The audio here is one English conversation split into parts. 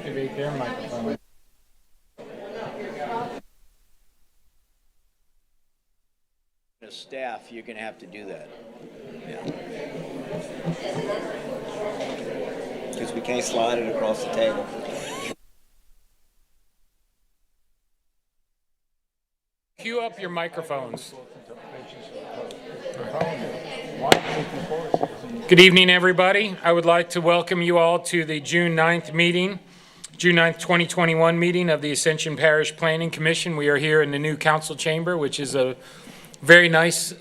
activate their microphone. As staff, you're going to have to do that. Because we can't slide it across the table. Cue up your microphones. Good evening, everybody. I would like to welcome you all to the June 9th meeting, June 9th, 2021 meeting of the Ascension Parish Planning Commission. We are here in the new council chamber, which is a very nice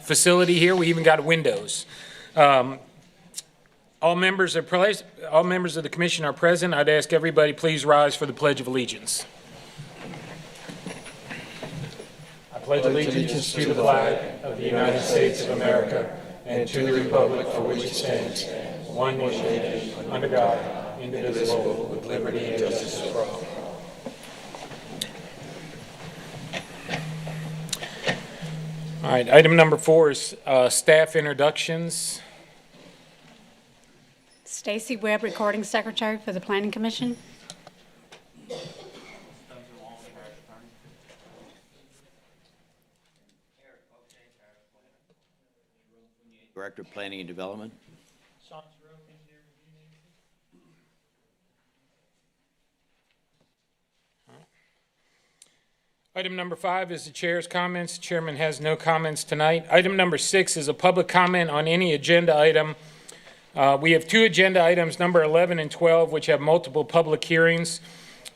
facility here. We even got windows. All members of the commission are present. I'd ask everybody please rise for the Pledge of Allegiance. I pledge allegiance to the flag of the United States of America and to the republic for which it stands, one nation, under God, indivisible, with liberty and justice for all. All right, item number 4 is staff introductions. Stacy Webb, Recording Secretary for the Planning Commission. Director of Planning and Development. Item number 5 is the chair's comments. The chairman has no comments tonight. Item number 6 is a public comment on any agenda item. We have 2 agenda items, number 11 and 12, which have multiple public hearings.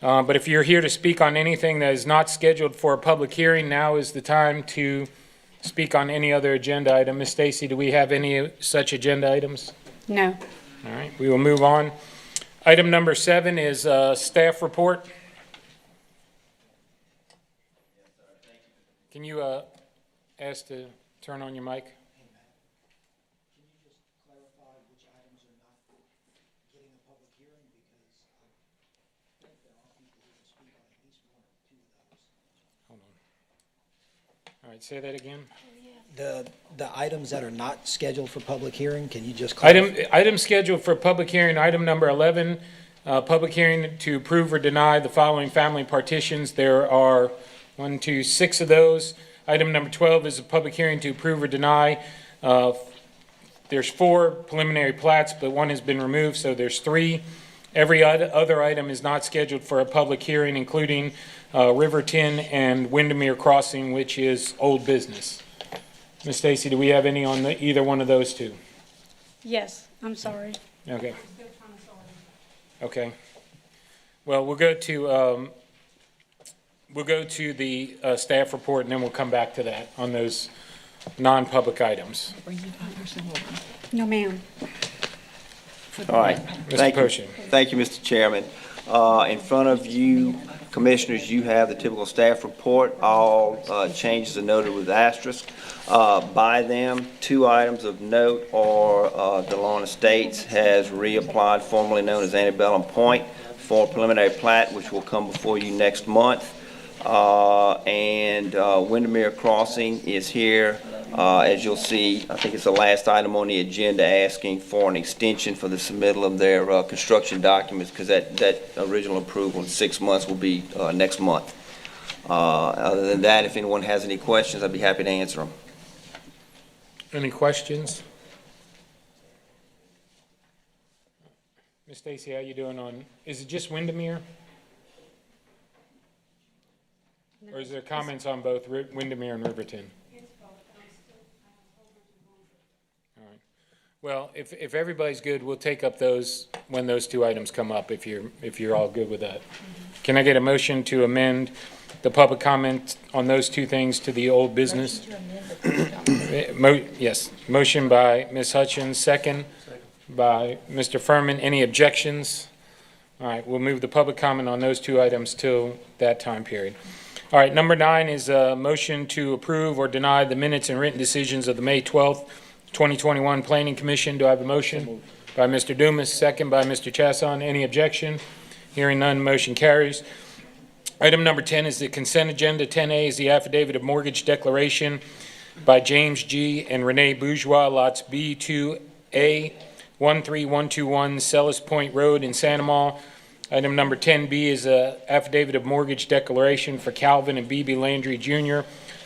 But if you're here to speak on anything that is not scheduled for a public hearing, now is the time to speak on any other agenda item. Ms. Stacy, do we have any such agenda items? No. All right, we will move on. Item number 7 is staff report. Can you ask to turn on your mic? Can you just clarify which items are not getting a public hearing? Because I think there are people who can speak on at least 1 or 2 of those. Hold on. All right, say that again. The items that are not scheduled for public hearing, can you just clarify? Item scheduled for public hearing, item number 11, public hearing to approve or deny the following family partitions. There are 6 of those. Item number 12 is a public hearing to approve or deny. There's 4 preliminary plats, but 1 has been removed, so there's 3. Every other item is not scheduled for a public hearing, including Riverton and Windermere Crossing, which is old business. Ms. Stacy, do we have any on either one of those 2? Yes, I'm sorry. Okay. Okay. Well, we'll go to the staff report, and then we'll come back to that on those non-public items. No, ma'am. All right. Mr. Poshin. Thank you, Mr. Chairman. In front of you, Commissioners, you have the typical staff report. All changes are noted with asterisk. By them, 2 items of note are DeLon Estates has reapplied, formerly known as Antebellum Point, for preliminary plat, which will come before you next month. And Windermere Crossing is here. As you'll see, I think it's the last item on the agenda, asking for an extension for the submittal of their construction documents, because that original approval in 6 months will be next month. Other than that, if anyone has any questions, I'd be happy to answer them. Any questions? Ms. Stacy, how you doing on, is it just Windermere? Or is there comments on both Windermere and Riverton? All right. Well, if everybody's good, we'll take up those when those 2 items come up, if you're all good with that. Can I get a motion to amend the public comment on those 2 things to the old business? Yes. Motion by Ms. Hutchins, second by Mr. Furman. Any objections? All right, we'll move the public comment on those 2 items till that time period. All right, number 9 is a motion to approve or deny the minutes and written decisions of the May 12th, 2021 Planning Commission. Do I have a motion? By Mr. Dumas, second by Mr. Chasson. Any objection? Hearing none, motion carries. Item number 10 is the consent agenda. 10A is the affidavit of mortgage declaration by James G. and Renee Bourgeois, lots B2A, 13121 Sellis Point Road in Santamall, Item number 10B is a affidavit of mortgage declaration for Calvin and B.B. Landry Jr.,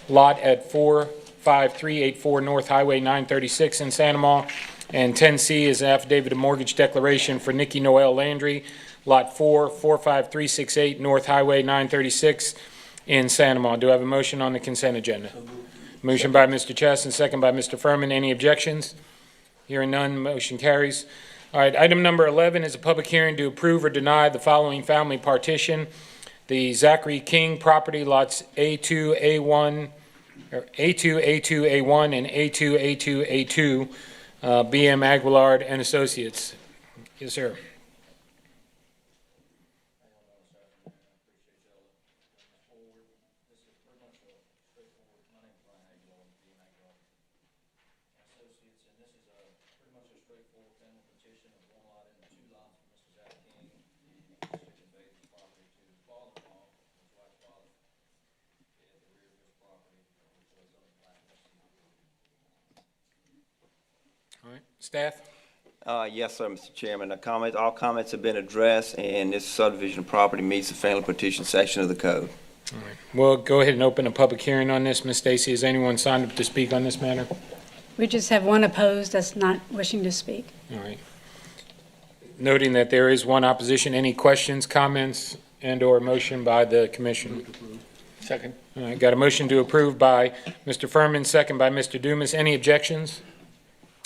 lot at 45384 North Highway 936 in Santamar. And 10C is an affidavit of mortgage declaration for Nikki Noel Landry, lot 45368 North Highway 936 in Santamar. Do I have a motion on the consent agenda? Motion by Mr. Chess and second by Mr. Furman. Any objections? Hearing none, motion carries. All right, item number 11 is a public hearing to approve or deny the following family partition. The Zachary King property, lots A2, A1, or A2, A2, A1, and A2, A2, A2, BM Aguilard and Associates. Yes, sir. All right, staff? Yes, sir, Mr. Chairman. All comments have been addressed, and this subdivision of property meets the family petition section of the code. All right. We'll go ahead and open a public hearing on this. Ms. Stacy, has anyone signed up to speak on this matter? We just have one opposed that's not wishing to speak. All right. Noting that there is one opposition, any questions, comments, and/or motion by the commission? Second. All right, got a motion to approve by Mr. Furman, second by Mr. Dumas. Any objections?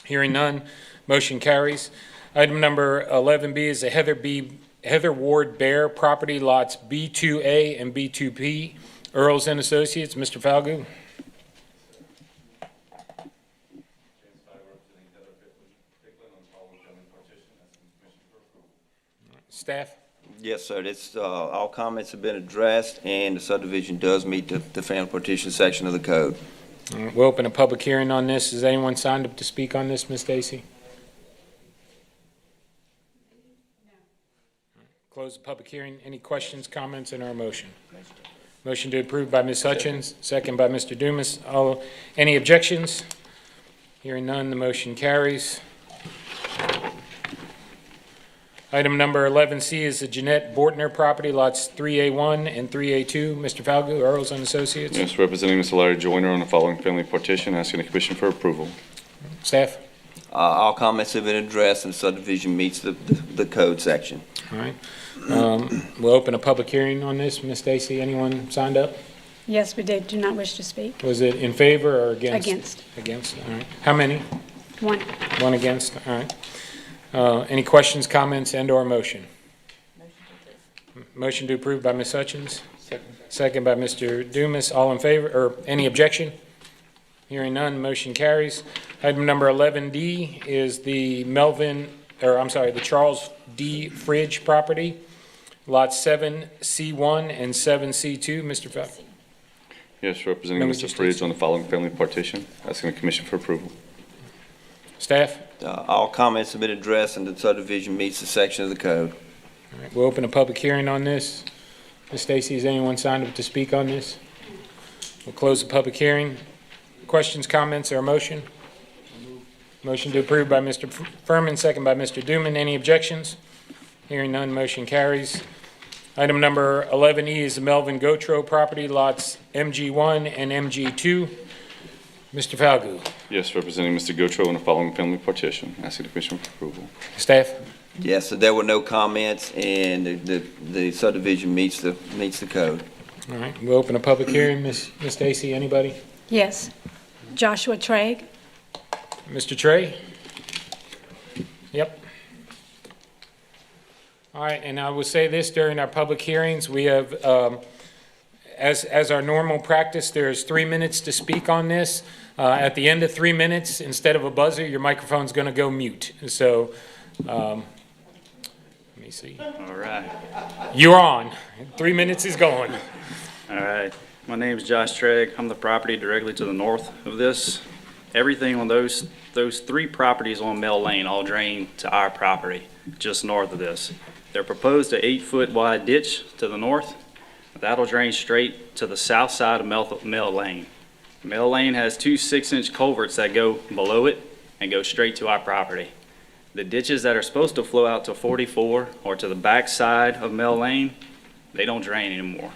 Hearing none, motion carries. Item number 11B is a Heather Ward Bear property, lots B2A and B2P, Earls and Associates. Mr. Falgout. Staff? Yes, sir. All comments have been addressed, and the subdivision does meet the family partition section of the code. All right, we'll open a public hearing on this. Has anyone signed up to speak on this, Ms. Stacy? Close the public hearing. Any questions, comments, and our motion? Motion to approve by Ms. Hutchins, second by Mr. Dumas. Any objections? Hearing none, the motion carries. Item number 11C is the Jeanette Bortner property, lots 3A1 and 3A2. Mr. Falgout, Earls and Associates. Yes, representing Mr. Larry Joyner on the following family partition, asking the commission for approval. Staff? All comments have been addressed, and the subdivision meets the code section. All right. We'll open a public hearing on this. Ms. Stacy, anyone signed up? Yes, we do not wish to speak. Was it in favor or against? Against. Against, all right. How many? One. One against, all right. Any questions, comments, and/or motion? Motion to approve by Ms. Hutchins. Second by Mr. Dumas. All in favor, or any objection? Hearing none, motion carries. Item number 11D is the the Charles D. Fridge property, lots 7C1 and 7C2. Mr. Falk. Yes, representing No, Mr. Mr. Fridge Stacy. on the following family partition, asking the commission for approval. Staff? All comments have been addressed, and the subdivision meets the section of the code. All right, we'll open a public hearing on this. Ms. Stacy, has anyone signed up to speak on this? We'll close the public hearing. Questions, comments, or motion? Motion to approve by Mr. Furman, second by Mr. Duman. Any objections? Hearing none, motion carries. Item number 11E is the Melvin Gotro property, lots MG1 and MG2. Mr. Falgout. Yes, representing Mr. Gotro on the following family partition, asking the commission for approval. Staff? Yes, so there were no comments, and the subdivision meets the code. All right, we'll open a public hearing. Ms. Stacy, anybody? Yes. Joshua Trigg. Mr. Trey? Yep. All right, and I will say this, during our public hearings, we have, as our normal practice, there's 3 minutes to speak on this. At the end of 3 minutes, instead of a buzzer, your microphone's going to go mute. So, let me see. All right. You're on. 3 minutes is going. All right. My name's Josh Trigg. I'm the property directly to the north of this. Everything on those three properties on Mill Lane all drain to our property just north of this. They're proposed a 8-foot wide ditch to the north. That'll drain straight to the south side of Mill Lane. Mill Lane has two 6-inch culverts that go below it and go straight to our property. The ditches that are supposed to flow out to 44 or to the back side of Mel Lane, they don't drain anymore.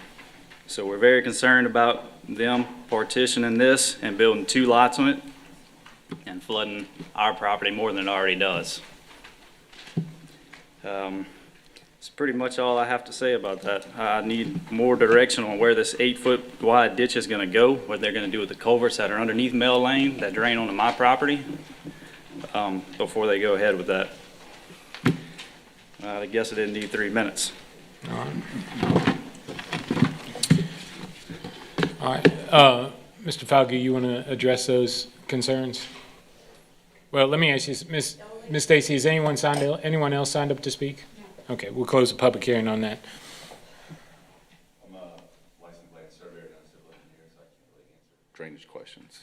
So we're very concerned about them partitioning this and building 2 lots on it and flooding our property more than it already does. That's pretty much all I have to say about that. I need more direction on where this 8-foot wide ditch is gonna go, what they're gonna do with the culverts that are underneath Mel Lane that drain onto my property, before they go ahead with that. I guess I didn't need 3 minutes. All right, Mr. Falco, you want to address those concerns? Well, let me ask you, Ms. Stacy, has anyone else signed up to speak? Okay, we'll close the public hearing on that. I'm a licensed land surveyor and a civil engineer, so I can't really answer drainage questions.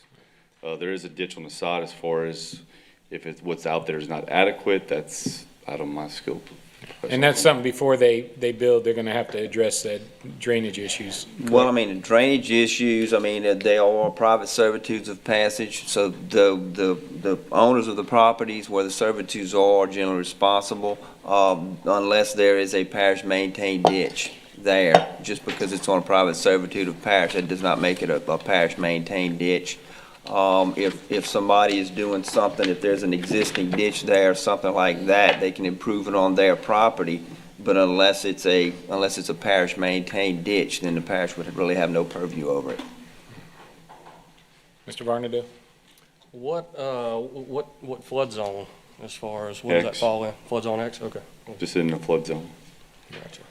There is a ditch on the side. As far as if what's out there is not adequate, that's out of my scope. And that's something before they build, they're going to have to address that drainage issues. Well, I mean, the drainage issues, I mean, they are private servitudes of passage, so the owners of the properties where the servitudes are generally responsible, unless there is a parish-maintained ditch there. Just because it's on a private servitude of parish, that does not make it a parish-maintained ditch. If somebody is doing something, if there's an existing ditch there or something like that, they can improve it on their property. But unless it's a parish maintained ditch, then the parish would really have no purview over it. Mr. Varnado? What flood zone as far as, what does that X. fall in? Flood zone X? Okay. Just in the flood zone. Gotcha.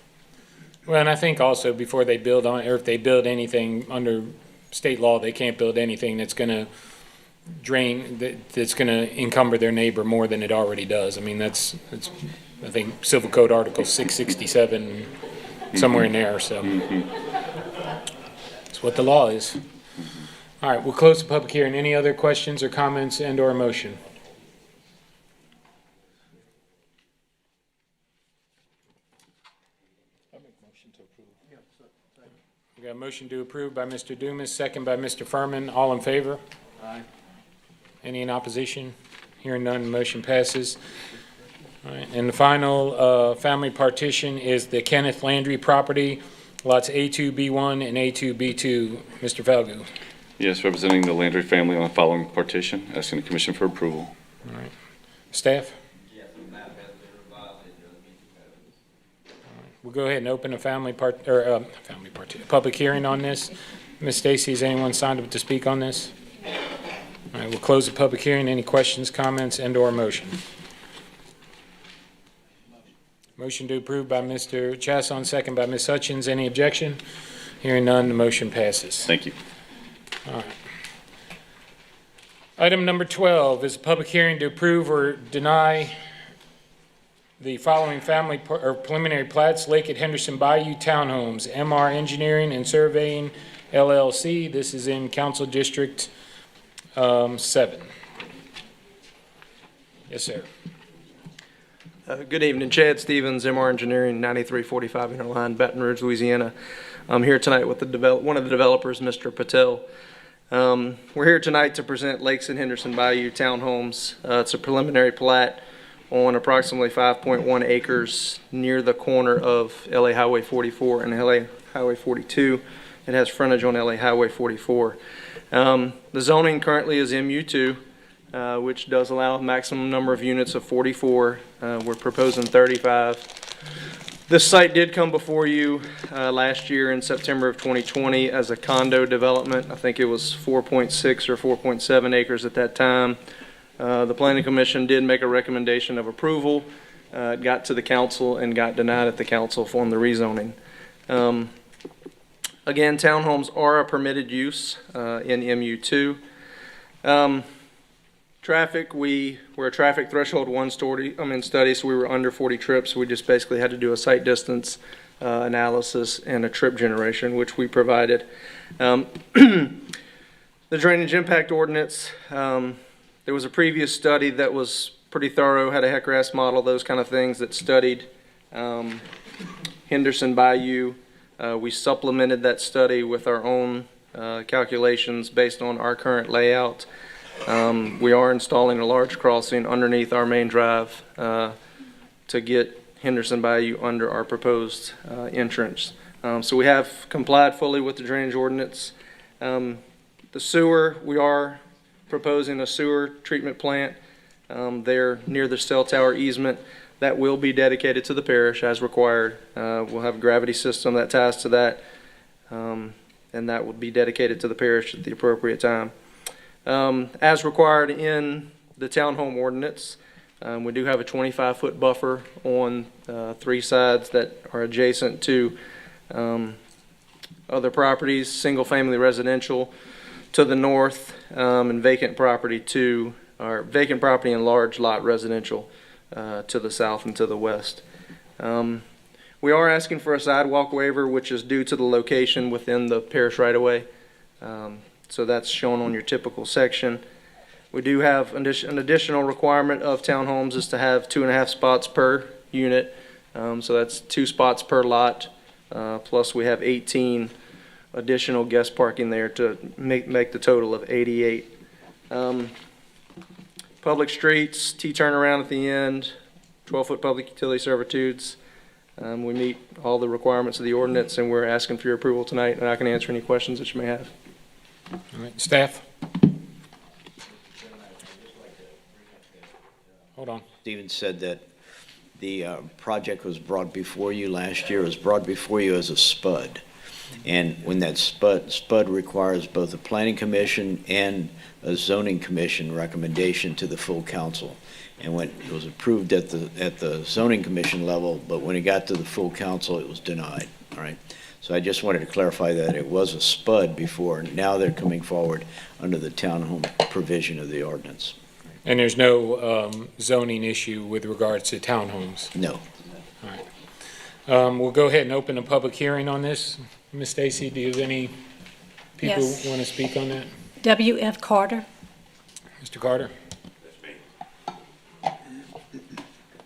Well, and I think also before they build on, or if they build anything under state law, they can't build anything that's going to drain, that's going to encumber their neighbor more than it already does. I mean, that's I think Civil Code Article 667, somewhere in there, so. That's what the law is. All right, we'll close the public hearing. Any other questions or comments and/or motion? We got a motion to approve by Mr. Dumas, second by Mr. Furman. All in favor? Aye. Any in opposition? Hearing none, the motion passes. All right, and the final family partition is the Kenneth Landry property, lots A2, B1, and A2, B2. Mr. Falgo. Yes, representing the Landry family on the following partition, asking the commission for approval. All right. Staff? We'll go ahead and open a public hearing on this. Ms. Stacy, has anyone signed up to speak on this? All right, we'll close the public hearing. Any questions, comments, and/or motion? Motion to approve by Mr. Chasson, second by Ms. Hutchins. Any objection? Hearing none, the motion passes. Thank you. All right. Item number 12 is a public hearing to approve or deny the following family or preliminary plats: Lake at Henderson Bayou Townhomes, MR Engineering and Surveying LLC. This is in Council District 7. Yes, sir. Good evening, Chad Stevens, MR Engineering, 9345 Interline, Baton Rouge, Louisiana. I'm here tonight with one of the developers, Mr. Patel. We're here tonight to present Lakes and Henderson Bayou Townhomes. It's a preliminary plat on approximately 5.1 acres near the corner of LA Highway 44 and LA Highway 42. It has frontage on LA Highway 44. The zoning currently is MU2, which does allow a maximum number of units of 44. We're proposing 35. This site did come before you last year in September of 2020 as a condo development. I think it was 4.6 or 4.7 acres at that time. The Planning Commission did make a recommendation of approval. It got to the council and got denied at the council on the rezoning. Again, townhomes are a permitted use in MU2. Traffic, we're a traffic threshold study, so we were under 40 trips. We just basically had to do a site distance analysis and a trip generation, which we provided. The drainage impact ordinance, there was a previous study that was pretty thorough, had a HECRAS model, those kind of things that studied Henderson Bayou. We supplemented that study with our own calculations based on our current layout. We are installing a large crossing underneath our main drive to get Henderson Bayou under our proposed entrance. So we have complied fully with the drainage ordinance. The sewer, we are proposing a sewer treatment plant there near the cell tower easement that will be dedicated to the parish as required. We'll have a gravity system that ties to that, and that would be dedicated to the parish at the appropriate time. As required in the townhome ordinance, we do have a 25-foot buffer on 3 sides that are adjacent to other properties, single-family residential to the north, and vacant property and large lot residential to the south and to the west. We are asking for a sidewalk waiver, which is due to the location within the parish right-of-way. So that's shown on your typical section. We do have an additional requirement of townhomes is to have 2.5 spots per unit. So that's 2 spots per lot. Plus we have 18 additional guest parking there to make the total of 88. Public streets, T-turnaround at the end, 12-foot public utility servitudes. We meet all the requirements of the ordinance, and we're asking for your approval tonight, and I can answer any questions that you may have. All right, staff? Hold on. Stephen said that the project was brought before you last year. It was brought before you as a SPUD. And when that SPUD requires both a planning commission and a zoning commission recommendation to the full council. And when it was approved at the zoning commission level, but when it got to the full council, it was denied, all right? So I just wanted to clarify that it was a SPUD before. Now they're coming forward under the townhome provision of the ordinance. And there's no zoning issue with regards to townhomes? No. All right. We'll go ahead and open a public hearing on this. Ms. Stacy, do you have any people Yes. want to speak on that? W.F. Carter. Mr. Carter? The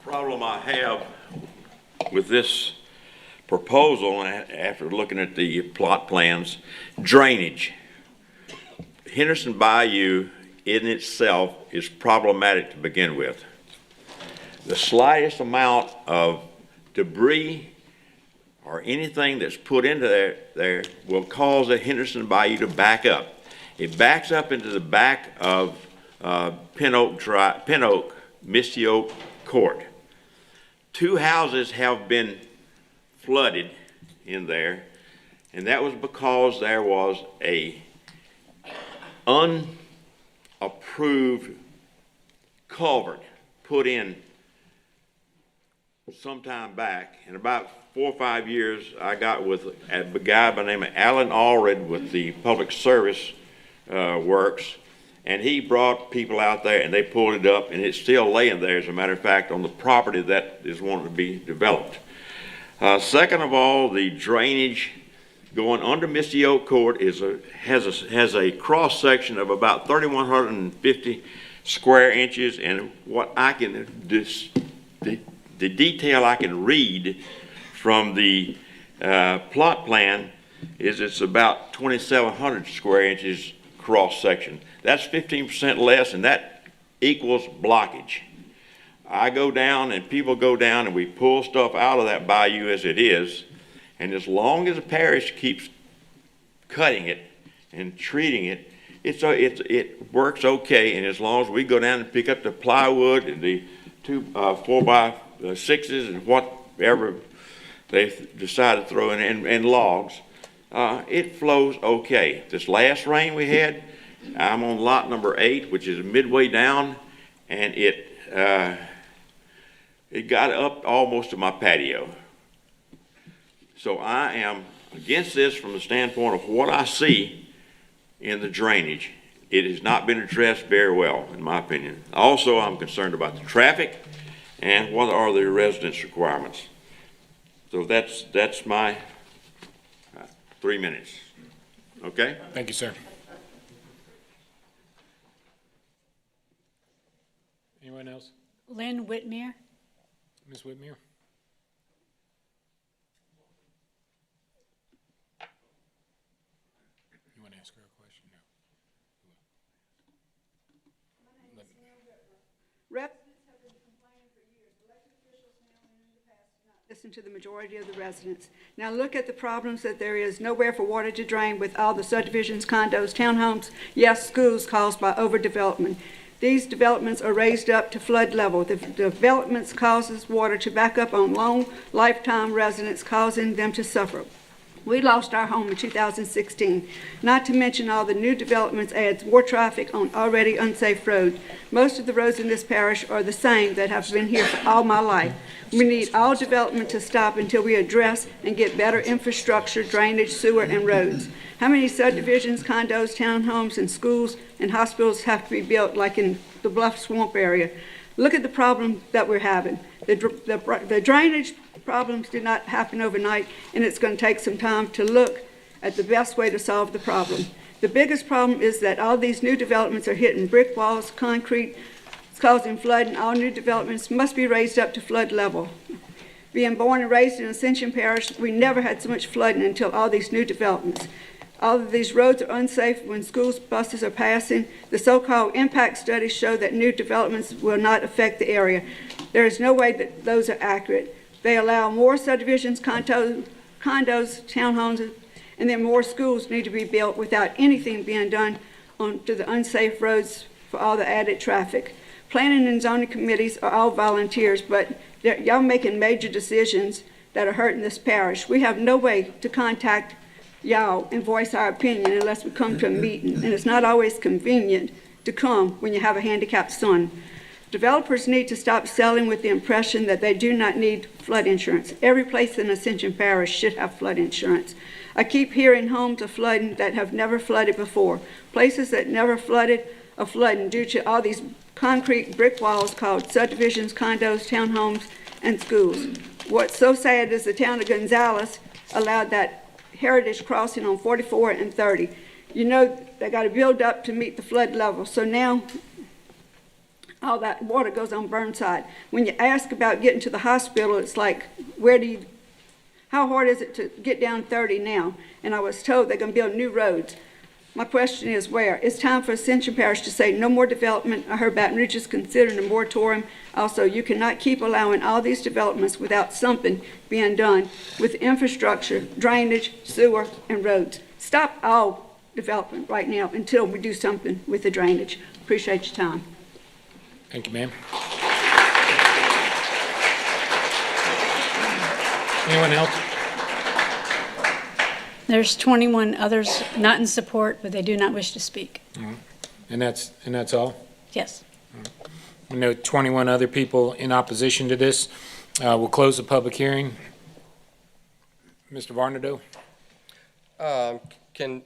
problem I have with this proposal, after looking at the plot plans, drainage. Henderson Bayou in itself is problematic to begin with. The slightest amount of debris or anything that's put into there will cause the Henderson Bayou to back up. It backs up into the back of Pin Oak, Misty Oak Court. 2 houses have been flooded in there, and that was because there was a unapproved culvert put in some time back. In about 4 or 5 years, I got with a guy by the name of Alan Allred with the Public Service Works, and he brought people out there and they pulled it up, and it's still laying there, as a matter of fact, on the property that is wanting to be developed. Second of all, the drainage going under Misty Oak Court has a cross section of about 3,150 square inches, and what I can the detail I can read from the plot plan is it's about 2,700 square inches cross section. That's 15% less, and that equals blockage. I go down and people go down and we pull stuff out of that bayou as it is, and as long as the parish keeps cutting it and treating it, it works okay. And as long as we go down and pick up the plywood and the 4x6s and whatever they decide to throw in and logs, it flows okay. This last rain we had, I'm on lot number 8, which is midway down, and it got up almost to my patio. So I am against this from the standpoint of what I see in the drainage. It has not been addressed very well, in my opinion. Also, I'm concerned about the traffic and what are the residence requirements. So that's my 3 minutes. Okay? Thank you, sir. Anyone else? Lynn Whitmere. Ms. Whitmere? You want to ask her a question? No. Listen to the majority of the residents. Now look at the problems that there is nowhere for water to drain with all the subdivisions, condos, townhomes, yes, schools caused by overdevelopment. These developments are raised up to flood level. The developments causes water to back up on long lifetime residents, causing them to suffer. We lost our home in 2016. Not to mention all the new developments adds more traffic on already unsafe roads. Most of the roads in this parish are the same that have been here for all my life. We need all development to stop until we address and get better infrastructure, drainage, sewer, and roads. How many subdivisions, condos, townhomes, and schools and hospitals have to be built like in the Bluff Swamp area? Look at the problem that we're having. The drainage problems did not happen overnight, and it's going to take some time to look at the best way to solve the problem. The biggest problem is that all these new developments are hitting brick walls, concrete, it's causing flood, and all new developments must be raised up to flood level. Being born and raised in Ascension Parish, we never had so much flooding until all these new developments. All of these roads are unsafe when schools buses are passing. The so-called impact studies show that new developments will not affect the area. There is no way that those are accurate. They allow more subdivisions, condos, townhomes, and then more schools need to be built without anything being done to the unsafe roads for all the added traffic. Planning and zoning committees are all volunteers, but y'all making major decisions that are hurting this parish. We have no way to contact y'all and voice our opinion unless we come to a meeting, and it's not always convenient to come when you have a handicapped son. Developers need to stop selling with the impression that they do not need flood insurance. Every place in Ascension Parish should have flood insurance. I keep hearing homes are flooding that have never flooded before. Places that never flooded are flooding due to all these concrete brick walls called subdivisions, condos, townhomes, and schools. What's so sad is the town of Gonzales allowed that heritage crossing on 44 and 30. You know, they got to build up to meet the flood level. So now all that water goes on Burnside. When you ask about getting to the hospital, it's like, how hard is it to get down 30 now? And I was told they're going to build new roads. My question is where? It's time for Ascension Parish to say no more development. I heard Baton Rouge is considering a moratorium. Also, you cannot keep allowing all these developments without something being done with infrastructure, drainage, sewer, and roads. Stop all development right now until we do something with the drainage. Appreciate your time. Thank you, ma'am. Anyone else? There's 21 others not in support, but they do not wish to speak. And that's all? Yes. We know 21 other people in opposition to this. We'll close the public hearing. Mr. Varnado? Can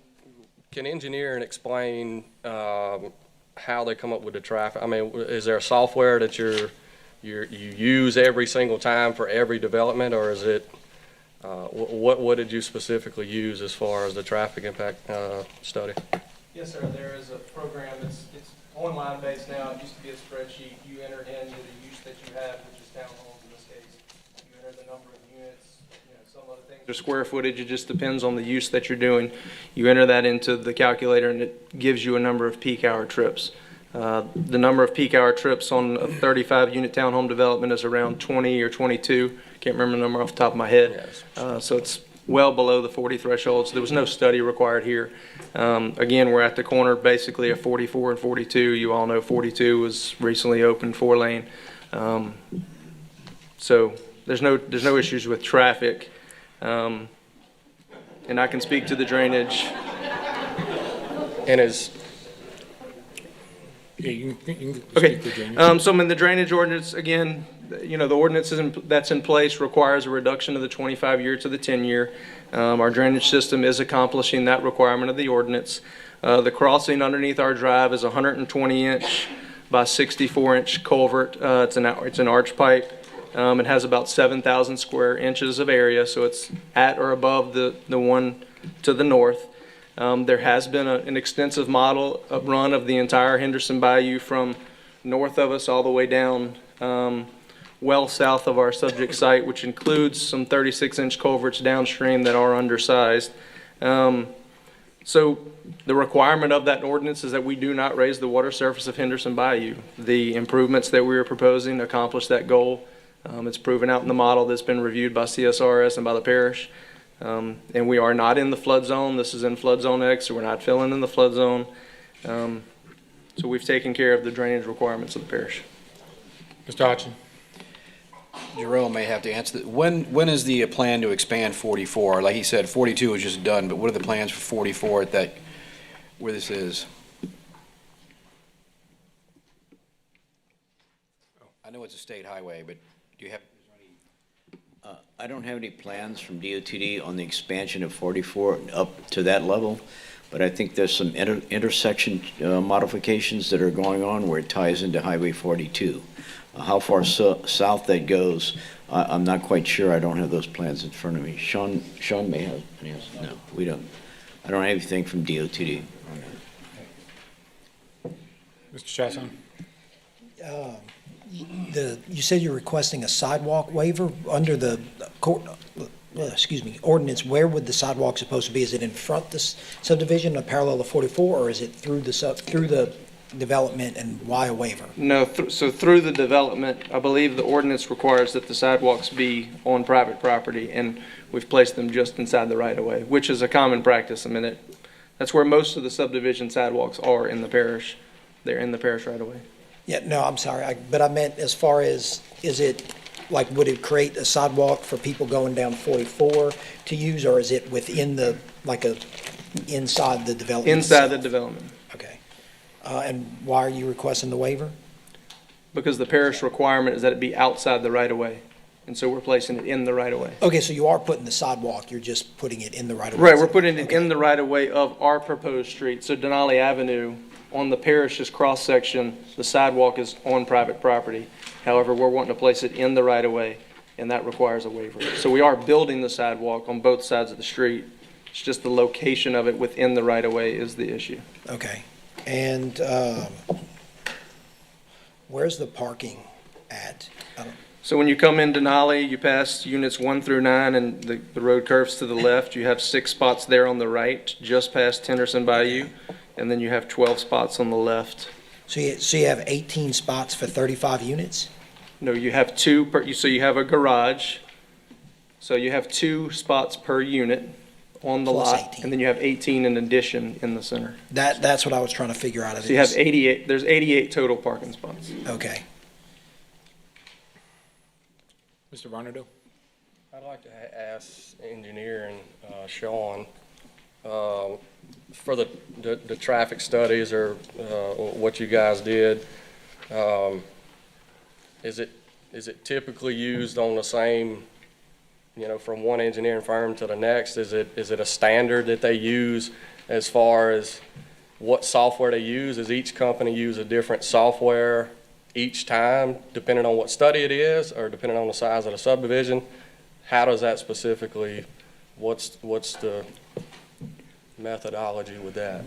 engineer and explain how they come up with the traffic? I mean, is there a software that you use every single time for every development, or is it what did you specifically use as far as the traffic impact study? Yes, sir. There is a program. It's online based now. It used to be a spreadsheet. You enter in the use that you have, which is townhomes in this case. You enter the number of units. Some other things. The square footage. It just depends on the use that you're doing. You enter that into the calculator, and it gives you a number of peak hour trips. The number of peak hour trips on a 35-unit townhome development is around 20 or 22. Can't remember the number off the top of my head. So it's well below the 40 threshold. So there was no study required here. Again, we're at the corner basically of 44 and 42. You all know 42 was recently opened 4-lane. So there's no issues with traffic. And I can speak to the drainage. And is Yeah, you can okay. speak to Jamie. So in the drainage ordinance, again, the ordinance that's in place requires a reduction of the 25-year to the 10-year. Our drainage system is accomplishing that requirement of the ordinance. The crossing underneath our drive is a 120-inch by 64-inch culvert. It's an arch pipe. It has about 7,000 square inches of area, so it's at or above the one to the north. There has been an extensive model run of the entire Henderson Bayou from north of us all the way down well south of our subject site, which includes some 36-inch culverts downstream that are undersized. So the requirement of that ordinance is that we do not raise the water surface of Henderson Bayou. The improvements that we are proposing accomplish that goal. It's proven out in the model that's been reviewed by CSRS and by the parish. And we are not in the flood zone. This is in flood zone X, so we're not filling in the flood zone. So we've taken care of the drainage requirements of the parish. Mr. Hodgson? Jerome may have to answer that. When is the plan to expand 44? Like he said, 42 was just done, but what are the plans for 44 at that, where this is? I know it's a state highway, but do you have? I don't have any plans from DOTD on the expansion of 44 up to that level, but I think there's some intersection modifications that are going on where it ties into Highway 42. How far south that goes, I'm not quite sure. I don't have those plans in front of me. Sean may have an answer. No, we don't. I don't have anything from DOTD on that. Mr. Chasson? You said you're requesting a sidewalk waiver under the ordinance. Where would the sidewalk supposed to be? Is it in front this subdivision, parallel to 44, or is it through the development, and why a waiver? No, so through the development, I believe the ordinance requires that the sidewalks be on private property, and we've placed them just inside the right-of-way, which is a common practice. I mean, that's where most of the subdivision sidewalks are in the parish. They're in the parish right-of-way. Yeah, no, I'm sorry, but I meant as far as, is it, like, would it create a sidewalk for people going down 44 to use, or is it within the, inside the development? Inside the itself? development. Okay. And why are you requesting the waiver? Because the parish requirement is that it be outside the right-of-way, and so we're placing it in the right-of-way. Okay, so you are putting the sidewalk, you're just putting it in the right-of-way? Right, we're putting it in the right-of-way of our proposed street. So Denali Avenue, on the parish's cross-section, the sidewalk is on private property. However, we're wanting to place it in the right-of-way, and that requires a waiver. So we are building the sidewalk on both sides of the street. It's just the location of it within the right-of-way is the issue. Okay. And where's the parking at? So when you come in Denali, you pass units 1 through 9, and the road curves to the left. You have 6 spots there on the right, just past Henderson Bayou, and then you have 12 spots on the left. So you have 18 spots for 35 units? No, you have 2 per, so you have a garage. So you have 2 spots per unit on the Plus lot, 18. and then you have 18 in addition in the center. That's what I was trying to figure out. So you have 88, there's 88 total parking spots. Okay. Mr. Varnado? I'd like to ask engineer and Sean, for the traffic studies or what you guys did, is it typically used on the same, from one engineering firm to the next? Is it a standard that they use as far as what software they use? Does each company use a different software each time, depending on what study it is, or depending on the size of the subdivision? How does that specifically, what's the methodology with that?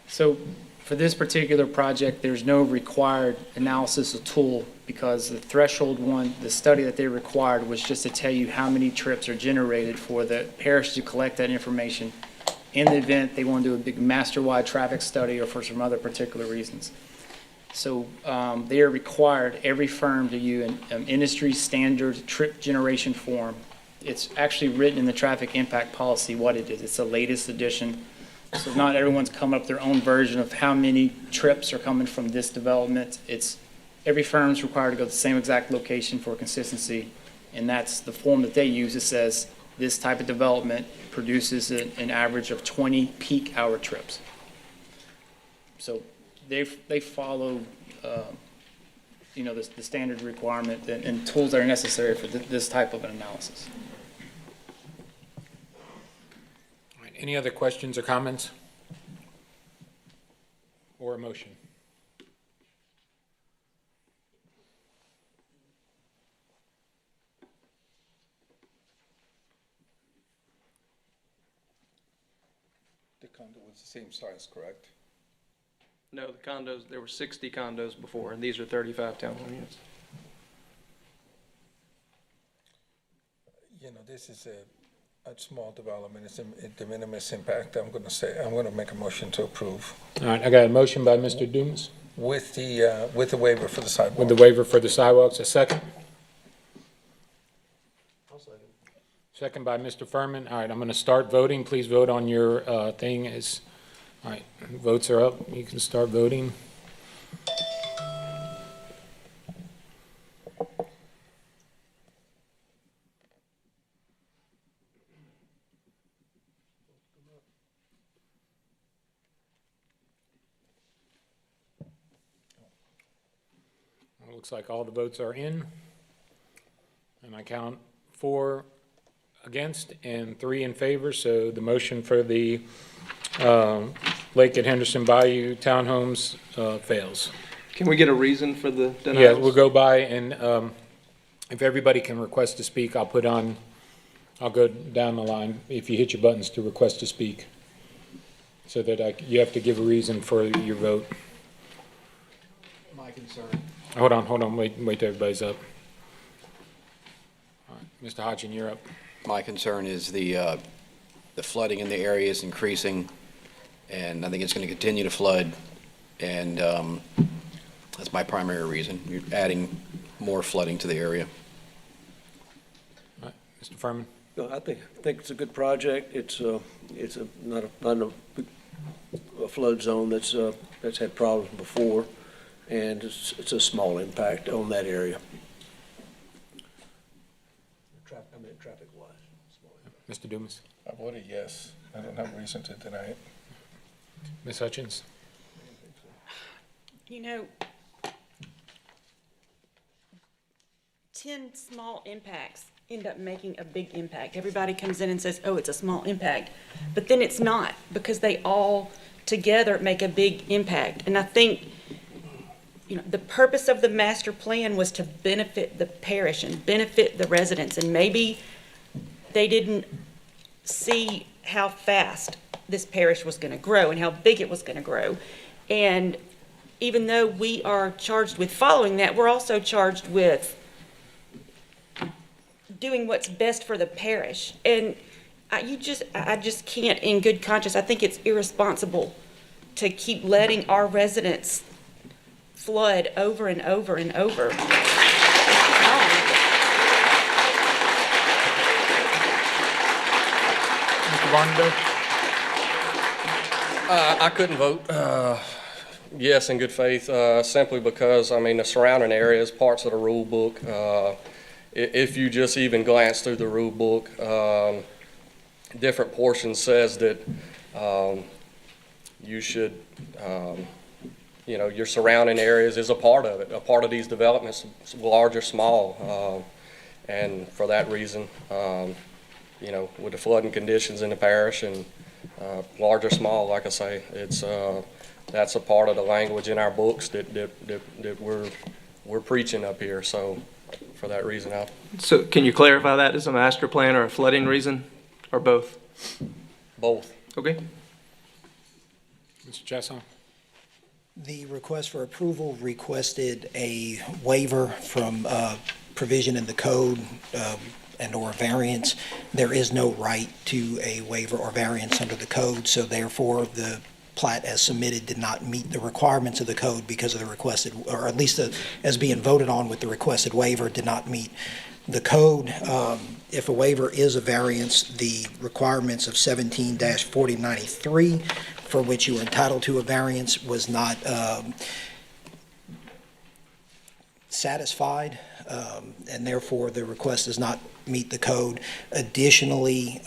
So for this particular project, there's no required analysis or tool, because the threshold one, the study that they required was just to tell you how many trips are generated for the parish to collect that information in the event they want to do a big master-wide traffic study or for some other particular reasons. So they are required, every firm, to use an industry standard trip generation form. It's actually written in the traffic impact policy what it is. It's the latest edition. So not everyone's coming up with their own version of how many trips are coming from this development. It's every firm's required to go to the same exact location for consistency, and that's the form that they use. It says this type of development produces an average of 20 peak hour trips. So they follow, the standard requirement and tools that are necessary for this type of an analysis. All right, any other questions or comments? Or a motion? The condo was the same size, correct? No, the condos, there were 60 condos before, and these are 35 townhome units. This is a A small development, it's a de minimis impact. I'm gonna make a motion to approve All right, I got a motion by Mr. Dumas with the waiver for the sidewalk. with the waiver for the sidewalks. A second? Second by Mr. Furman. All right, I'm going to start voting. Please vote on your thing. All right, votes are up. You can start voting. It looks like all the votes are in. And I count 4 against and 3 in favor, so the motion for the Lake at Henderson Bayou townhomes fails. Can we get a reason for the denials? Yeah, we'll go by, and if everybody can request to speak, I'll go down the line if you hit your buttons to request to speak, so that you have to give a reason for your vote. My concern. Hold on, wait till everybody's up. All right, Mr. Hodgson, you're up. My concern is the flooding in the area is increasing, and I think it's going to continue to flood, and that's my primary reason. You're adding more flooding to the area. All right, Mr. Furman. No, I think it's a good project. It's not a flood zone that's had problems before, and it's a small impact on that area. Traffic-wise. Mr. Dumas. I voted yes. I don't have a reason to deny it. Ms. Hutchins. You know, 10 small impacts end up making a big impact. Everybody comes in and says, oh, it's a small impact, but then it's not, because they all together make a big impact. And I think, you know, the purpose of the master plan was to benefit the parish and benefit the residents, and maybe they didn't see how fast this parish was going to grow and how big it was going to grow. And even though we are charged with following that, we're also charged with doing what's best for the parish. And I just can't, in good conscience, I think it's irresponsible to keep letting our residents flood over and over and over. I couldn't vote yes in good faith, simply because, I mean, the surrounding areas, parts of the rule book, if you just even glance through the rule book, different portions says that you should, you know, your surrounding areas is a part of it, a part of these developments, large or small. And for that reason, you know, with the flooding conditions in the parish and large or small, like I say, it's that's a part of the language in our books that we're preaching up here. So for that reason, So can you clarify that as a master plan or a flooding reason, or both? Both. Okay. Mr. Chasson. The request for approval requested a waiver from provision in the code and or variance. There is no right to a waiver or variance under the code, so therefore the plat as submitted did not meet the requirements of the code because of the requested, or at least as being voted on with the requested waiver, did not meet the code. If a waiver is a variance, the requirements of 17-4093, for which you are entitled to a variance, was not satisfied, and therefore the request does not meet the code. Additionally,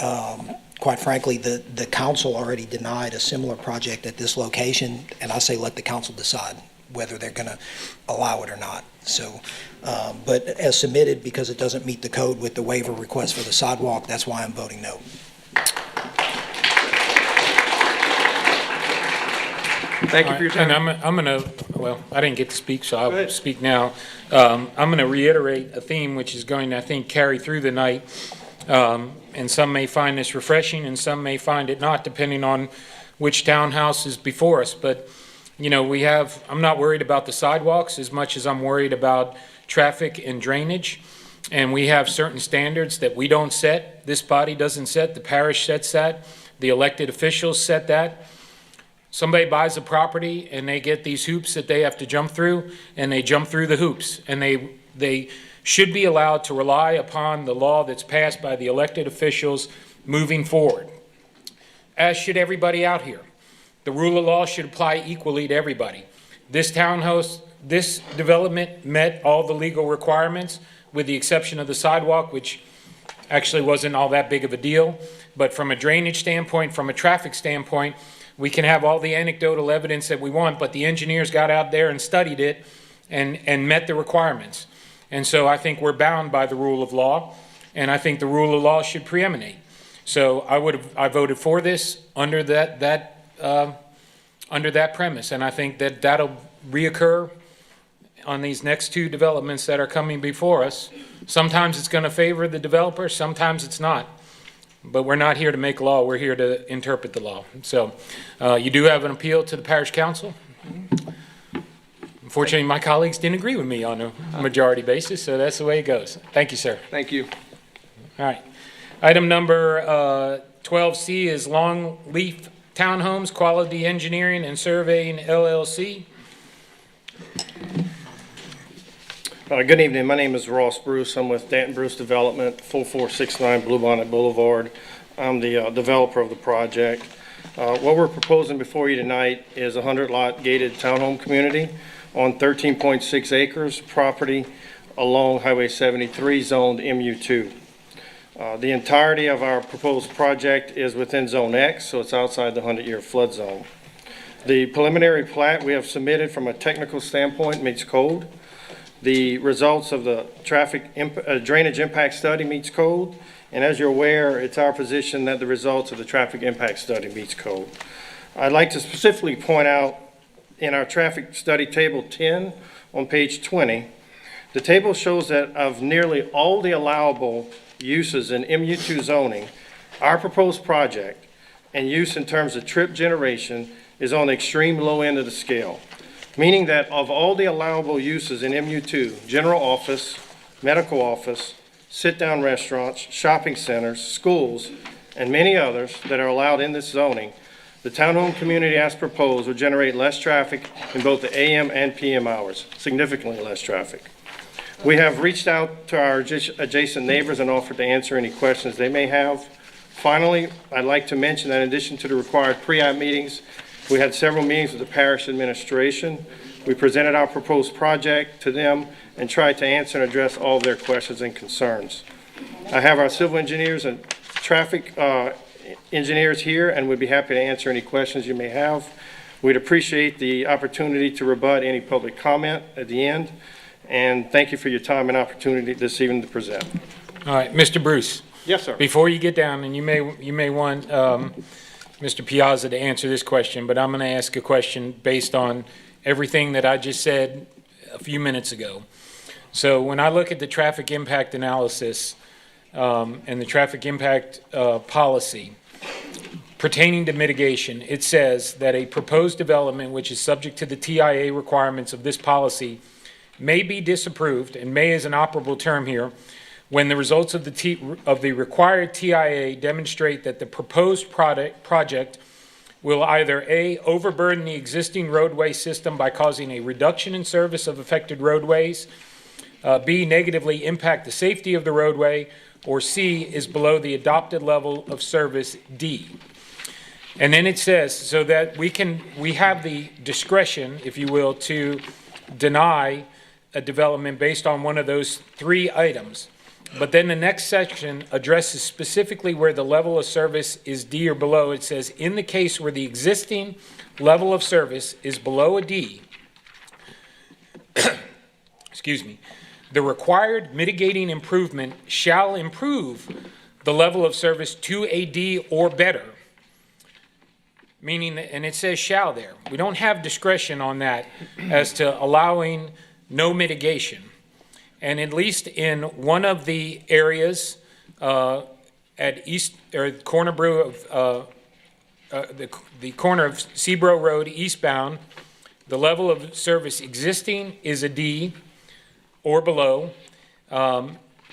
quite frankly, the council already denied a similar project at this location, and I say let the council decide whether they're going to allow it or not. So, but as submitted, because it doesn't meet the code with the waiver request for the sidewalk, that's why I'm voting no. Thank you for your time. And I'm going to, well, I didn't get to speak, so I'll speak now. I'm going to reiterate a theme which is going to, I think, carry through the night. And some may find this refreshing and some may find it not, depending on which townhouse is before us. But, you know, I'm not worried about the sidewalks as much as I'm worried about traffic and drainage. and we have certain standards that we don't set, this body doesn't set, the parish sets that, the elected officials set that. Somebody buys a property and they get these hoops that they have to jump through, and they jump through the hoops, and they should be allowed to rely upon the law that's passed by the elected officials moving forward, as should everybody out here. The rule of law should apply equally to everybody. This townhouse, this development met all the legal requirements with the exception of the sidewalk, which actually wasn't all that big of a deal. But from a drainage standpoint, from a traffic standpoint, we can have all the anecdotal evidence that we want, but the engineers got out there and studied it and met the requirements. And so I think we're bound by the rule of law, and I think the rule of law should preeminate. So I voted for this under that premise, and I think that that'll reoccur on these next two developments that are coming before us. Sometimes it's going to favor the developer, sometimes it's not. But we're not here to make law, we're here to interpret the law. So you do have an appeal to the parish council. Unfortunately, my colleagues didn't agree with me on a majority basis, so that's the way it goes. Thank you, sir. Thank you. All right. Item number 12C is Longleaf Townhomes, Quality Engineering and Surveying, LLC. Good evening. My name is Ross Bruce. I'm with Danton Bruce Development, 4469 Bluebonnet Boulevard. I'm the developer of the project. What we're proposing before you tonight is a 100-lot gated townhome community on 13.6 acres property along Highway 73, zoned MU2. The entirety of our proposed project is within Zone X, so it's outside the 100-year flood zone. The preliminary plat we have submitted from a technical standpoint meets code. The results of the drainage impact study meets code. And as you're aware, it's our position that the results of the traffic impact study meets code. I'd like to specifically point out in our traffic study table 10 on page 20, the table shows that of nearly all the allowable uses in MU2 zoning, our proposed project and use in terms of trip generation is on the extreme low end of the scale, meaning that of all the allowable uses in MU2, general office, medical office, sit-down restaurants, shopping centers, schools, and many others that are allowed in this zoning, the townhome community as proposed will generate less traffic in both the AM and PM hours, significantly less traffic. We have reached out to our adjacent neighbors and offered to answer any questions they may have. Finally, I'd like to mention that in addition to the required pre-app meetings, we had several meetings with the parish administration. We presented our proposed project to them and tried to answer and address all of their questions and concerns. I have our civil engineers and traffic engineers here, and we'd be happy to answer any questions you may have. We'd appreciate the opportunity to rebut any public comment at the end. And thank you for your time and opportunity this evening to present. All right, Mr. Bruce. Yes, sir. Before you get down, and you may want Mr. Piazza to answer this question, but I'm going to ask a question based on everything that I just said a few minutes ago. So when I look at the traffic impact analysis and the traffic impact policy pertaining to mitigation, it says that a proposed development which is subject to the TIA requirements of this policy may be disapproved, and may is an operable term here, when the results of the required TIA demonstrate that the proposed project will either A, overburden the existing roadway system by causing a reduction in service of affected roadways, B, negatively impact the safety of the roadway, or C, is below the adopted level of service, D. And then it says, so that we have the discretion, if you will, to deny a development based on one of those three items. But then the next section addresses specifically where the level of service is D or below. It says, in the case where the existing level of service is below a D, excuse me, the required mitigating improvement shall improve the level of service to a D or better. Meaning, and it says shall there. We don't have discretion on that as to allowing no mitigation. And at least in one of the areas at East, or corner of the corner of Seabro Road eastbound, the level of service existing is a D or below.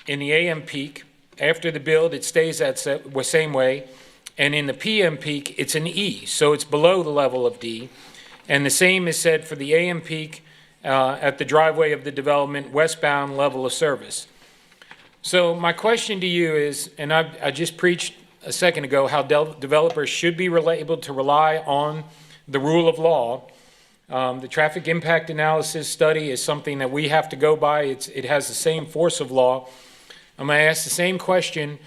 In the AM peak, after the build, it stays that same way. And in the PM peak, it's an E, so it's below the level of D. And the same is said for the AM peak at the driveway of the development westbound level of service. So my question to you is, and I just preached a second ago how developers should be able to rely on the rule of law. The traffic impact analysis study is something that we have to go by. It has the same force of law. I'm going to ask the same question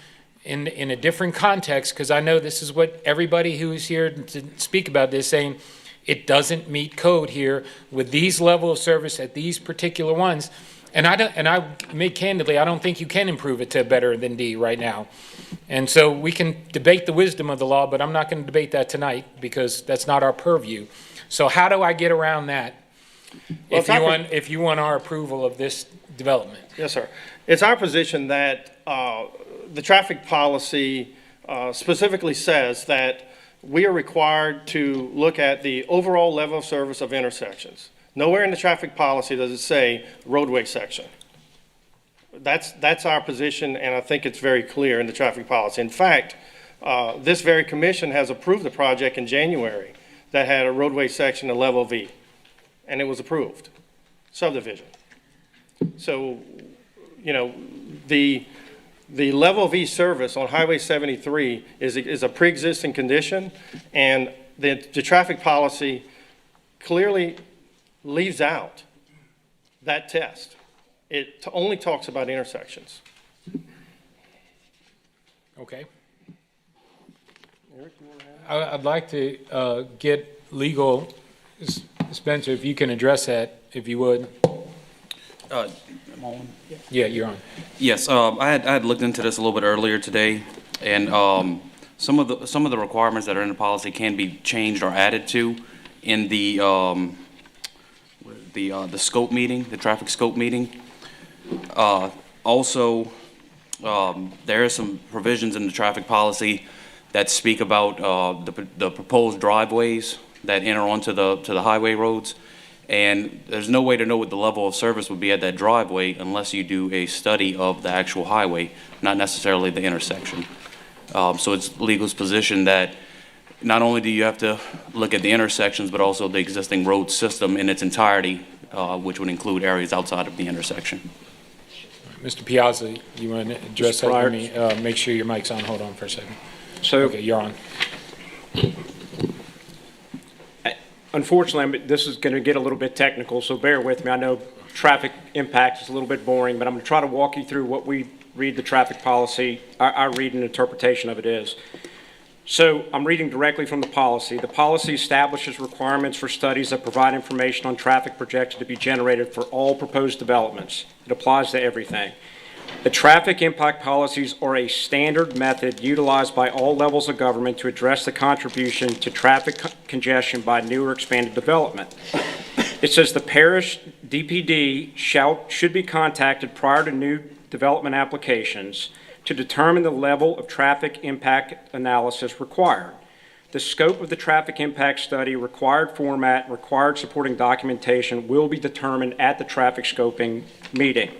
in a different context, because I know this is what everybody who is here to speak about this saying, it doesn't meet code here with these level of service at these particular ones. And I make candidly, I don't think you can improve it to better than D right now. And so we can debate the wisdom of the law, but I'm not going to debate that tonight because that's not our purview. So how do I get around that if you want our approval of this development? Yes, sir. It's our position that the traffic policy specifically says that we are required to look at the overall level of service of intersections. Nowhere in the traffic policy does it say roadway section. That's our position, and I think it's very clear in the traffic policy. In fact, this very commission has approved a project in January that had a roadway section at level V, and it was approved, subdivision. So, you know, the level V service on Highway 73 is a pre-existing condition, and the traffic policy clearly leaves out that test. It only talks about intersections. Okay. I'd like to get legal, Spencer, if you can address that, if you would. Yeah, you're on. Yes, I had looked into this a little bit earlier today, and some of the requirements that are in the policy can be changed or added to in the scope meeting, the traffic scope meeting. Also, there are some provisions in the traffic policy that speak about the proposed driveways that enter onto the highway roads. And there's no way to know what the level of service would be at that driveway unless you do a study of the actual highway, not necessarily the intersection. So it's legal's position that not only do you have to look at the intersections, but also the existing road system in its entirety, which would include areas outside of the intersection. Mr. Piazza, you want to address that for me? Make sure your mic's on. Hold on for a second. So, okay, you're on. Unfortunately, this is going to get a little bit technical, so bear with me. I know traffic impact is a little bit boring, but I'm going to try to walk you through what we read the traffic policy, our read and interpretation of it is. So I'm reading directly from the policy. The policy establishes requirements for studies that provide information on traffic projected to be generated for all proposed developments. It applies to everything. The traffic impact policies are a standard method utilized by all levels of government to address the contribution to traffic congestion by new or expanded development. It says the parish DPD should be contacted prior to new development applications to determine the level of traffic impact analysis required. The scope of the traffic impact study, required format, required supporting documentation will be determined at the traffic scoping meeting.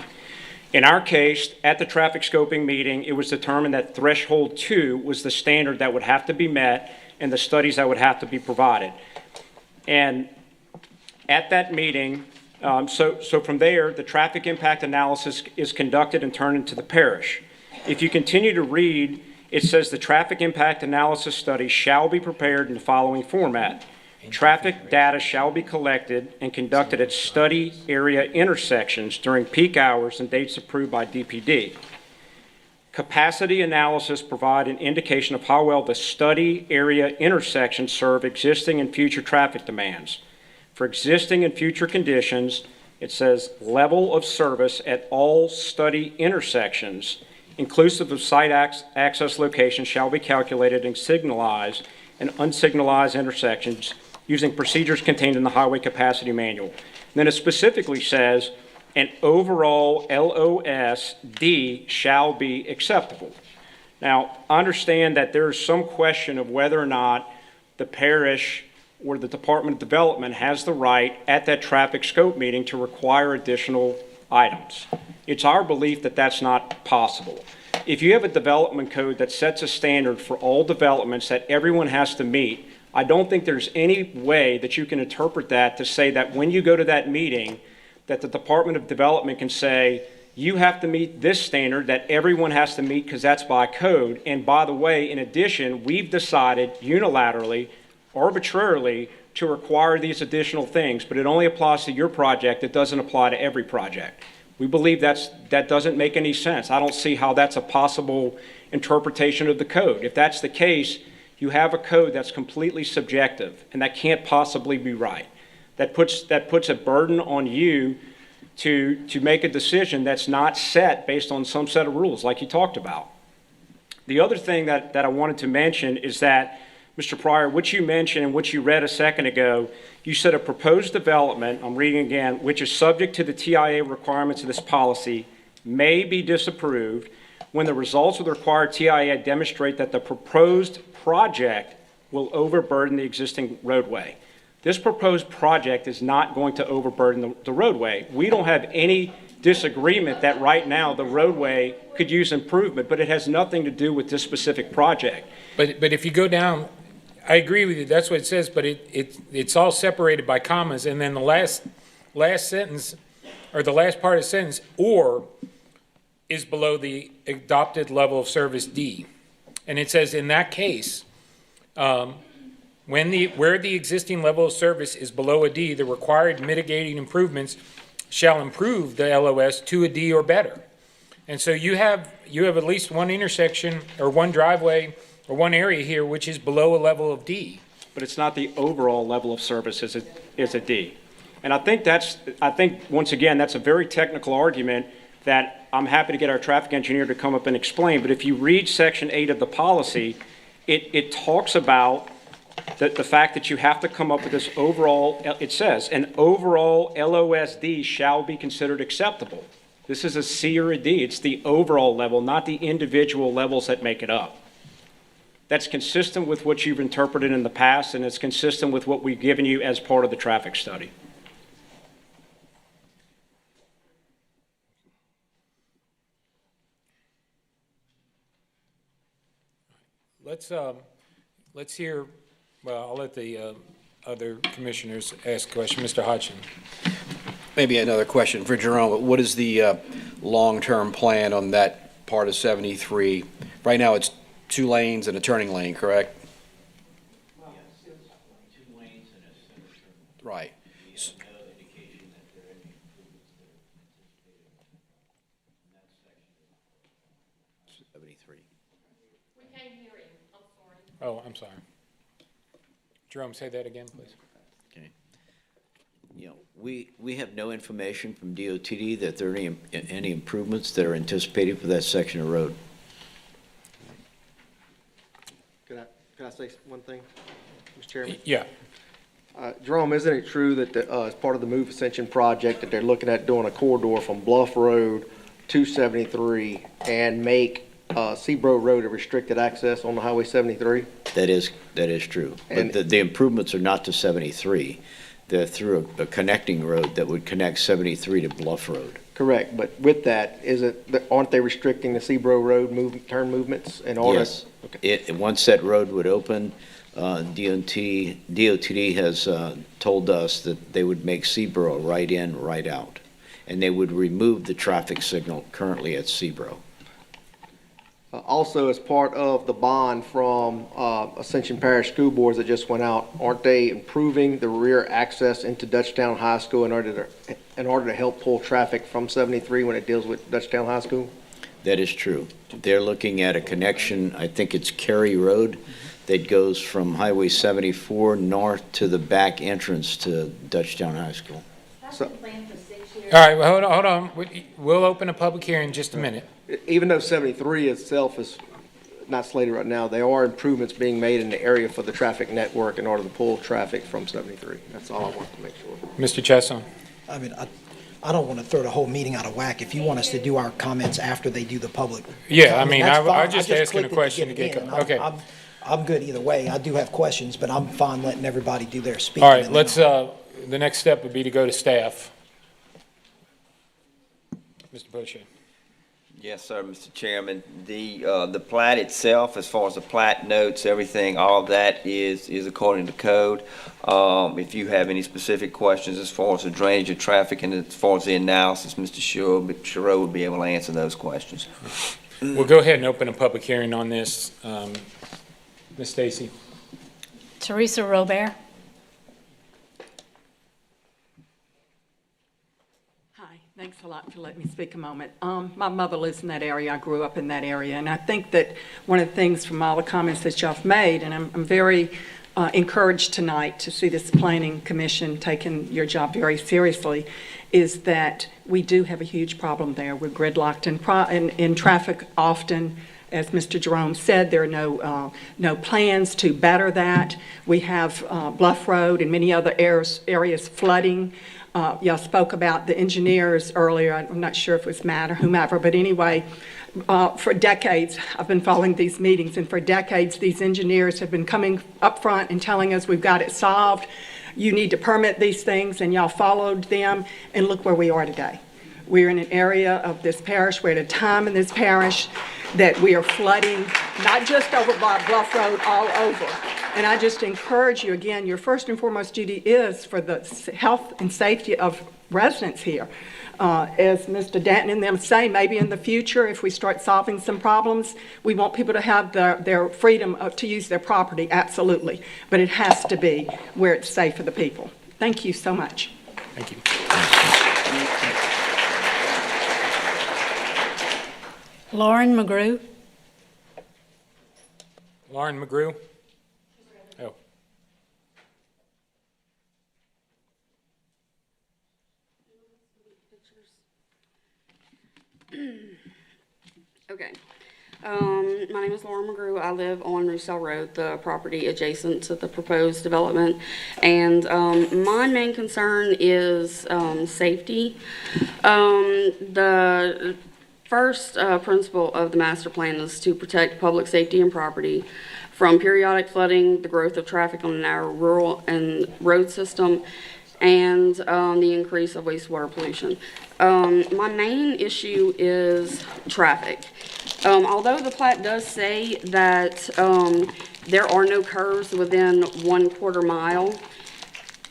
In our case, at the traffic scoping meeting, it was determined that threshold 2 was the standard that would have to be met and the studies that would have to be provided. And at that meeting, so from there, the traffic impact analysis is conducted and turned into the parish. If you continue to read, it says the traffic impact analysis study shall be prepared in the following format. Traffic data shall be collected and conducted at study area intersections during peak hours and dates approved by DPD. Capacity analysis provide an indication of how well the study area intersections serve existing and future traffic demands. For existing and future conditions, it says level of service at all study intersections, inclusive of site access locations, shall be calculated and signalized and unsignalized intersections using procedures contained in the Highway Capacity Manual. And then it specifically says an overall LOSD shall be acceptable. Now, understand that there is some question of whether or not the parish or the Department of Development has the right at that traffic scope meeting to require additional items. It's our belief that that's not possible. If you have a development code that sets a standard for all developments that everyone has to meet, I don't think there's any way that you can interpret that to say that when you go to that meeting, that the Department of Development can say, you have to meet this standard that everyone has to meet because that's by code. And by the way, in addition, we've decided unilaterally, arbitrarily, to require these additional things, but it only applies to your project. It doesn't apply to every project. We believe that doesn't make any sense. I don't see how that's a possible interpretation of the code. If that's the case, you have a code that's completely subjective, and that can't possibly be right. That puts a burden on you to make a decision that's not set based on some set of rules like you talked about. The other thing that I wanted to mention is that, Mr. Pryor, what you mentioned and what you read a second ago, you said a proposed development, I'm reading again, which is subject to the TIA requirements of this policy may be disapproved when the results of the required TIA demonstrate that the proposed project will overburden the existing roadway. This proposed project is not going to overburden the roadway. We don't have any disagreement that right now the roadway could use improvement, but it has nothing to do with this specific project. But if you go down, I agree with you, that's what it says, but it's all separated by commas, and then the last sentence, or the last part of the sentence, or is below the adopted level of service D. And it says in that case, where the existing level of service is below a D, the required mitigating improvements shall improve the LOS to a D or better. And so you have at least one intersection or one driveway or one area here which is below a level of D. But it's not the overall level of service is a D. And I think once again, that's a very technical argument that I'm happy to get our traffic engineer to come up and explain. But if you read Section 8 of the policy, it talks about the fact that you have to come up with this overall, it says, an overall LOSD shall be considered acceptable. This is a C or a D. It's the overall level, not the individual levels that make it up. That's consistent with what you've interpreted in the past, and it's consistent with what we've given you as part of the traffic study. Let's hear, well, I'll let the other commissioners ask a question. Mr. Hodgson. Maybe another question for Jerome. What is the long-term plan on that part of 73? Right now, it's 2 lanes and a turning lane, correct? Yes, it's 2 lanes and a center turn. Right. We have no indication that there are any improvements that are anticipated in that section of 73. We can't hear him, I'm sorry. Oh, I'm sorry. Jerome, say that again, please. Okay. You know, we have no information from DOTD that there are any improvements that are anticipated for that section of road. Can I say one thing, Mr. Chairman? Yeah. Jerome, isn't it true that as part of the Move Ascension project that they're looking at doing a corridor from Bluff Road to 73 and make Seabrook Road a restricted access on the Highway 73? That is true. But the improvements are not to 73. They're through a connecting road that would connect 73 to Bluff Road. Correct, but with that, aren't they restricting the Seabrook Road turn movements in order? Yes. Okay. Once that road would open, DOTD has told us that they would make Seabrook right in, right out. And they would remove the traffic signal currently at Seabrook. Also, as part of the bond from Ascension Parish School Boards that just went out, aren't they improving the rear access into Dutchtown High School in order to help pull traffic from 73 when it deals with Dutchtown High School? That is true. They're looking at a connection, I think it's Cary Road, that goes from Highway 74 north to the back entrance to Dutchtown High School. All right, well, hold on. We'll open a public hearing in just a minute. Even though 73 itself is not slated right now, there are improvements being made in the area for the traffic network in order to pull traffic from 73. That's all I want to make sure. Mr. Chesson. I mean, I don't want to throw the whole meeting out of whack. If you want us to do our comments after they do the public. Yeah, I mean, that's fine. I just asking a question to get get it in. okay. I'm good either way. I do have questions, but I'm fine letting everybody do their speaking. All right, let's, the next step would be to go to staff. Mr. Boccia. Yes, sir, Mr. Chairman. The plat itself, as far as the plat notes, everything, all of that is according to code. If you have any specific questions as far as the drainage of traffic and as far as the analysis, Mr. Sherrill would be able to answer those questions. We'll go ahead and open a public hearing on this. Ms. Stacy. Teresa Robert. Hi, thanks a lot for letting me speak a moment. My mother lives in that area. I grew up in that area, and I think that one of the things from all the comments that y'all have made, and I'm very encouraged tonight to see this planning commission taking your job very seriously, is that we do have a huge problem there. We're gridlocked in traffic often. As Mr. Jerome said, there are no plans to better that. We have Bluff Road and many other areas flooding. Y'all spoke about the engineers earlier. I'm not sure if it was Matt or whomever, but anyway, for decades, I've been following these meetings, and for decades, these engineers have been coming up front and telling us we've got it solved. You need to permit these things, and y'all followed them, and look where we are today. We're in an area of this parish, we're at a time in this parish that we are flooding, not just over by Bluff Road, all over. And I just encourage you, again, your first and foremost duty is for the health and safety of residents here. As Mr. Danton and them say, maybe in the future, if we start solving some problems, we want people to have their freedom to use their property, absolutely. But it has to be where it's safe for the people. Thank you so much. Thank you. Lauren McGrew. Lauren McGrew. Oh. Okay. My name is Laura McGrew. I live on Roost Road, the property adjacent to the proposed development. And my main concern is safety. The first principle of the master plan is to protect public safety and property from periodic flooding, the growth of traffic on the narrow rural and road system, and the increase of wastewater pollution. My main issue is traffic. Although the plat does say that there are no curves within 1/4 mile,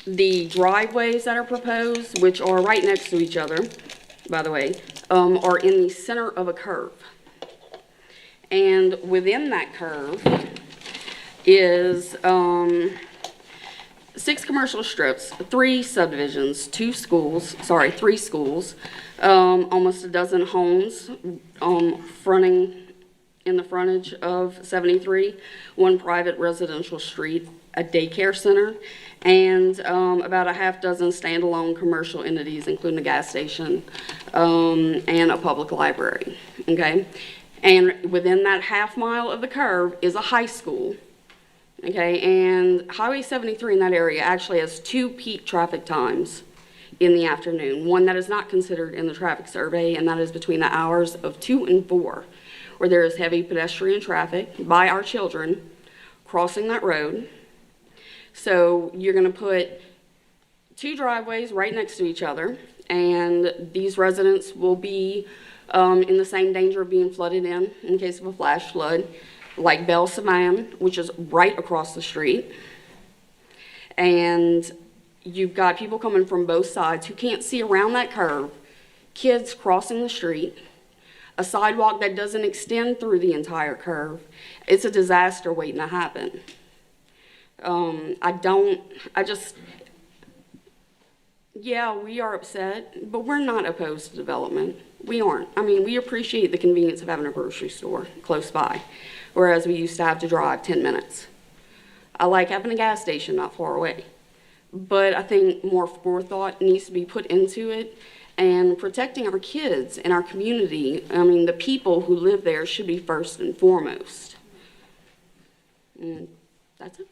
the driveways that are proposed, which are right next to each other, by the way, are in the center of a curve. And within that curve is 6 commercial strips, 3 subdivisions, 3 schools, almost a dozen homes fronting in the frontage of 73, 1 private residential street, a daycare center, and about a half dozen standalone commercial entities, including a gas station and a public library, okay? And within that half mile of the curve is a high school, okay? And Highway 73 in that area actually has 2 peak traffic times in the afternoon, one that is not considered in the traffic survey, and that is between the hours of 2 and 4, where there is heavy pedestrian traffic by our children crossing that road. So you're going to put 2 driveways right next to each other, and these residents will be in the same danger of being flooded in case of a flash flood, like Belle Saman, which is right across the street. And you've got people coming from both sides who can't see around that curve, kids crossing the street, a sidewalk that doesn't extend through the entire curve. It's a disaster waiting to happen. Yeah, we are upset, but we're not opposed to development. We aren't. I mean, we appreciate the convenience of having a grocery store close by, whereas we used to have to drive 10 minutes. I like having a gas station not far away, but I think more forethought needs to be put into it, and protecting our kids and our community, I mean, the people who live there should be first and foremost. And that's it.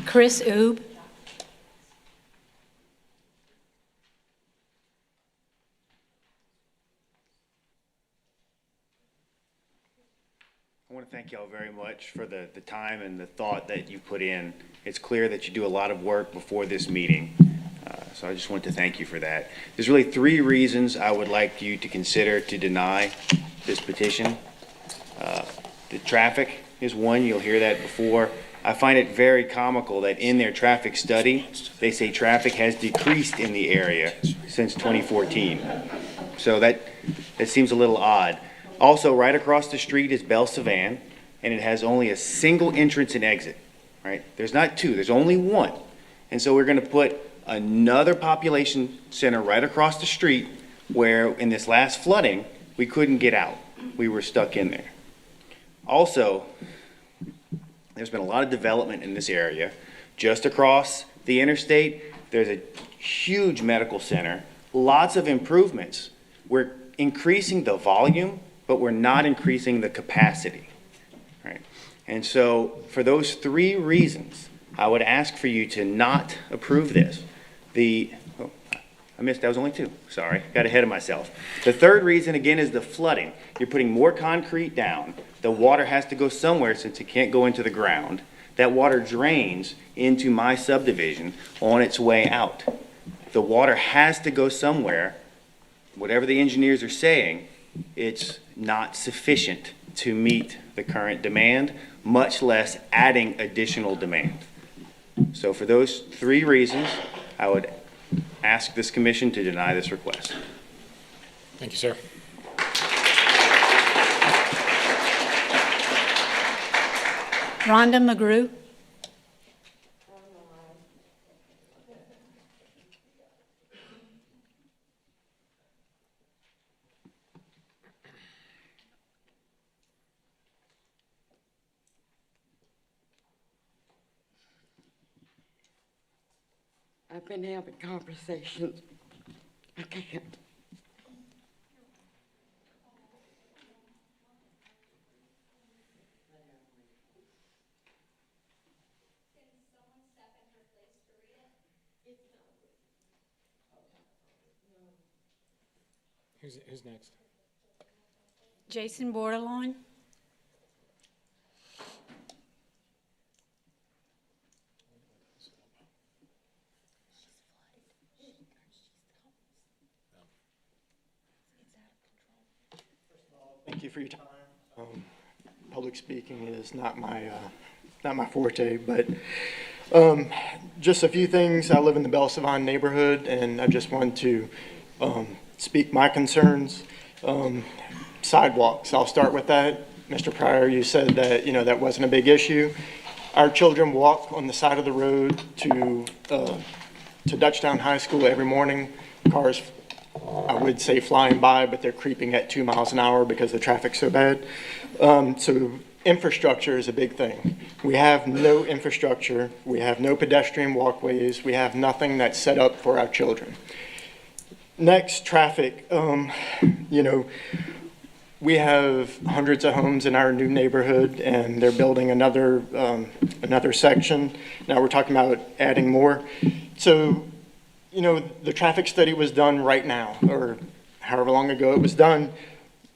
Chris Oob. I want to thank y'all very much for the time and the thought that you put in. It's clear that you do a lot of work before this meeting. So I just want to thank you for that. There's really 3 reasons I would like you to consider to deny this petition. The traffic is one, you'll hear that before. I find it very comical that in their traffic study, they say traffic has decreased in the area since 2014. So that seems a little odd. Also, right across the street is Belle Savan, and it has only a single entrance and exit, right? There's not 2, there's only 1. And so we're gonna put another population center right across the street where in this last flooding, we couldn't get out. We were stuck in there. Also, there's been a lot of development in this area. Just across the interstate, there's a huge medical center, lots of improvements. We're increasing the volume, but we're not increasing the capacity, right? And so for those 3 reasons, I would ask for you to not approve this. That was only 2, sorry, got ahead of myself. The 3rd reason, again, is the flooding. You're putting more concrete down. The water has to go somewhere since it can't go into the ground. That water drains into my subdivision on its way out. The water has to go somewhere. Whatever the engineers are saying, it's not sufficient to meet the current demand, much less adding additional demand. So for those 3 reasons, I would ask this commission to deny this request. Thank you, sir. Rhonda McGrew. I've been having conversations. I can't. Who's next? Jason Borderline. Thank you for your time. Public speaking is not my forte, but just a few things. I live in the Belle Savan neighborhood, and I just want to speak my concerns. Sidewalks, I'll start with that. Mr. Pryor, you said that, that wasn't a big issue. Our children walk on the side of the road to Dutchtown High School every morning. Cars, I would say flying by, but they're creeping at 2 miles an hour because the traffic's so bad. So infrastructure is a big thing. We have no infrastructure. We have no pedestrian walkways. We have nothing that's set up for our children. Next, traffic. We have hundreds of homes in our new neighborhood, and they're building another section. Now we're talking about adding more. So, the traffic study was done right now, or however long ago it was done.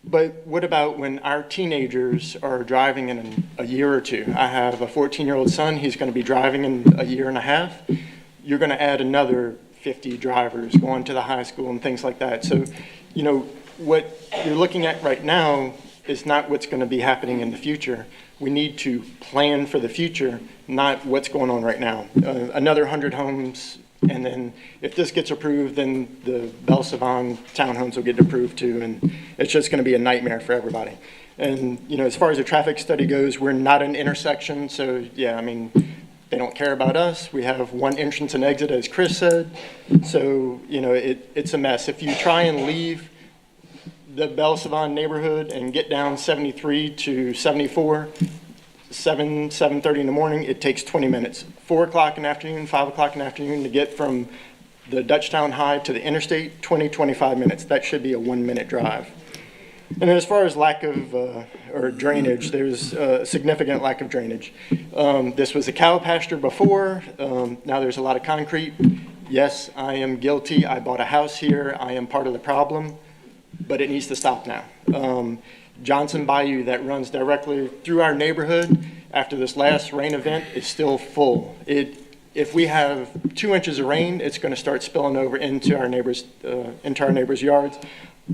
But what about when our teenagers are driving in a year or 2? I have a 14-year-old son. He's going to be driving in a year and a half. You're going to add another 50 drivers going to the high school and things like that. So, what you're looking at right now is not what's going to be happening in the future. We need to plan for the future, not what's going on right now. Another 100 homes, and then if this gets approved, then the Belle Savan townhomes will get approved too, and it's just going to be a nightmare for everybody. And, as far as the traffic study goes, we're not an intersection, so yeah, they don't care about us. We have one entrance and exit, as Chris said, so, it's a mess. If you try and leave the Belle Savan neighborhood and get down 73 to 74, 7:30 in the morning, it takes 20 minutes. 4 o'clock in the afternoon, 5 o'clock in the afternoon to get from the Dutchtown High to the interstate, 25 minutes. That should be a 1-minute drive. And as far as lack of, or drainage, there's a significant lack of drainage. This was a cow pasture before, now there's a lot of concrete. Yes, I am guilty. I bought a house here. I am part of the problem, but it needs to stop now. Johnson Bayou that runs directly through our neighborhood after this last rain event is still full. If we have 2 inches of rain, it's going to start spilling over into our neighbors' yards.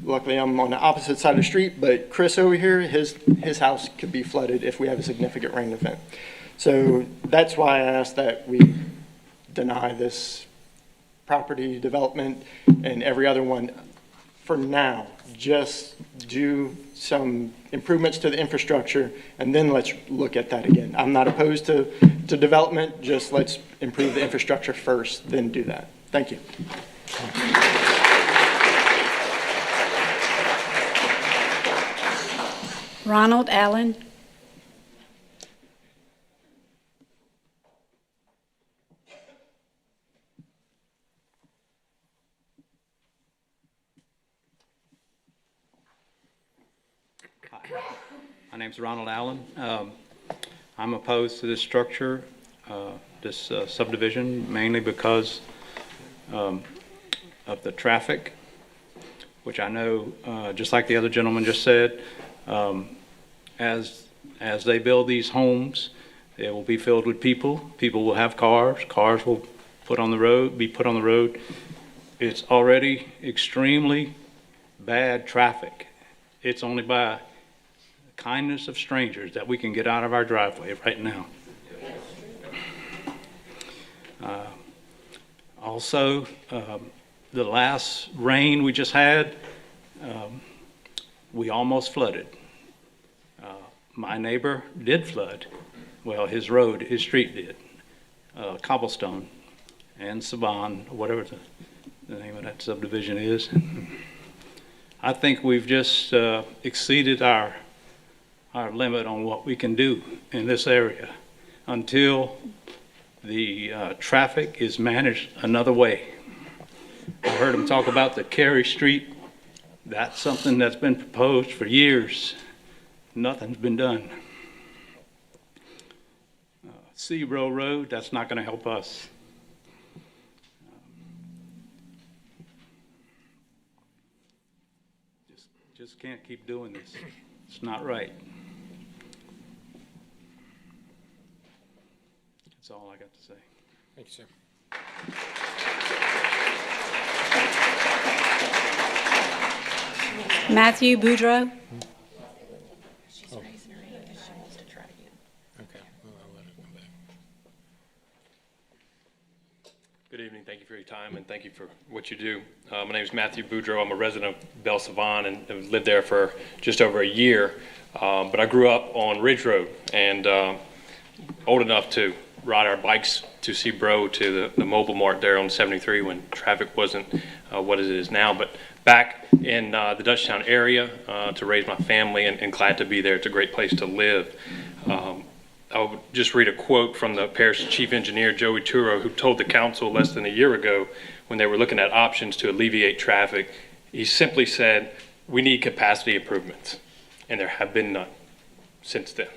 Luckily, I'm on the opposite side of the street, but Chris over here, his house could be flooded if we have a significant rain event. So that's why I asked that we deny this property development and every other one for now. Just do some improvements to the infrastructure, and then let's look at that again. I'm not opposed to development, just let's improve the infrastructure first, then do that. Thank you. Ronald Allen. My name's Ronald Allen. I'm opposed to this structure, this subdivision, mainly because of the traffic, which I know, just like the other gentleman just said, as they build these homes, they will be filled with people. People will have cars. Cars will be put on the road. It's already extremely bad traffic. It's only by kindness of strangers that we can get out of our driveway right now. Also, the last rain we just had, we almost flooded. My neighbor did flood. Well, his street did. Cobblestone and Saban, whatever the name of that subdivision is. I think we've just exceeded our limit on what we can do in this area until the traffic is managed another way. I heard him talk about the Cary Street. That's something that's been proposed for years. Nothing's been done. Seabrook Road, that's not going to help us. Just can't keep doing this. It's not right. That's all I got to say. Thank you, sir. Matthew Boudreau. She's raising her hand because she wants to try again. Okay. Well, I'll let her come back. Good evening. Thank you for your time and thank you for what you do. My name is Matthew Boudreau. I'm a resident of Belle Savon and have lived there for just over a year. But I grew up on Ridge Road and old enough to ride our bikes to Seabrook to the mobile mart there on 73 when traffic wasn't what it is now. But back in the Dutchtown area to raise my family and glad to be there. It's a great place to live. I'll just read a quote from the parish chief engineer, Joey Turo, who told the council less than a year ago when they were looking at options to alleviate traffic. He simply said, "We need capacity improvements," and there have been none since then.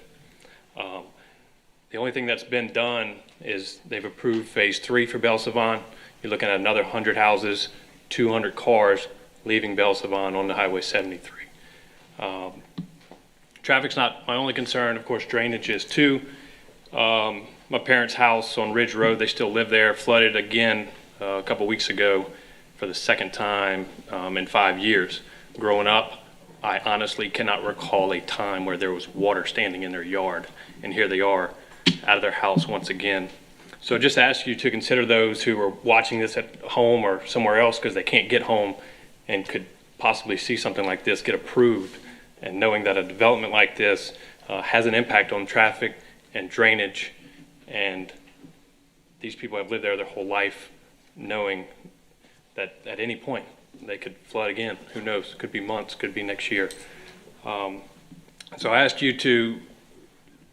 The only thing that's been done is they've approved phase 3 for Belle Savon. You're looking at another 100 houses, 200 cars leaving Belle Savon on the Highway 73. Traffic's not my only concern. Of course, drainage is too. My parents' house on Ridge Road, they still live there, flooded again a couple weeks ago for the second time in 5 years. Growing up, I honestly cannot recall a time where there was water standing in their yard, and here they are out of their house once again. So just ask you to consider those who are watching this at home or somewhere else because they can't get home and could possibly see something like this get approved, and knowing that a development like this has an impact on traffic and drainage, and these people have lived there their whole life knowing that at any point they could flood again. Who knows? Could be months, could be next year. So I asked you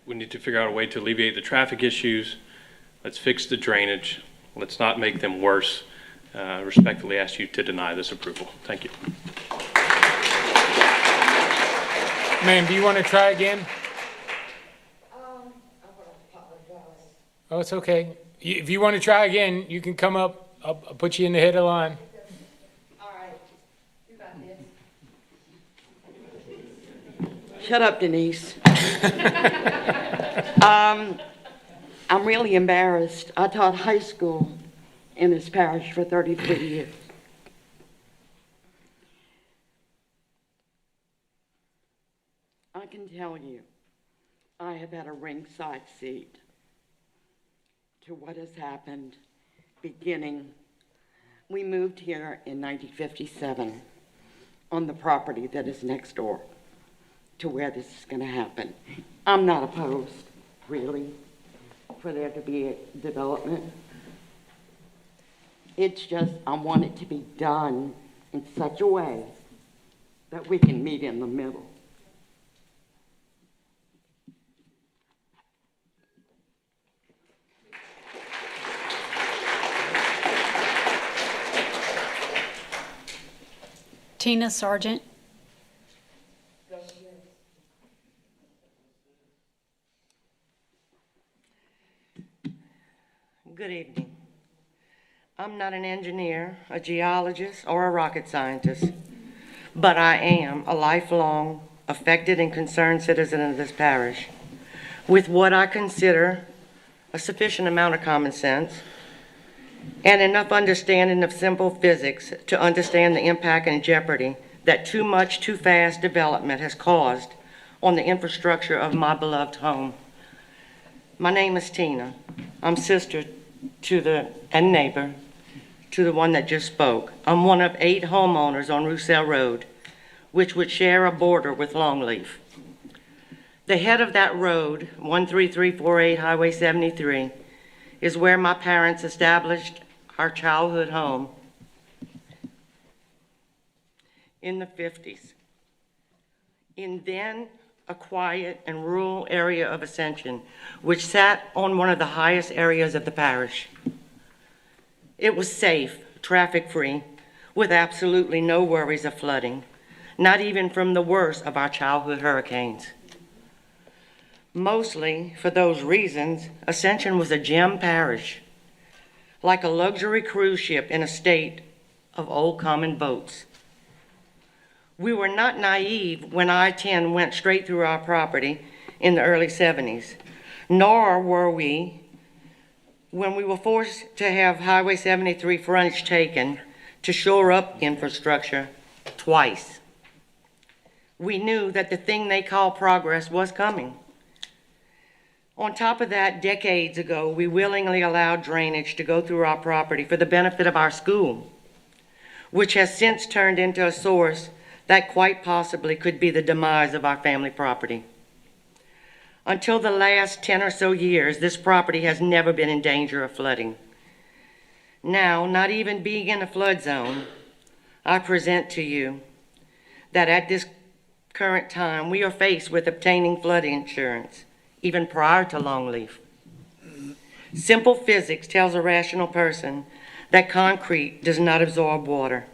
we need to figure out a way to alleviate the traffic issues. Let's fix the drainage. Let's not make them worse. Respectfully ask you to deny this approval. Thank you. Ma'am, do you want to try again? Oh, it's okay. If you want to try again, you can come up. I'll put you in the head of the line. All right, you got this. Shut up, Denise. I'm really embarrassed. I taught high school in this parish for 33 years. I can tell you, I have had a ringside seat to what has happened beginning. We moved here in 1957 on the property that is next door to where this is going to happen. I'm not opposed, really, for there to be a development. It's just, I want it to be done in such a way that we can meet in the middle. Tina Sargent. Good evening. I'm not an engineer, a geologist, or a rocket scientist, but I am a lifelong affected and concerned citizen of this parish with what I consider a sufficient amount of common sense and enough understanding of simple physics to understand the impact and jeopardy that too much, too fast development has caused on the infrastructure of my beloved home. My name is Tina. I'm sister to and neighbor to the one that just spoke. I'm one of 8 homeowners on Roost Road, which would share a border with Longleaf. The head of that road, 13348 Highway 73, is where my parents established our childhood home in the 50s, in then a quiet and rural area of Ascension, which sat on one of the highest areas of the parish. It was safe, traffic-free, with absolutely no worries of flooding, not even from the worst of our childhood hurricanes. Mostly for those reasons, Ascension was a gem parish, like a luxury cruise ship in a state of old common boats. We were not naive when I-10 went straight through our property in the early 70s, nor were we when we were forced to have Highway 73 frontage taken to shore up infrastructure twice. We knew that the thing they call progress was coming. On top of that, decades ago, we willingly allowed drainage to go through our property for the benefit of our school, which has since turned into a source that quite possibly could be the demise of our family property. Until the last 10 or so years, this property has never been in danger of flooding. Now, not even being in a flood zone, I present to you that at this current time, we are faced with obtaining flood insurance, even prior to Longleaf. Simple physics tells a rational person that concrete does not absorb water,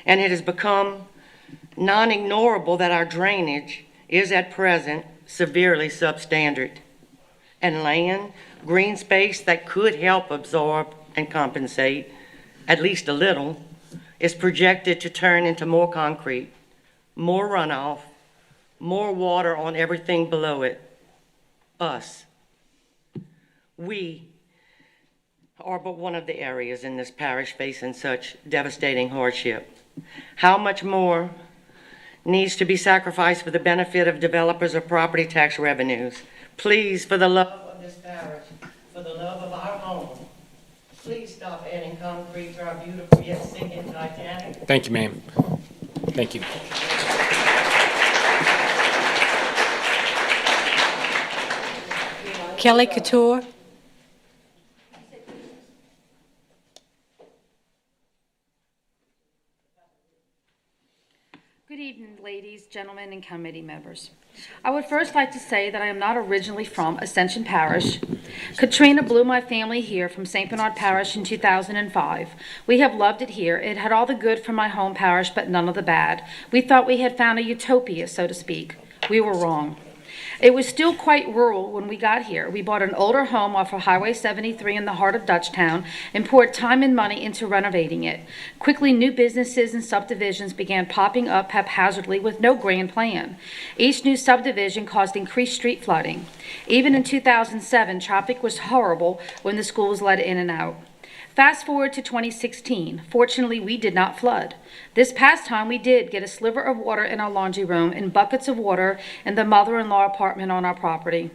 and it has become non-ignorable that our drainage is at present severely substandard, and land, green space that could help absorb and compensate, at least a little, is projected to turn into more concrete, more runoff, more water on everything below it. Us. We are but one of the areas in this parish facing such devastating hardship. How much more needs to be sacrificed for the benefit of developers of property tax revenues? Please, for the love of this parish, for the love of our home, please stop adding concrete to our beautiful yet sinking Titanic. Thank you, ma'am. Thank you. Kelly Couture. Good evening, ladies, gentlemen, and committee members. I would first like to say that I am not originally from Ascension Parish. Katrina blew my family here from St. Bernard Parish in 2005. We have loved it here. It had all the good from my home parish, but none of the bad. We thought we had found a utopia, so to speak. We were wrong. It was still quite rural when we got here. We bought an older home off of Highway 73 in the heart of Dutchtown and poured time and money into renovating it. Quickly, new businesses and subdivisions began popping up haphazardly with no grand plan. Each new subdivision caused increased street flooding. Even in 2007, traffic was horrible when the schools let in and out. Fast forward to 2016. Fortunately, we did not flood. This past time, we did get a sliver of water in our laundry room and buckets of water in the mother-in-law apartment on our property.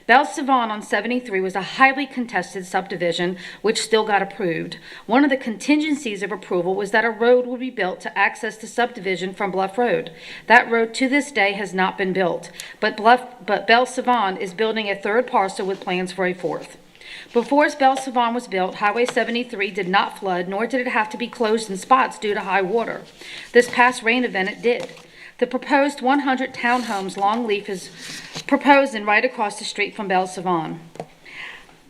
Belle Savon on 73 was a highly contested subdivision, which still got approved. One of the contingencies of approval was that a road would be built to access the subdivision from Bluff Road. That road to this day has not been built, but Belle Savon is building a third parcel with plans for a fourth. Before Belle Savon was built, Highway 73 did not flood, nor did it have to be closed in spots due to high water. This past rain event, it did. The proposed 100 townhomes Longleaf is proposed and right across the street from Belle Savon.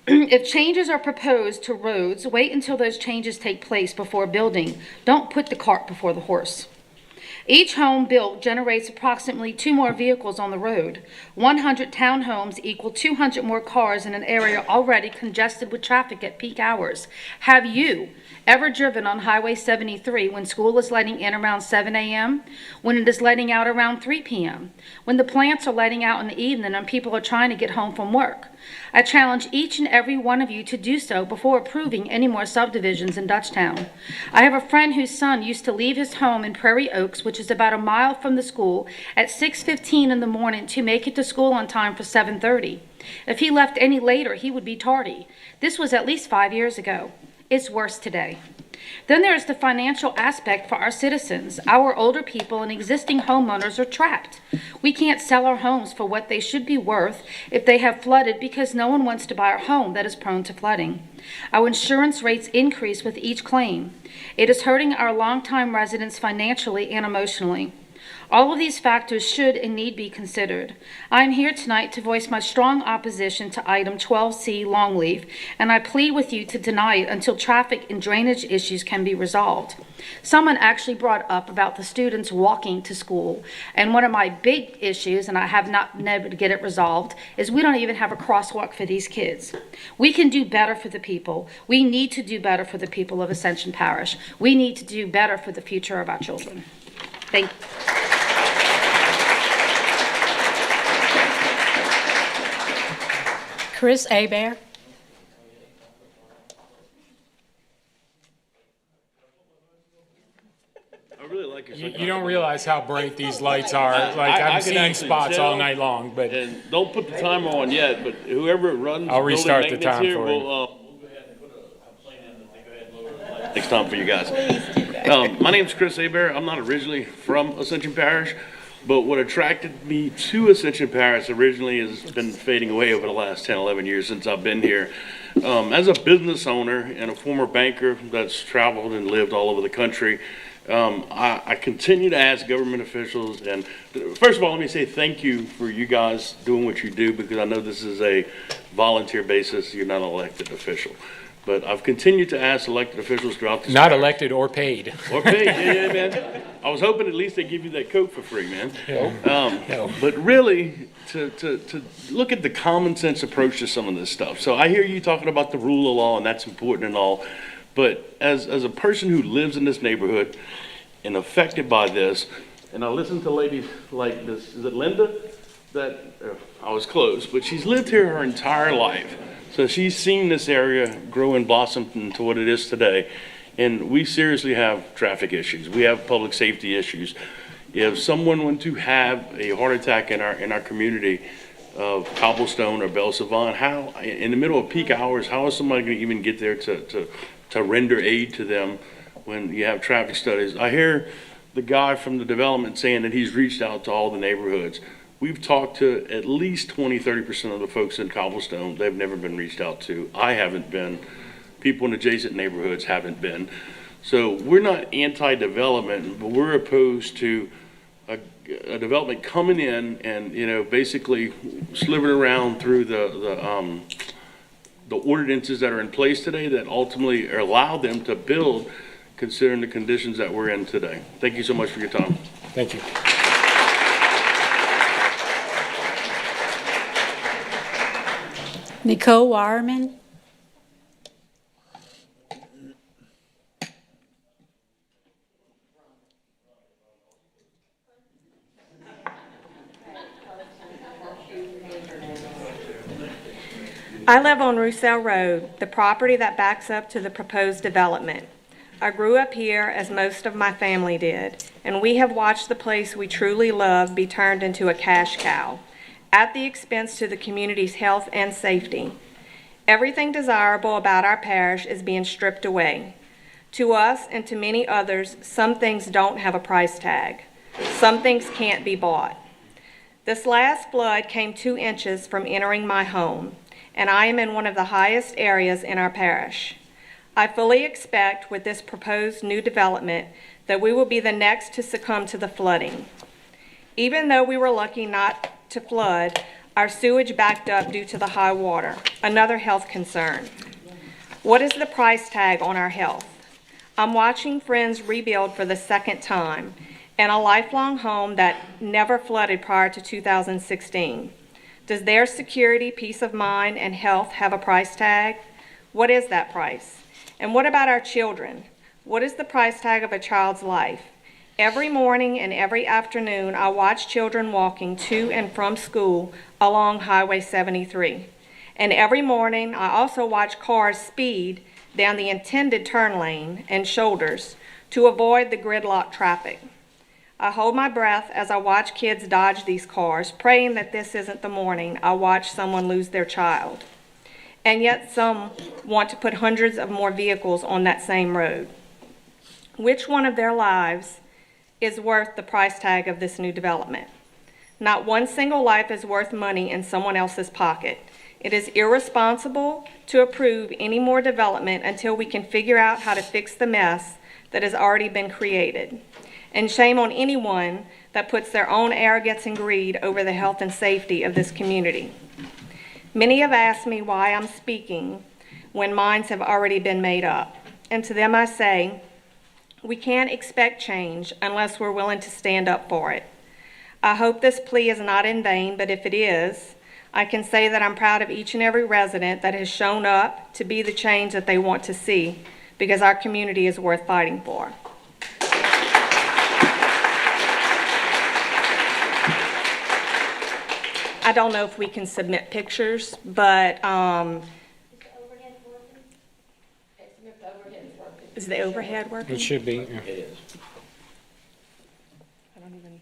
If changes are proposed to roads, wait until those changes take place before building. Don't put the cart before the horse. Each home built generates approximately 2 more vehicles on the road. 100 townhomes equal 200 more cars in an area already congested with traffic at peak hours. Have you ever driven on Highway 73 when school is letting in around 7 a.m., when it is letting out around 3 p.m., when the plants are letting out in the evening and people are trying to get home from work? I challenge each and every one of you to do so before approving any more subdivisions in Dutchtown. I have a friend whose son used to leave his home in Prairie Oaks, which is about a mile from the school, at 6:15 in the morning to make it to school on time for 7:30. If he left any later, he would be tardy. This was at least 5 years ago. It's worse today. Then there is the financial aspect for our citizens. Our older people and existing homeowners are trapped. We can't sell our homes for what they should be worth if they have flooded because no one wants to buy a home that is prone to flooding. Our insurance rates increase with each claim. It is hurting our longtime residents financially and emotionally. All of these factors should and need be considered. I am here tonight to voice my strong opposition to item 12C Longleaf, and I plead with you to deny it until traffic and drainage issues can be resolved. Someone actually brought up about the students walking to school, and one of my big issues, and I have not been able to get it resolved, is we don't even have a crosswalk for these kids. We can do better for the people. We need to do better for the people of Ascension Parish. We need to do better for the future of our children. Thank you. Chris Abear. You don't realize how bright these lights are. Like, I'm seeing spots all night long, but. And don't put the timer on yet, but whoever runs. I'll restart the building time maintenance for here you. will, next time for you guys. My name's Chris Abear. I'm not originally from Ascension Parish, but what attracted me to Ascension Parish originally has been fading away over the last 10, 11 years since I've been here. As a business owner and a former banker that's traveled and lived all over the country, I continue to ask government officials, and first of all, let me say thank you for you guys doing what you do, because I know this is a volunteer basis. You're not an elected official. But I've continued to ask elected officials throughout the Not elected or paid. Or paid, yeah, man. I was hoping at least they give you that Coke for free, man. No. But really, to look at the common sense approach to some of this stuff. So I hear you talking about the rule of law, and that's important and all. But as a person who lives in this neighborhood and affected by this, and I listen to ladies like this, is it Linda? I was close, but she's lived here her entire life. So she's seen this area grow and blossom into what it is today. And we seriously have traffic issues. We have public safety issues. If someone went to have a heart attack in our community of Cobblestone or Belle Savon, how, in the middle of peak hours, how is somebody going to even get there to render aid to them when you have traffic studies? I hear the guy from the development saying that he's reached out to all the neighborhoods. We've talked to at least 20-30% of the folks in Cobblestone. They've never been reached out to. I haven't been. People in adjacent neighborhoods haven't been. So we're not anti-development, but we're opposed to a development coming in and, basically slivering around through the ordinances that are in place today that ultimately allow them to build considering the conditions that we're in today. Thank you so much for your time. Thank you. Nicole Wireman. I live on Roost Road, the property that backs up to the proposed development. I grew up here as most of my family did, and we have watched the place we truly love be turned into a cash cow, at the expense to the community's health and safety. Everything desirable about our parish is being stripped away. To us and to many others, some things don't have a price tag. Some things can't be bought. This last flood came 2 inches from entering my home, and I am in one of the highest areas in our parish. I fully expect with this proposed new development that we will be the next to succumb to the flooding. Even though we were lucky not to flood, our sewage backed up due to the high water, another health concern. What is the price tag on our health? I'm watching friends rebuild for the 2nd time in a lifelong home that never flooded prior to 2016. Does their security, peace of mind, and health have a price tag? What is that price? And what about our children? What is the price tag of a child's life? Every morning and every afternoon, I watch children walking to and from school along Highway 73. And every morning, I also watch cars speed down the intended turn lane and shoulders to avoid the gridlock traffic. I hold my breath as I watch kids dodge these cars, praying that this isn't the morning I watch someone lose their child. And yet some want to put hundreds of more vehicles on that same road. Which one of their lives is worth the price tag of this new development? Not one single life is worth money in someone else's pocket. It is irresponsible to approve any more development until we can figure out how to fix the mess that has already been created. And shame on anyone that puts their own arrogance and greed over the health and safety of this community. Many have asked me why I'm speaking when minds have already been made up. And to them I say, we can't expect change unless we're willing to stand up for it. I hope this plea is not in vain, but if it is, I can say that I'm proud of each and every resident that has shown up to be the change that they want to see, because our community is worth fighting for. I don't know if we can submit pictures, but is the overhead working? It should be. Yeah. It is. I don't even.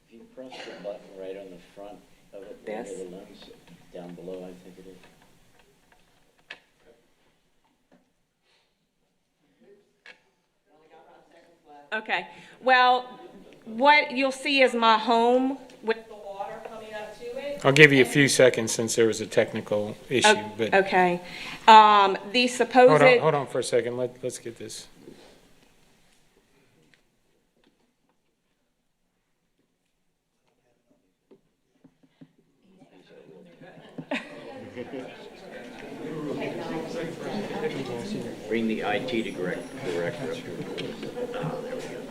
If you press the button right on the front of it, This? right near the lens, down below, I think it is. Okay. Well, what you'll see is my home with the water coming up to it. I'll give you a few seconds since there was a technical issue, but Okay. The supposed. hold on for a second. Let's get this. Bring the IT director up here. There we go.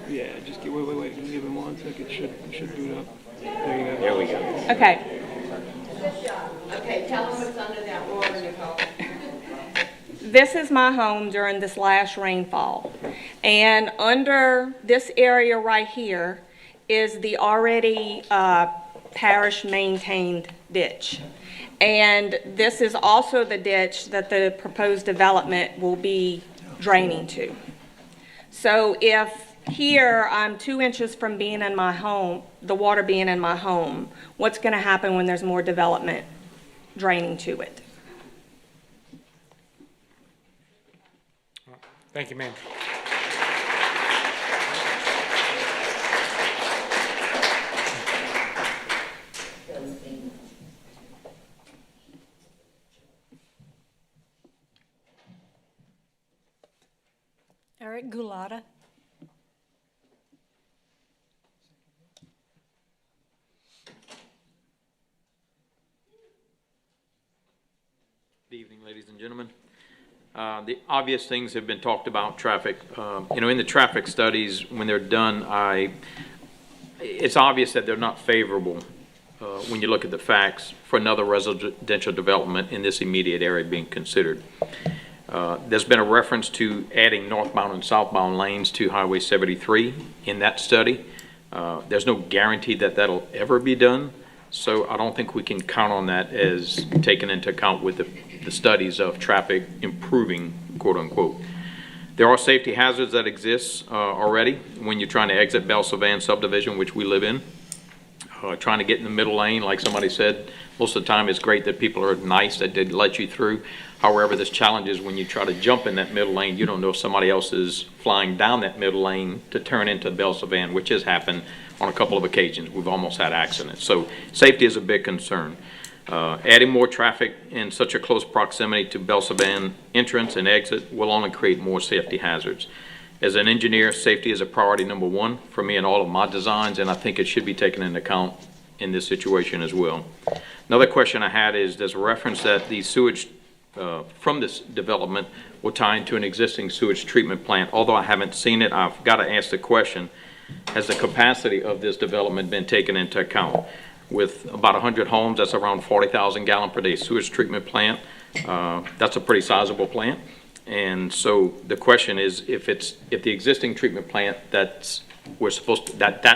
Yeah, just wait. Give him 1 second. Should boot up. There you go. There we go. Okay. Okay, tell them what's under that water, Nicole. This is my home during this last rainfall. And under this area right here is the already parish maintained ditch. And this is also the ditch that the proposed development will be draining to. So if here I'm 2 inches from being in my home, the water being in my home, what's going to happen when there's more development draining to it? Thank you, ma'am. Eric Gulata. Good evening, ladies and gentlemen. The obvious things have been talked about, traffic. In the traffic studies, when they're done, it's obvious that they're not favorable when you look at the facts, for another residential development in this immediate area being considered. There's been a reference to adding northbound and southbound lanes to Highway 73 in that study. There's no guarantee that that'll ever be done, so I don't think we can count on that as taken into account with the studies of traffic improving, quote unquote. There are safety hazards that exist already when you're trying to exit Belle Savanne subdivision, which we live in. Trying to get in the middle lane, like somebody said, most of the time it's great that people are nice that did let you through. However, this challenge is when you try to jump in that middle lane, you don't know if somebody else is flying down that middle lane to turn into Belle Savanne, which has happened on a couple of occasions. We've almost had accidents. So safety is a big concern. Adding more traffic in such a close proximity to Belle Savanne entrance and exit will only create more safety hazards. As an engineer, safety is a priority number one for me in all of my designs, and I think it should be taken into account in this situation as well. Another question I had is, there's a reference that the sewage from this development will tie into an existing sewage treatment plant. Although I haven't seen it, I've got to ask the question, has the capacity of this development been taken into account? With about 100 homes, that's around 40,000 gallon per day sewage treatment plant. That's a pretty sizable plant. And so the question is, if the existing treatment plant that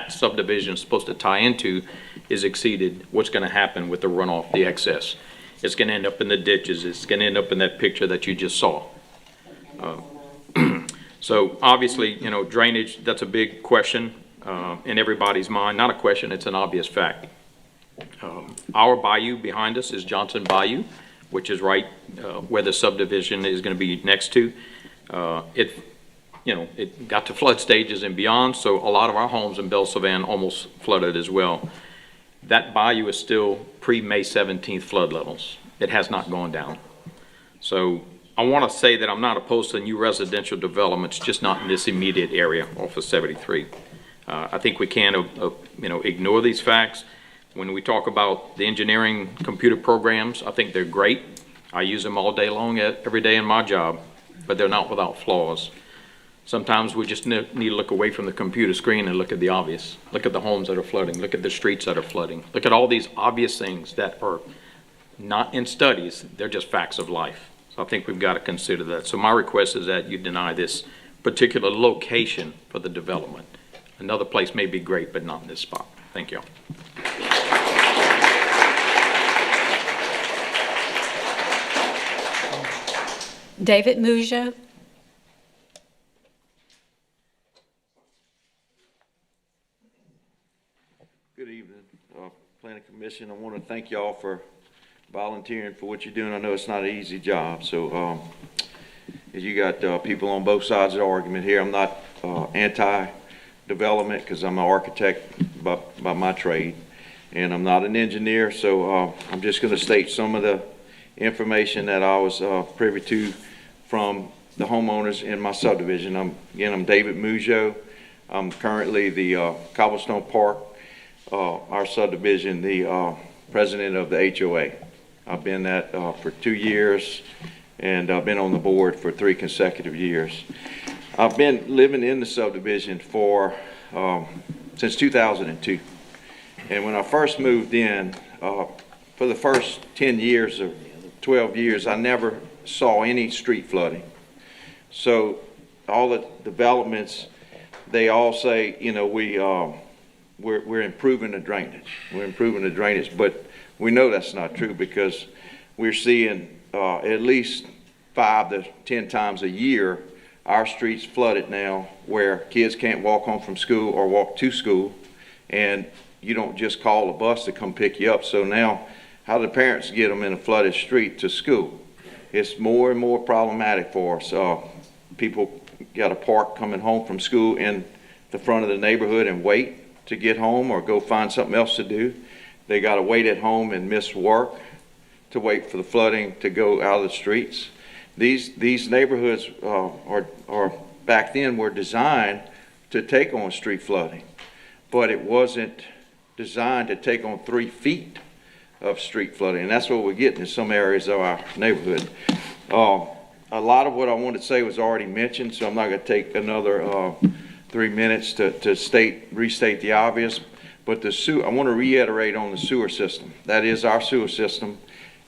subdivision is supposed to tie into is exceeded, what's going to happen with the runoff, the excess? It's going to end up in the ditches. It's going to end up in that picture that you just saw. So obviously, you know, drainage, that's a big question in everybody's mind. Not a question, it's an obvious fact. Our bayou behind us is Johnson Bayou, which is right where the subdivision is going to be next to. It got to flood stages and beyond, so a lot of our homes in Belle Savanne almost flooded as well. That bayou is still pre-May 17th flood levels. It has not gone down. So I want to say that I'm not opposed to new residential developments, just not in this immediate area off of 73. I think we can ignore these facts. When we talk about the engineering computer programs, I think they're great. I use them all day long, every day in my job, but they're not without flaws. Sometimes we just need to look away from the computer screen and look at the obvious. Look at the homes that are flooding. Look at the streets that are flooding. Look at all these obvious things that are not in studies. They're just facts of life. So I think we've got to consider that. So my request is that you deny this particular location for the development. Another place may be great, but not in this spot. Thank you. David Mujo. Good evening, Planning Commission. I want to thank y'all for volunteering for what you're doing. I know it's not an easy job, so you got people on both sides of the argument here. I'm not anti-development because I'm an architect by my trade, and I'm not an engineer, so I'm just going to state some of the information that I was privy to from the homeowners in my subdivision. I'm David Mujo. I'm currently the Cobblestone Park, our subdivision, the president of the HOA. I've been that for 2 years, and I've been on the board for 3 consecutive years. I've been living in the subdivision since 2002. And when I first moved in, for the first 10 years or 12 years, I never saw any street flooding. So all the developments, they all say, you know, we're improving the drainage. We're improving the drainage, but we know that's not true because we're seeing at least 5 to 10 times a year our streets flooded now where kids can't walk home from school or walk to school, and you don't just call a bus to come pick you up. So now, how do the parents get them in a flooded street to school? It's more and more problematic for us. People got to park coming home from school in the front of the neighborhood and wait to get home or go find something else to do. They got to wait at home and miss work to wait for the flooding to go out of the streets. These neighborhoods are back then were designed to take on street flooding, but it wasn't designed to take on 3 feet of street flooding, and that's what we're getting in some areas of our neighborhood. A lot of what I wanted to say was already mentioned, so I'm not going to take another 3 minutes to restate the obvious, But I want to reiterate on the sewer system. That is our sewer system.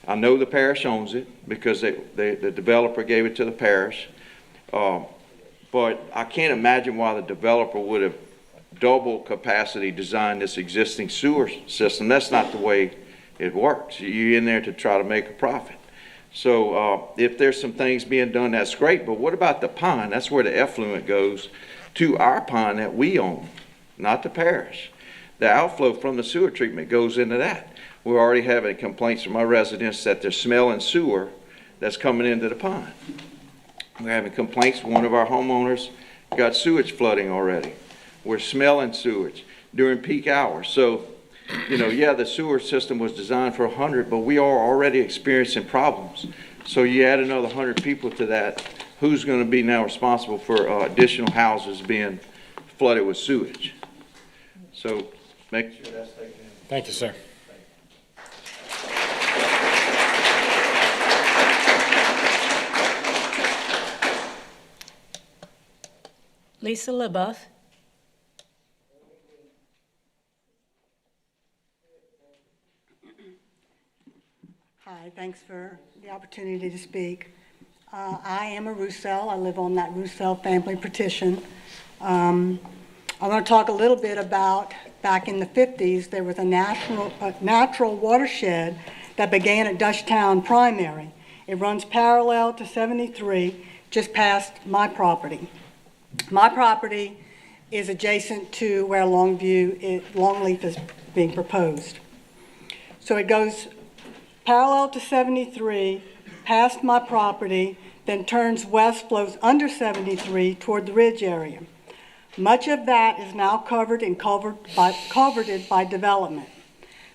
I know the parish owns it because the developer gave it to the parish. But I can't imagine why the developer would have double capacity designed this existing sewer system. That's not the way it works. You're in there to try to make a profit. So if there's some things being done, that's great. But what about the pond? That's where the effluent goes to our pond that we own, not the parish. The outflow from the sewer treatment goes into that. We're already having complaints from our residents that they're smelling sewer that's coming into the pond. We're having complaints. One of our homeowners got sewage flooding already. We're smelling sewage during peak hours. So, yeah, the sewer system was designed for 100, but we are already experiencing problems. So you add another 100 people to that, who's going to be now responsible for additional houses being flooded with sewage? So make sure that's taken in. Thank you, sir. Lisa LaBeouf. Hi, thanks for the opportunity to speak. I am a Roussel. I live on that Roussel family petition. I want to talk a little bit about back in the 50s, there was a natural watershed that began at Dutchtown Primary. It runs parallel to 73, just past my property. My property is adjacent to where Longleaf is being proposed. So it goes parallel to 73, past my property, then turns west, flows under 73 toward the ridge area. Much of that is now covered and culverted by development.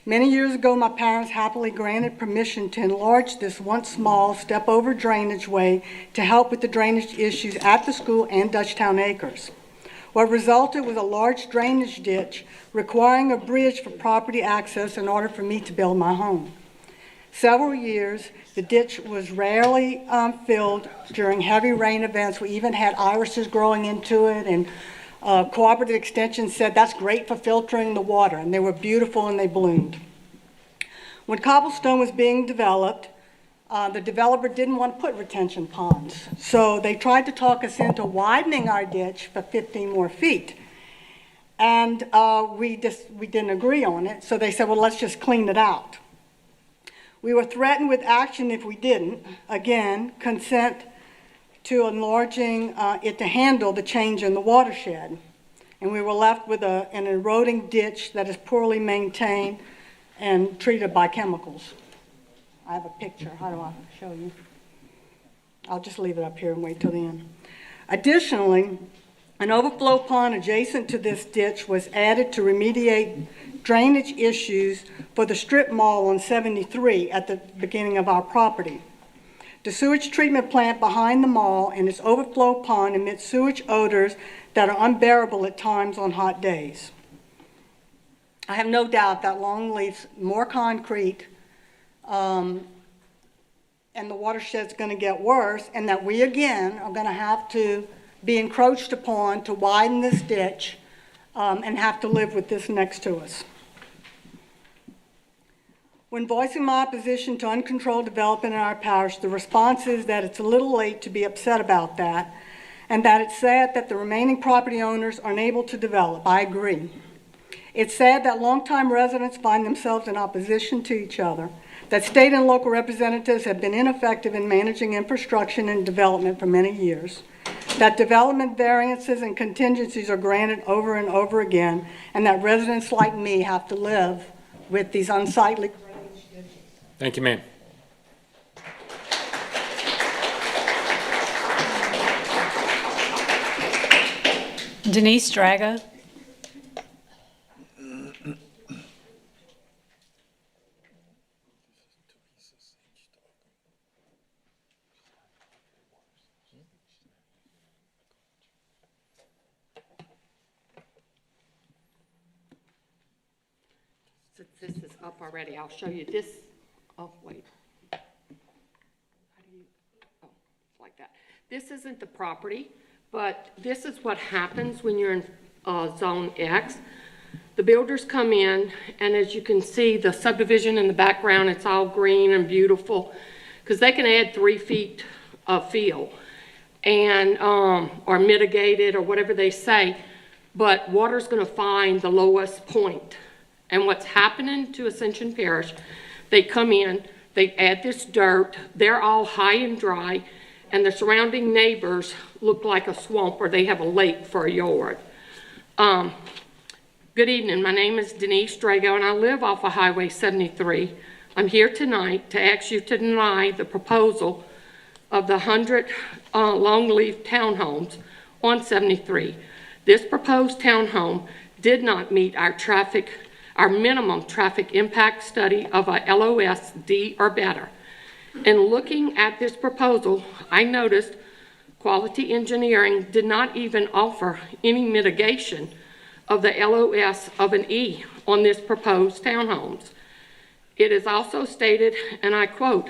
Many years ago, my parents happily granted permission to enlarge this once small step-over drainage way to help with the drainage issues at the school and Dutchtown Acres. What resulted was a large drainage ditch requiring a bridge for property access in order for me to build my home. Several years, the ditch was rarely filled during heavy rain events. We even had irises growing into it, and Cooperative Extension said that's great for filtering the water, and they were beautiful and they bloomed. When cobblestone was being developed, the developer didn't want to put retention ponds, so they tried to talk us into widening our ditch for 15 more feet. And we didn't agree on it, so they said, well, let's just clean it out. We were threatened with action if we didn't. Again, consent to enlarging it to handle the change in the watershed. And we were left with an eroding ditch that is poorly maintained and treated by chemicals. I have a picture. How do I show you? I'll just leave it up here and wait till the end. Additionally, an overflow pond adjacent to this ditch was added to remediate drainage issues for the strip mall on 73 at the beginning of our property. The sewage treatment plant behind the mall and its overflow pond emits sewage odors that are unbearable at times on hot days. I have no doubt that Longleaf's more concrete and the watershed's going to get worse, and that we again are going to have to be encroached upon to widen this ditch and have to live with this next to us. When voicing my opposition to uncontrolled development in our parish, the response is that it's a little late to be upset about that, and that it's sad that the remaining property owners are unable to develop. I agree. It's sad that longtime residents find themselves in opposition to each other, that state and local representatives have been ineffective in managing infrastructure and development for many years, that development variances and contingencies are granted over and over again, and that residents like me have to live with these unsightly drainage ditches. Thank you, ma'am. Denise Drago. Since this is up already, I'll show you this. Oh, wait. How do you, oh, it's like that. This isn't the property, but this is what happens when you're in Zone X. The builders come in, and as you can see, the subdivision in the background, it's all green and beautiful, because they can add 3 feet of fill and, or mitigate it, or whatever they say, but water's gonna find the lowest point. And what's happening to Ascension Parish, they come in, they add this dirt, they're all high and dry, and the surrounding neighbors look like a swamp, or they have a lake for a yard. Good evening, my name is Denise Drago, and I live off of Highway 73. I'm here tonight to ask you to deny the proposal of the 100 Longleaf townhomes on 73. This proposed townhome did not meet our minimum traffic impact study of a LOS D or better. In looking at this proposal, I noticed Quality Engineering did not even offer any mitigation of the LOS of an E on this proposed townhomes. It is also stated, and I quote,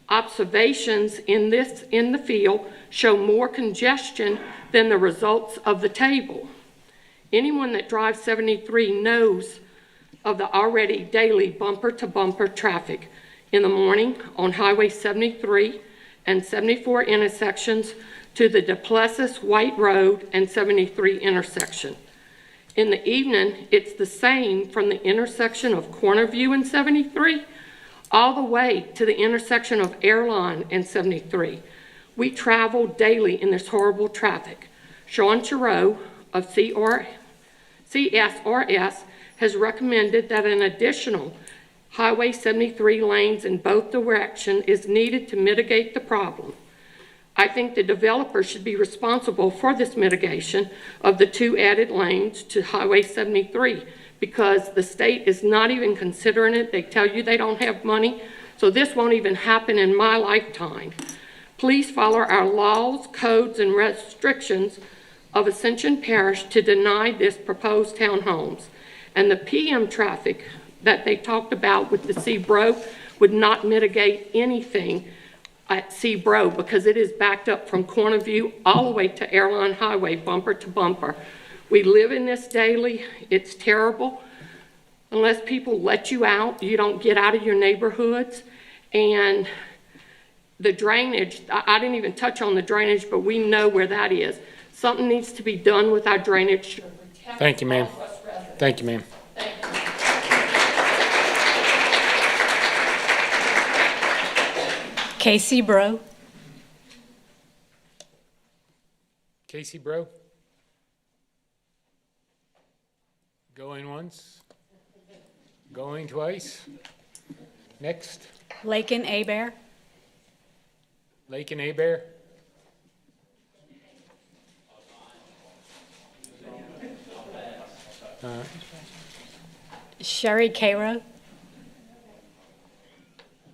observations in the field show more congestion than the results of the table. Anyone that drives 73 knows of the already daily bumper-to-bumper traffic in the morning on Highway 73 and 74 intersections to the Duplessis White Road and 73 intersection. In the evening, it's the same from the intersection of Cornerview and 73 all the way to the intersection of Airline and 73. We travel daily in this horrible traffic. Sean Giroux of CSRS has recommended that an additional Highway 73 lanes in both directions is needed to mitigate the problem. I think the developer should be responsible for this mitigation of the 2 added lanes to Highway 73 because the state is not even considering it. They tell you they don't have money, so this won't even happen in my lifetime. Please follow our laws, codes, and restrictions of Ascension Parish to deny this proposed townhomes. And the PM traffic that they talked about with the Seabro would not mitigate anything at Seabro because it is backed up from Cornerview all the way to Airline Highway, bumper to bumper. We live in this daily. It's terrible. Unless people let you out, you don't get out of your neighborhoods. And the drainage, I didn't even touch on the drainage, but we know where that is. Something needs to be done with our drainage. Thank you, ma'am. Thank you, ma'am. Casey Bro. Casey Bro? Going once? Going twice? Next? Lakin Abear. Lakin Abear? Sherry Cairo.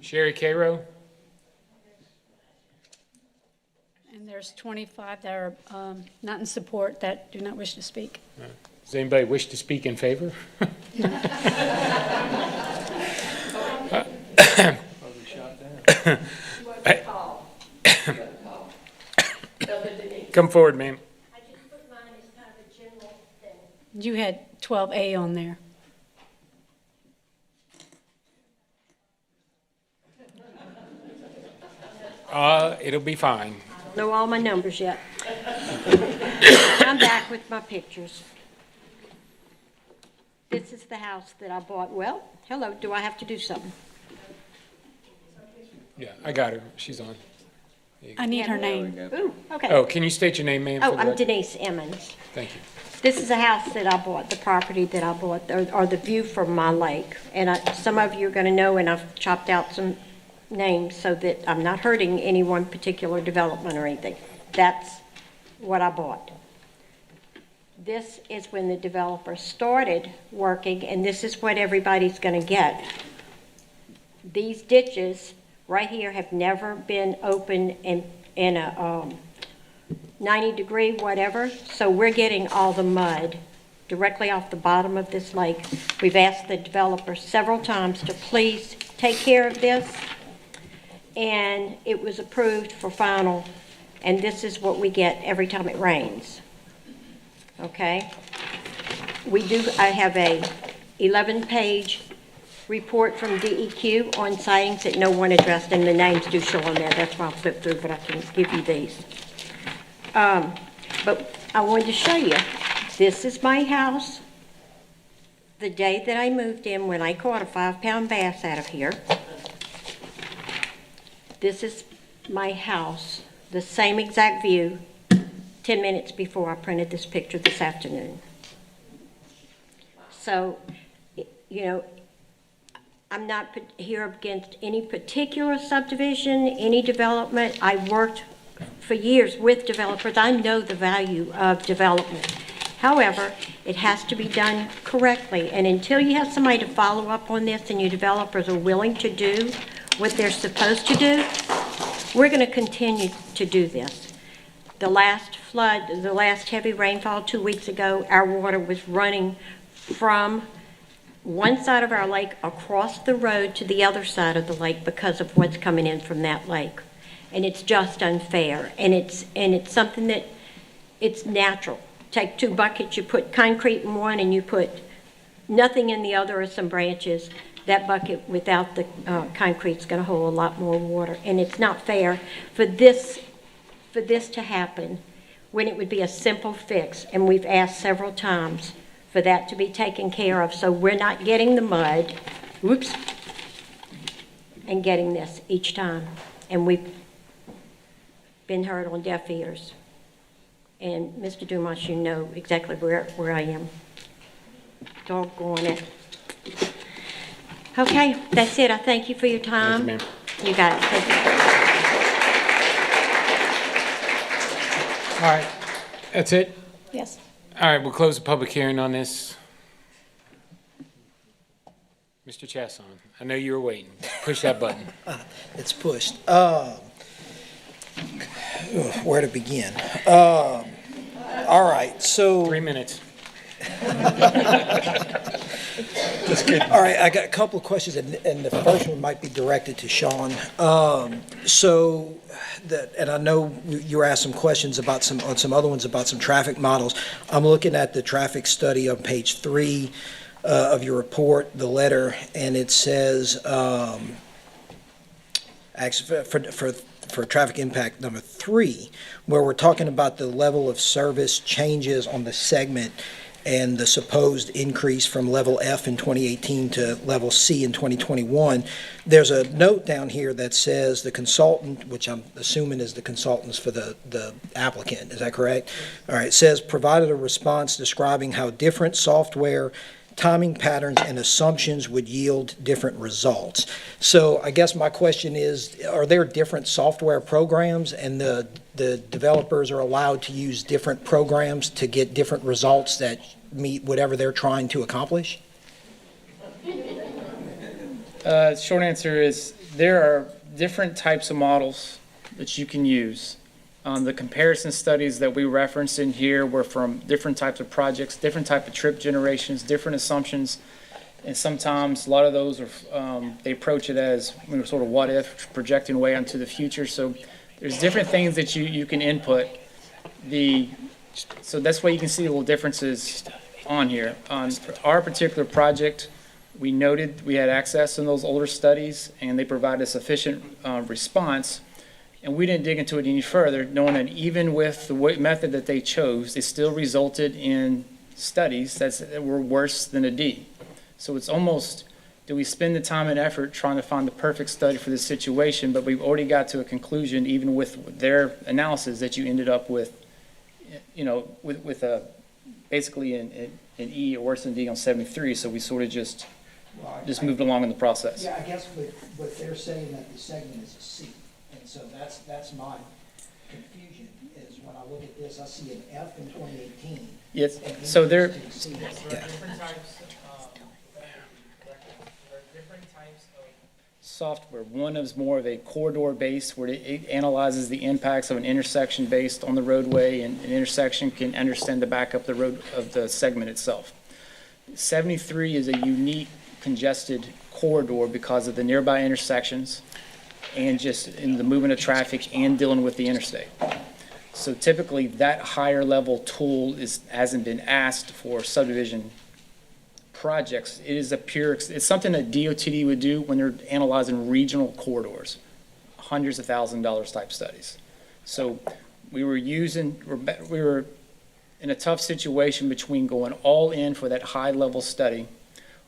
Sherry Cairo? And there's 25 that are not in support that do not wish to speak. Does anybody wish to speak in favor? Come forward, ma'am. You had 12A on there. It'll be fine. Know all my numbers yet. I'm back with my pictures. This is the house that I bought. Well, hello, do I have to do something? Yeah, I got her. She's on. I need her name. Ooh, okay. Oh, can you state your name, ma'am? Oh, for the I'm record? Denise Emmons. Thank you. This is a house that I bought, the property that I bought, or the view from my lake. And some of you are going to know, and I've chopped out some names so that I'm not hurting any one particular development or anything. That's what I bought. This is when the developer started working, and this is what everybody's going to get. These ditches right here have never been open in a 90-degree whatever, so we're getting all the mud directly off the bottom of this lake. We've asked the developer several times to please take care of this, and it was approved for final, and this is what we get every time it rains. Okay? I have a 11-page report from DEQ on sightings that no one addressed, and the names do show on there. That's why I'll flip through, but I can give you these. But I wanted to show you, this is my house the day that I moved in when I caught a 5-pound bass out of here. This is my house, the same exact view, 10 minutes before I printed this picture this afternoon. So, you know, I'm not here against any particular subdivision, any development. I worked for years with developers. I know the value of development. However, it has to be done correctly. And until you have somebody to follow up on this and your developers are willing to do what they're supposed to do, we're going to continue to do this. The last flood, the last heavy rainfall 2 weeks ago, our water was running from one side of our lake across the road to the other side of the lake because of what's coming in from that lake. And it's just unfair. And it's something that it's natural. Take 2 buckets, you put concrete in one and you put nothing in the other or some branches. That bucket without the concrete's going to hold a lot more water. And it's not fair for this to happen when it would be a simple fix. And we've asked several times for that to be taken care of, so we're not getting the mud, whoops, and getting this each time. And we've been heard on deaf ears. And Mr. Dumas, you know exactly where I am. Doggone it. Okay, that's it. I thank you for your time. Thank you, ma'am. You got it. Thank you. All right, that's it? Yes. All right, we'll close the public hearing on this. Mr. Chasson, I know you were waiting. Push that button. It's pushed. Where to begin? All right, so. 3 minutes. Just kidding. All right, I got a couple of questions, and the first one might be directed to Sean. And I know you were asked some questions about some other ones about some traffic models. I'm looking at the traffic study on page 3 of your report, the letter, and it says, actually, for traffic impact number 3, where we're talking about the level of service changes on the segment and the supposed increase from level F in 2018 to level C in 2021, there's a note down here that says the consultant, which I'm assuming is the consultants for the applicant, is that correct? All right, it says provided a response describing how different software timing patterns and assumptions would yield different results. So I guess my question is, are there different software programs and the developers are allowed to use different programs to get different results that meet whatever they're trying to accomplish? Short answer is there are different types of models that you can use. The comparison studies that we referenced in here were from different types of projects, different type of trip generations, different assumptions, and sometimes a lot of those are they approach it as sort of what if, projecting way into the future. So there's different things that you can input. So that's why you can see the little differences on here. On our particular project, we noted we had access in those older studies, and they provided a sufficient response. And we didn't dig into it any further, knowing that even with the method that they chose, it still resulted in studies that were worse than a D. So it's almost, do we spend the time and effort trying to find the perfect study for this situation, but we've already got to a conclusion, even with their analysis, that you ended up with, with a basically an E or worse than D on 73. So we sort of just moved along in the process. Yeah, I guess but they're saying that the segment is a C. So that's my confusion, is when I look at this, I see an F in 2018. Yes, so there are different types of software. One is more of a corridor based, where it analyzes the impacts of an intersection based on the roadway, and an intersection can understand the back up the road of the segment itself. 73 is a unique congested corridor because of the nearby intersections and just in the movement of traffic and dealing with the interstate. So typically, that higher level tool hasn't been asked for subdivision projects. It is it's something that DOTD would do when they're analyzing regional corridors, hundreds of $1,000s type studies. So we were in a tough situation between going all in for that high level study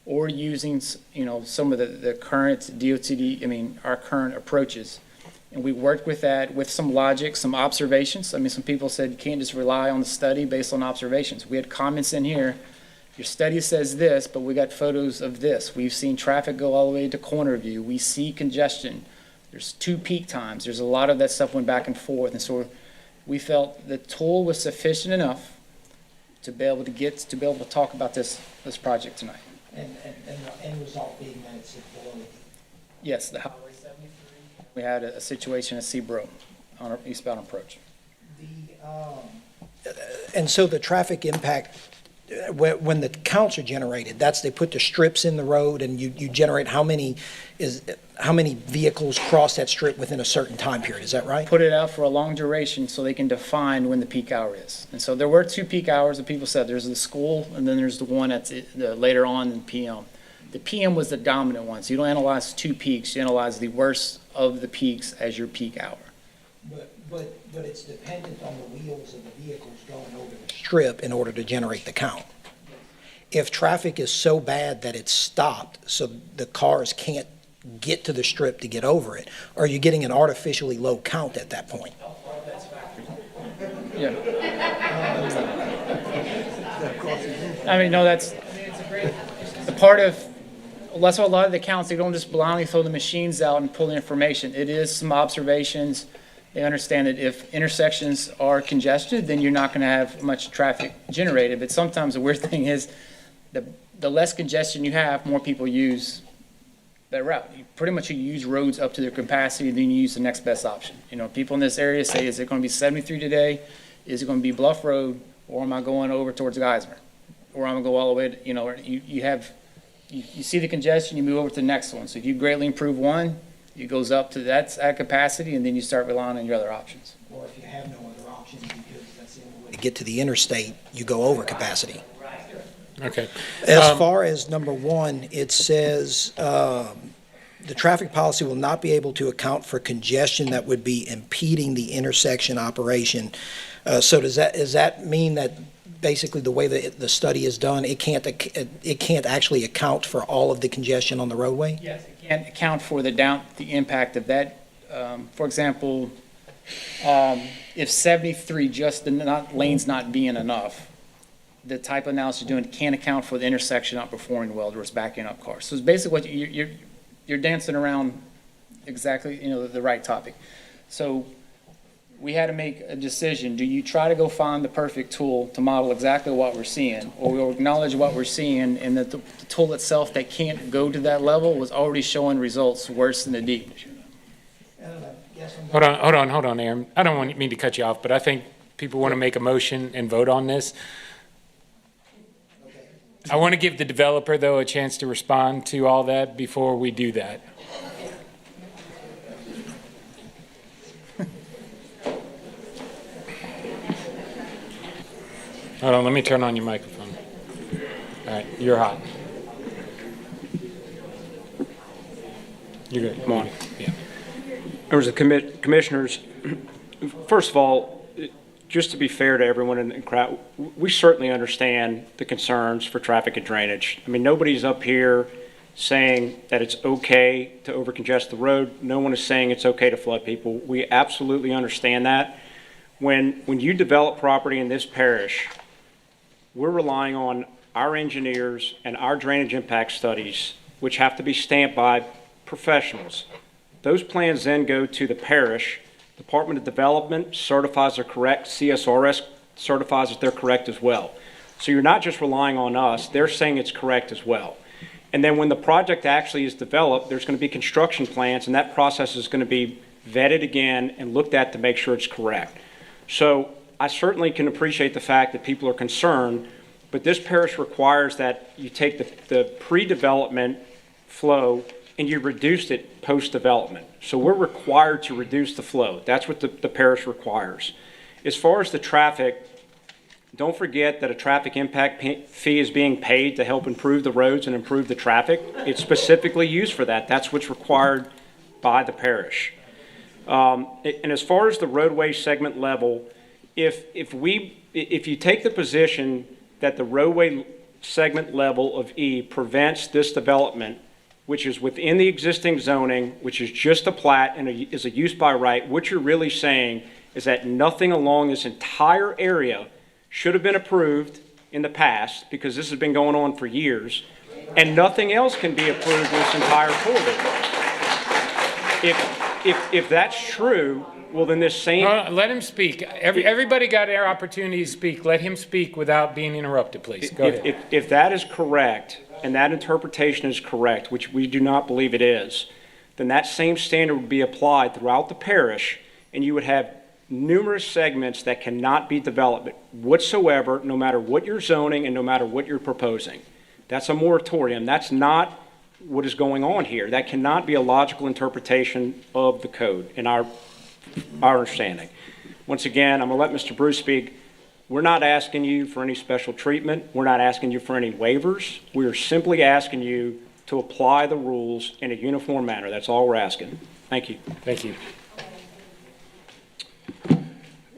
or using, some of the current DOTD, our current approaches. And we worked with that with some logic, some observations. Some people said you can't just rely on the study based on observations. We had comments in here. Your study says this, but we got photos of this. We've seen traffic go all the way to corner view. We see congestion. There's 2 peak times. There's a lot of that stuff went back and forth. And so we felt the tool was sufficient enough to be able to talk about this project tonight. And the end result being that it's below. Yes, the Highway 73. We had a situation at Seabrook on our eastbound approach. And so the traffic impact, when the counts are generated, they put the strips in the road and you generate how many vehicles cross that strip within a certain time period, is that right? Put it out for a long duration so they can define when the peak hour is. And so there were 2 peak hours that people said. There's the school and then there's the one that's later on in PM. The PM was the dominant one, so you don't analyze 2 peaks, you analyze the worst of the peaks as your peak hour. But it's dependent on the wheels of the vehicles going over the strip in order to generate the count. If traffic is so bad that it's stopped, so the cars can't get to the strip to get over it, are you getting an artificially low count at that point? Yeah. No, it's a great, the part of, that's why a lot of the counts, they don't just blindly throw the machines out and pull the information. It is some observations. They understand that if intersections are congested, then you're not going to have much traffic generated. But sometimes the weird thing is the less congestion you have, more people use that route. You pretty much use roads up to their capacity, then you use the next best option. People in this area say, is it going to be 73 today? Is it going to be Bluff Road? Or am I going over towards Geismar? Or I'm going to go all the way to, you see the congestion, you move over to the next one. So if you greatly improve one, it goes up to that's at capacity, and then you start relying on your other options. Or if you have no other options because that's the only way to get to the interstate, you go over capacity. Okay. As far as number 1, it says the traffic policy will not be able to account for congestion that would be impeding the intersection operation. So does that mean that basically the way that the study is done, it can't actually account for all of the congestion on the roadway? Yes, it can't account for the impact of that. For example, if 73 just lanes not being enough, the type of analysis you're doing can't account for the intersection not performing well, or it's backing up cars. So it's basically what you're dancing around exactly the right topic. So we had to make a decision. Do you try to go find the perfect tool to model exactly what we're seeing, or we'll acknowledge what we're seeing and that the tool itself that can't go to that level was already showing results worse than the D? Hold on, Aaron. I don't mean to cut you off, but I think people want to make a motion and vote on this. I want to give the developer, though, a chance to respond to all that before we do that. Hold on, let me turn on your microphone. All right, you're hot. You're good. Come on. Yeah. Members of the commissioners, first of all, just to be fair to everyone in the crowd, we certainly understand the concerns for traffic and drainage. Nobody's up here saying that it's okay to overcongest the road. No one is saying it's okay to flood people. We absolutely understand that. When you develop property in this parish, we're relying on our engineers and our drainage impact studies, which have to be stamped by professionals. Those plans then go to the parish. Department of Development certifies they're correct. CSRS certifies that they're correct as well. So you're not just relying on us. They're saying it's correct as well. And then when the project actually is developed, there's going to be construction plans, and that process is going to be vetted again and looked at to make sure it's correct. So I certainly can appreciate the fact that people are concerned, but this parish requires that you take the pre-development flow and you reduced it post-development. So we're required to reduce the flow. That's what the parish requires. As far as the traffic, don't forget that a traffic impact fee is being paid to help improve the roads and improve the traffic. It's specifically used for that. That's what's required by the parish. And as far as the roadway segment level, if you take the position that the roadway segment level of E prevents this development, which is within the existing zoning, which is just a plat and is a use by right, what you're really saying is that nothing along this entire area should have been approved in the past, because this has been going on for years, and nothing else can be approved in this entire corridor. If that's true, well, then this same... Let him speak. Everybody got their opportunity to speak. Let him speak without being interrupted, please. Go ahead. If that is correct, and that interpretation is correct, which we do not believe it is, then that same standard would be applied throughout the parish, and you would have numerous segments that cannot be developed whatsoever, no matter what you're zoning and no matter what you're proposing. That's a moratorium. That's not what is going on here. That cannot be a logical interpretation of the code in our understanding. Once again, I'm going to let Mr. Bruce speak. We're not asking you for any special treatment. We're not asking you for any waivers. We are simply asking you to apply the rules in a uniform manner. That's all we're asking. Thank you. Thank you.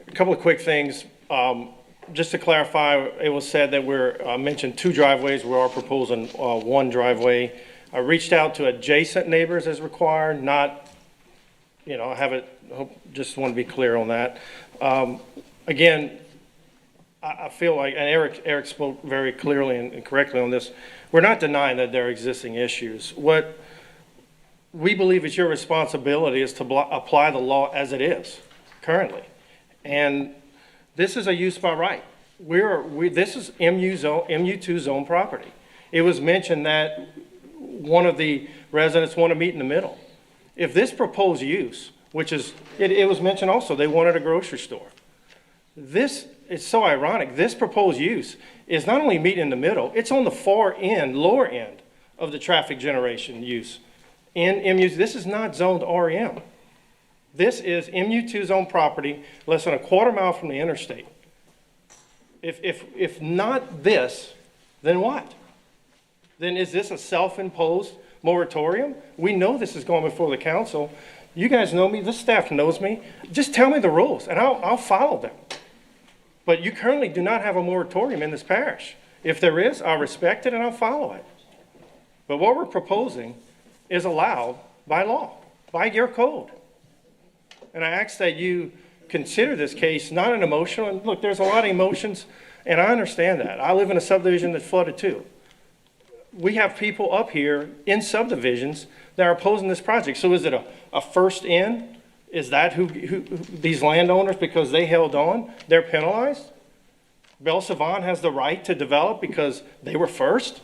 A couple of quick things. Just to clarify, it was said that we're mentioned 2 driveways. We are proposing 1 driveway. I reached out to adjacent neighbors as required, not, just want to be clear on that. Again, I feel like, and Eric spoke very clearly and correctly on this, we're not denying that there are existing issues. What we believe is your responsibility is to apply the law as it is currently. And this is a use by right. This is MU2 zone property. It was mentioned that one of the residents want to meet in the middle. If this proposed use, which is, it was mentioned also, they wanted a grocery store. This is so ironic. This proposed use is not only meet in the middle, it's on the far end, lower end of the traffic generation use. In MU, this is not zoned REM. This is MU2 zone property, less than a quarter mile from the interstate. If not this, then what? Then is this a self-imposed moratorium? We know this is going before the council. You guys know me, this staff knows me. Just tell me the rules and I'll follow them. But you currently do not have a moratorium in this parish. If there is, I'll respect it and I'll follow it. But what we're proposing is allowed by law, by your code. And I ask that you consider this case not an emotional, and look, there's a lot of emotions, and I understand that. I live in a subdivision that flooded too. We have people up here in subdivisions that are opposing this project. So is it a first in? Is that who these landowners, because they held on, they're penalized? Belle Savant has the right to develop because they were first?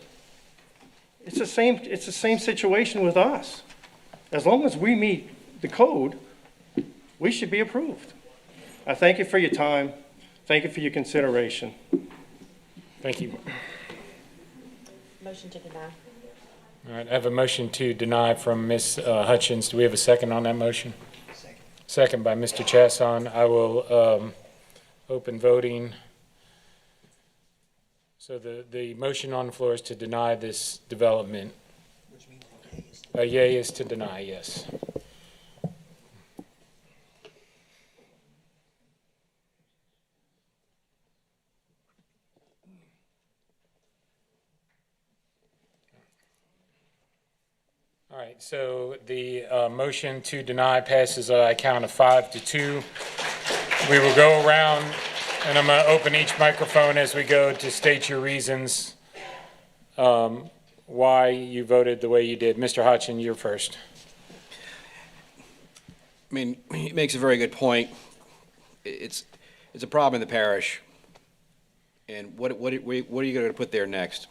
It's the same situation with us. As long as we meet the code, we should be approved. I thank you for your time. Thank you for your consideration. Thank you. Motion to deny. All right, I have a motion to deny from Ms. Hutchins. Do we have a second on that motion? Second by Mr. Chasson. I will open voting. So the motion on the floor is to deny this development. A yea is to deny, yes. All right, so the motion to deny passes I count of 5-2. We will go around, and I'm going to open each microphone as we go to state your reasons why you voted the way you did. Mr. Hodgson, you're first. I mean, he makes a very good point. It's a problem in the parish. And what are you going to put there next?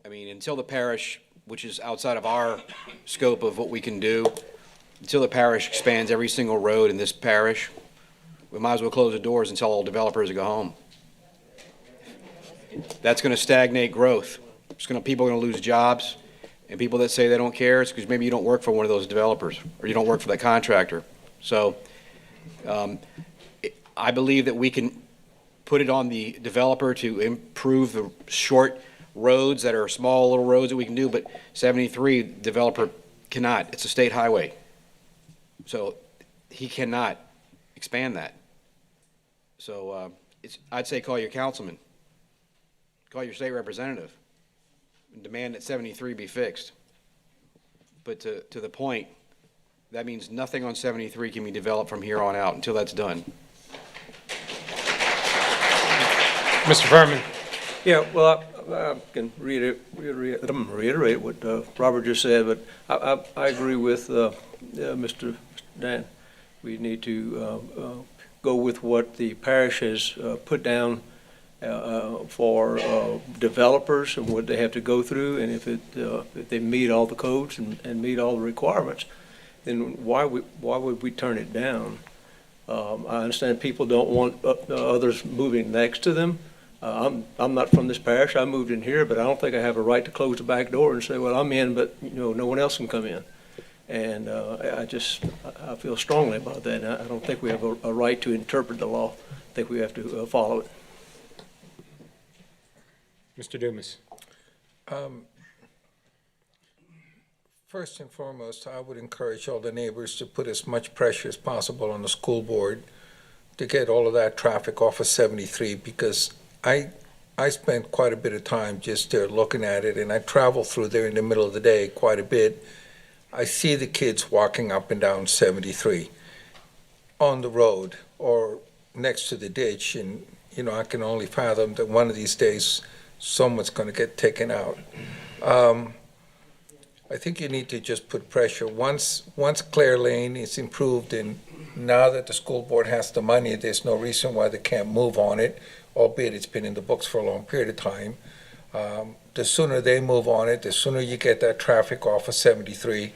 I mean, until the parish, which is outside of our scope of what we can do, until the parish expands every single road in this parish, we might as well close the doors and tell all developers to go home. That's going to stagnate growth. People are going to lose jobs, and people that say they don't care, it's because maybe you don't work for one of those developers or you don't work for that contractor. So I believe that we can put it on the developer to improve the short roads that are small little roads that we can do, but 73, developer cannot. It's a state highway. So he cannot expand that. So I'd say call your councilman, call your state representative, and demand that 73 be fixed. But to the point, that means nothing on 73 can be developed from here on out until that's done. Mr. Furman. Yeah, well, I can reiterate what Robert just said, but I agree with Mr. Dan. We need to go with what the parish has put down for developers and what they have to go through, and if they meet all the codes and meet all the requirements, then why would we turn it down? I understand people don't want others moving next to them. I'm not from this parish. I moved in here, but I don't think I have a right to close the back door and say, well, I'm in, but no one else can come in. And I feel strongly about that. And I don't think we have a right to interpret the law. I think we have to follow it. Mr. Dumas. First and foremost, I would encourage all the neighbors to put as much pressure as possible on the school board to get all of that traffic off of 73, because I spent quite a bit of time just there looking at it, and I travel through there in the middle of the day quite a bit. I see the kids walking up and down 73 on the road or next to the ditch, and I can only fathom that one of these days someone's going to get taken out. I think you need to just put pressure. Once Clare Lane is improved, and now that the school board has the money, there's no reason why they can't move on it, albeit it's been in the books for a long period of time. The sooner they move on it, the sooner you get that traffic off of 73.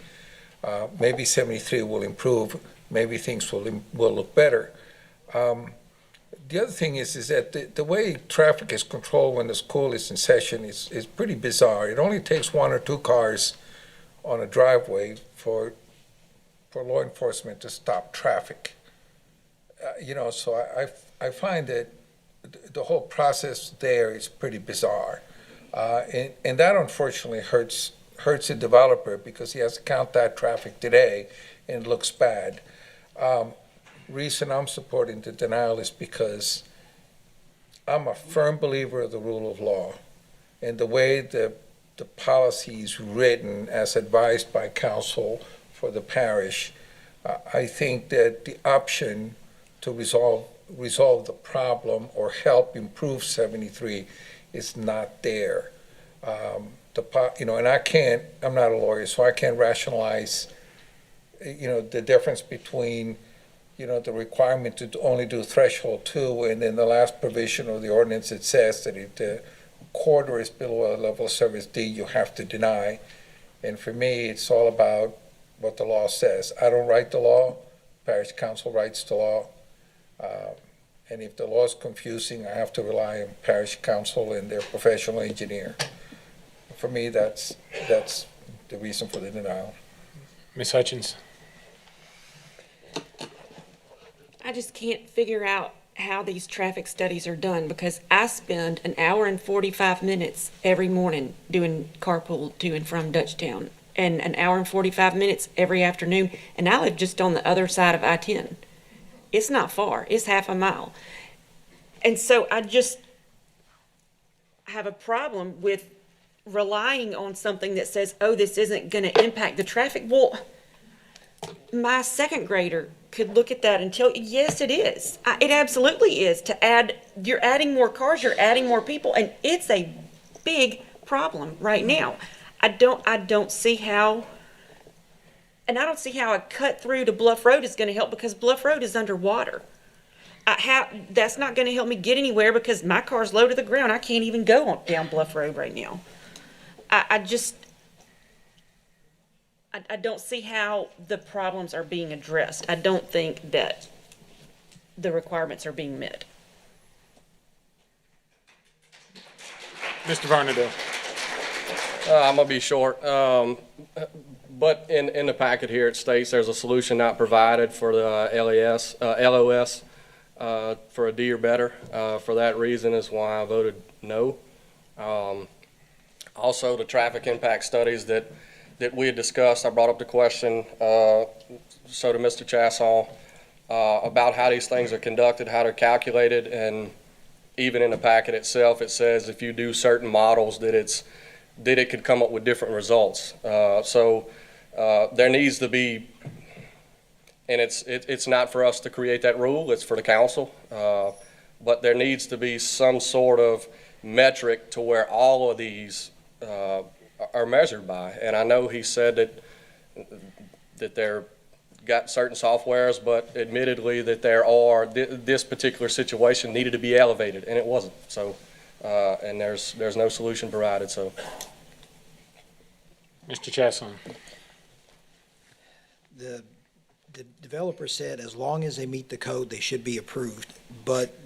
Maybe 73 will improve. Maybe things will look better. The other thing is that the way traffic is controlled when the school is in session is pretty bizarre. It only takes 1 or 2 cars on a driveway for law enforcement to stop traffic. So I find that the whole process there is pretty bizarre. And that unfortunately hurts the developer, because he has to count that traffic today and it looks bad. Reason I'm supporting the denial is because I'm a firm believer of the rule of law, and the way the policy is written as advised by counsel for the parish, I think that the option to resolve the problem or help improve 73 is not there. And I'm not a lawyer, so I can't rationalize, the difference between, the requirement to only do threshold 2, and then the last provision of the ordinance, it says that if the quarter is below a level of service D, you have to deny. And for me, it's all about what the law says. I don't write the law, parish council writes the law. And if the law is confusing, I have to rely on parish council and their professional engineer. For me, that's the reason for the denial. Ms. Hutchins. I just can't figure out how these traffic studies are done, because I spend an hour and 45 minutes every morning doing carpool to and from Dutchtown, and an hour and 45 minutes every afternoon, and I live just on the other side of I-10. It's not far, it's half a mile. And so I just have a problem with relying on something that says, oh, this isn't going to impact the traffic. Well, my second grader could look at that and tell, yes, it is. It absolutely is. You're adding more cars, you're adding more people, and it's a big problem right now. I don't see how, and I don't see how a cut through to Bluff Road is going to help, because Bluff Road is underwater. That's not going to help me get anywhere, because my car's low to the ground. I can't even go down Bluff Road right now. I don't see how the problems are being addressed. I don't think that the requirements are being met. Mr. Varnado. I'm going to be short. But in the packet here, it states there's a solution not provided for the LOS. for a D or better. For that reason is why I voted no. Also, the traffic impact studies that we had discussed, I brought up the question, so to Mr. Chassall, about how these things are conducted, how they're calculated, and even in the packet itself, it says if you do certain models that it could come up with different results. So there needs to be, and it's not for us to create that rule, it's for the council, but there needs to be some sort of metric to where all of these are measured by. And I know he said that they're got certain softwares, but admittedly that this particular situation needed to be elevated, and it wasn't. So, and there's no solution provided. So, Mr. Chasson. The developer said as long as they meet the code, they should be approved, but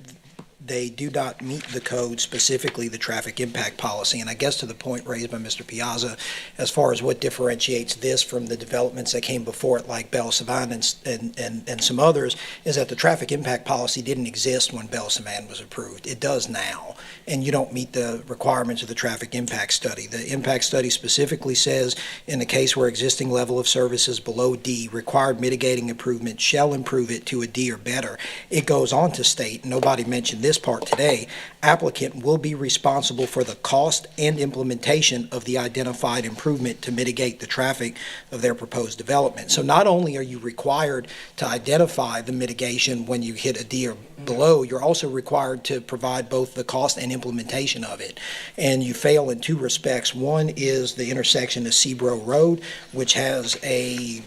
they do not meet the code, specifically the traffic impact policy. And I guess to the point raised by Mr. Piazza, as far as what differentiates this from the developments that came before it, like Belle Savant and some others, is that the traffic impact policy didn't exist when Belle Savant was approved. It does now, and you don't meet the requirements of the traffic impact study. The impact study specifically says, in the case where existing level of service is below D, required mitigating improvement shall improve it to a D or better. It goes on to state, nobody mentioned this part today, applicant will be responsible for the cost and implementation of the identified improvement to mitigate the traffic of their proposed development. So not only are you required to identify the mitigation when you hit a D or below, you're also required to provide both the cost and implementation of it. And you fail in two respects. One is the intersection of Seabro Road, which has a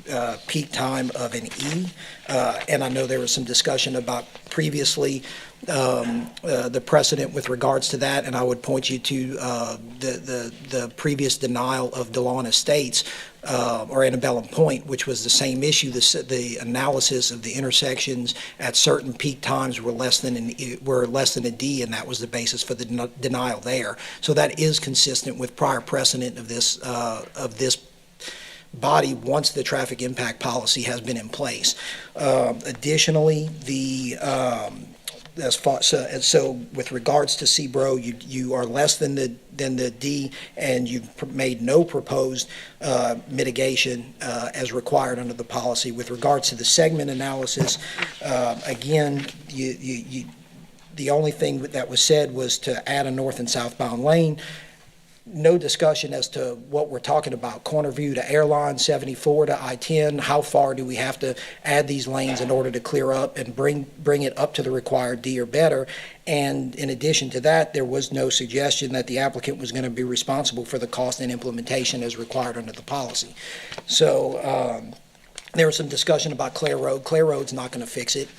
peak time of an E. And I know there was some discussion about previously the precedent with regards to that, and I would point you to the previous denial of DeLawn Estates or Antebellum Point, which was the same issue. The analysis of the intersections at certain peak times were less than a D, and that was the basis for the denial there. So that is consistent with prior precedent of this body once the traffic impact policy has been in place. Additionally, so with regards to Seabro, you are less than the D, and you've made no proposed mitigation as required under the policy. With regards to the segment analysis, again, the only thing that was said was to add a north and southbound lane. No discussion as to what we're talking about. Corner View to Airline, 74 to I-10. How far do we have to add these lanes in order to clear up and bring it up to the required D or better? And in addition to that, there was no suggestion that the applicant was going to be responsible for the cost and implementation as required under the policy. So there was some discussion about Clare Road. Clare Road's not going to fix it.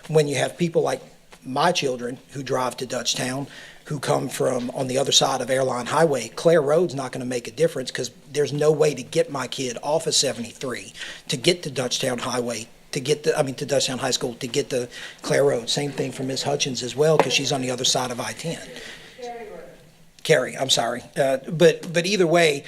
When you have people like my children who drive to Dutchtown, who come from on the other side of Airline Highway, Clare Road's not going to make a difference because there's no way to get my kid off of 73 to get to Dutchtown Highway, to Dutchtown High School, to get to Clare Road. Same thing for Ms. Hutchins as well, because she's on the other side of I-10. Carrie, I'm sorry. But either way,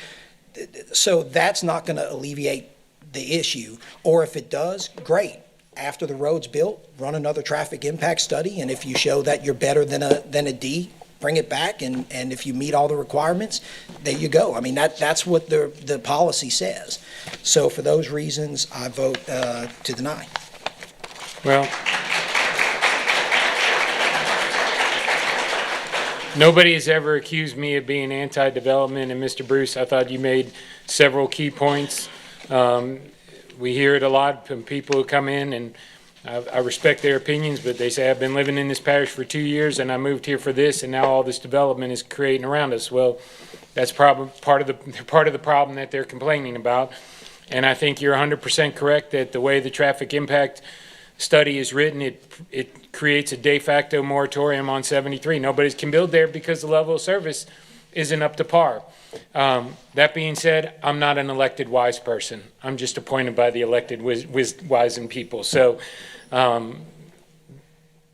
so that's not going to alleviate the issue. Or if it does, great. After the road's built, run another traffic impact study, and if you show that you're better than a D, bring it back, and if you meet all the requirements, there you go. I mean, that's what the policy says. So for those reasons, I vote to deny. Well, nobody has ever accused me of being anti-development, and Mr. Bruce, I thought you made several key points. We hear it a lot from people who come in, and I respect their opinions, but they say, I've been living in this parish for 2 years and I moved here for this, and now all this development is creating around us. Well, that's probably part of the problem that they're complaining about. And I think you're 100% correct that the way the traffic impact study is written, it creates a de facto moratorium on 73. Nobody can build there because the level of service isn't up to par. That being said, I'm not an elected wise person. I'm just appointed by the elected wizened people. So I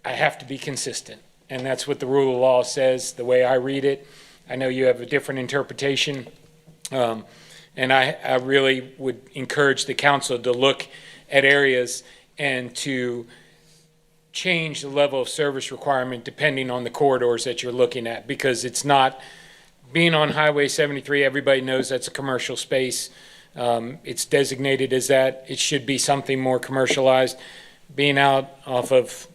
have to be consistent. And that's what the rule of law says, the way I read it. I know you have a different interpretation. And I really would encourage the council to look at areas and to change the level of service requirement depending on the corridors that you're looking at, because it's not, being on Highway 73, everybody knows that's a commercial space. It's designated as that. It should be something more commercialized. Being out off of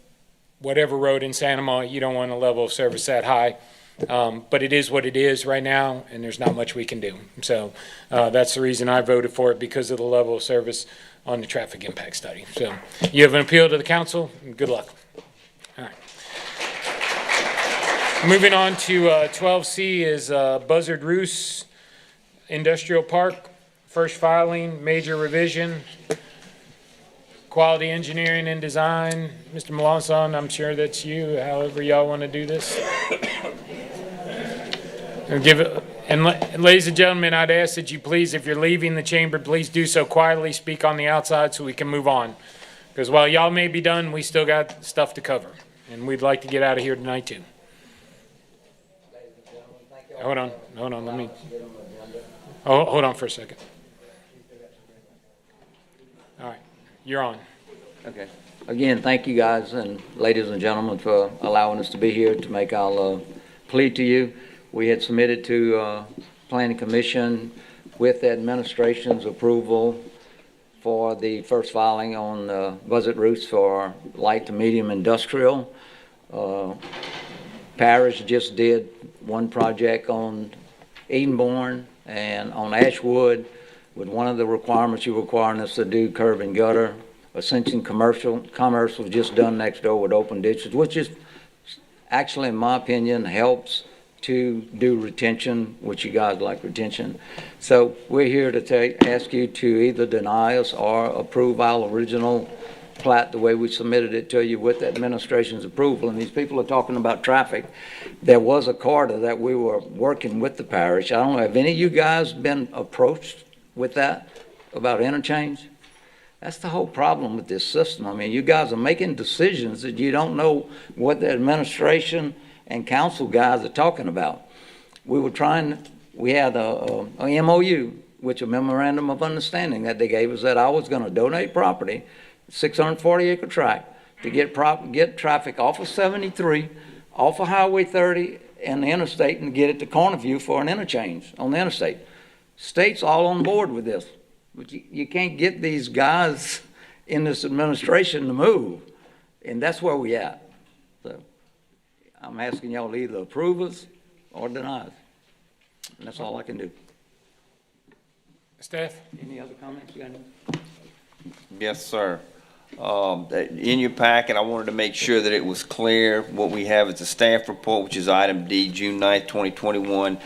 whatever road in Santa Monica, you don't want a level of service that high. But it is what it is right now, and there's not much we can do. So that's the reason I voted for it, because of the level of service on the traffic impact study. So you have an appeal to the council, and good luck. All right. Moving on to 12C is Buzzard Roost Industrial Park. First filing, major revision, quality engineering and design. Mr. Melanson, I'm sure that's you, however y'all want to do this. And ladies and gentlemen, I'd ask that you please, if you're leaving the chamber, please do so quietly, speak on the outside so we can move on. Because while y'all may be done, we still got stuff to cover. And we'd like to get out of here tonight too. Hold on, let me, hold on for a second. All right, you're on. Okay. Again, thank you guys and ladies and gentlemen for allowing us to be here to make our plea to you. We had submitted to Planning Commission with the administration's approval for the first filing on Buzzard Roost for light to medium industrial. Parish just did one project on Edenborn and on Ashwood, with one of the requirements you requiring us to do curb and gutter. Ascension Commerce was just done next door with open ditches, which is actually, in my opinion, helps to do retention, which you guys like retention. So we're here to ask you to either deny us or approve our original plat the way we submitted it to you with the administration's approval. And these people are talking about traffic. There was a corridor that we were working with the parish. I don't know, have any of you guys been approached with that about interchange? That's the whole problem with this system. I mean, you guys are making decisions that you don't know what the administration and council guys are talking about. We had a MOU, which a memorandum of understanding that they gave us, that I was going to donate property, 640-acre tract, to get traffic off of 73, off of Highway 30 and the interstate, and get it to Cornerview for an interchange on the interstate. State's all on board with this, but you can't get these guys in this administration to move, and that's where we at. So I'm asking y'all to either approve us or deny us, and that's all I can do. Staff? Any other comments you got? Yes, sir. In your packet, I wanted to make sure that it was clear. What we have is the staff report, which is item D, June 9th, 2021.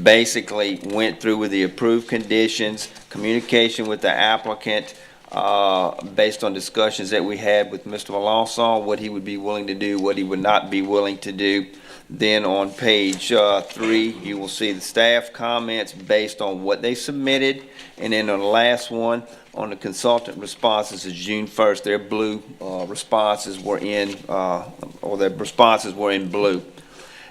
Basically went through with the approved conditions, communication with the applicant, based on discussions that we had with Mr. Melanson, what he would be willing to do, what he would not be willing to do. Then on page 3, you will see the staff comments based on what they submitted. And then on the last one, on the consultant responses, is June 1st. Their blue responses were in, or their responses were in blue.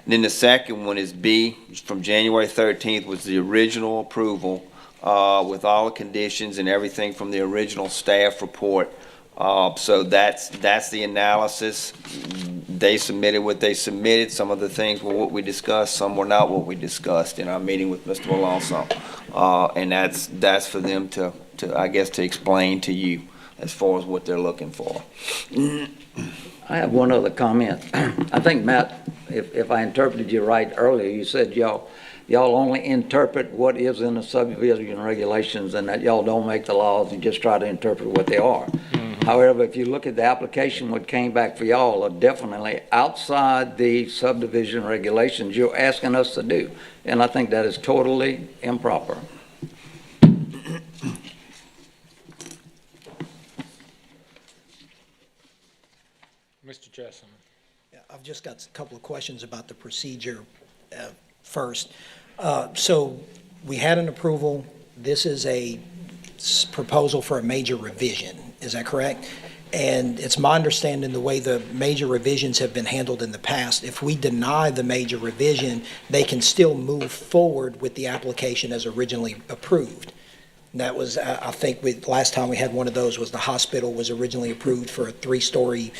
And then the second one is B, from January 13th, was the original approval with all the conditions and everything from the original staff report. So that's the analysis. They submitted what they submitted. Some of the things were what we discussed, some were not what we discussed in our meeting with Mr. Melanson. And that's for them to I guess to explain to you as far as what they're looking for. I have one other comment. I think, Matt, if I interpreted you right earlier, you said y'all only interpret what is in the subdivision regulations and that y'all don't make the laws, you just try to interpret what they are. However, if you look at the application, what came back for y'all are definitely outside the subdivision regulations you're asking us to do. And I think that is totally improper. Mr. Jessamine. Yeah, I've just got a couple of questions about the procedure first. So we had an approval. This is a proposal for a major revision. Is that correct? And it's my understanding the way the major revisions have been handled in the past, if we deny the major revision, they can still move forward with the application as originally approved. And that was, I think, last time we had one of those was the hospital was originally approved for a 3-story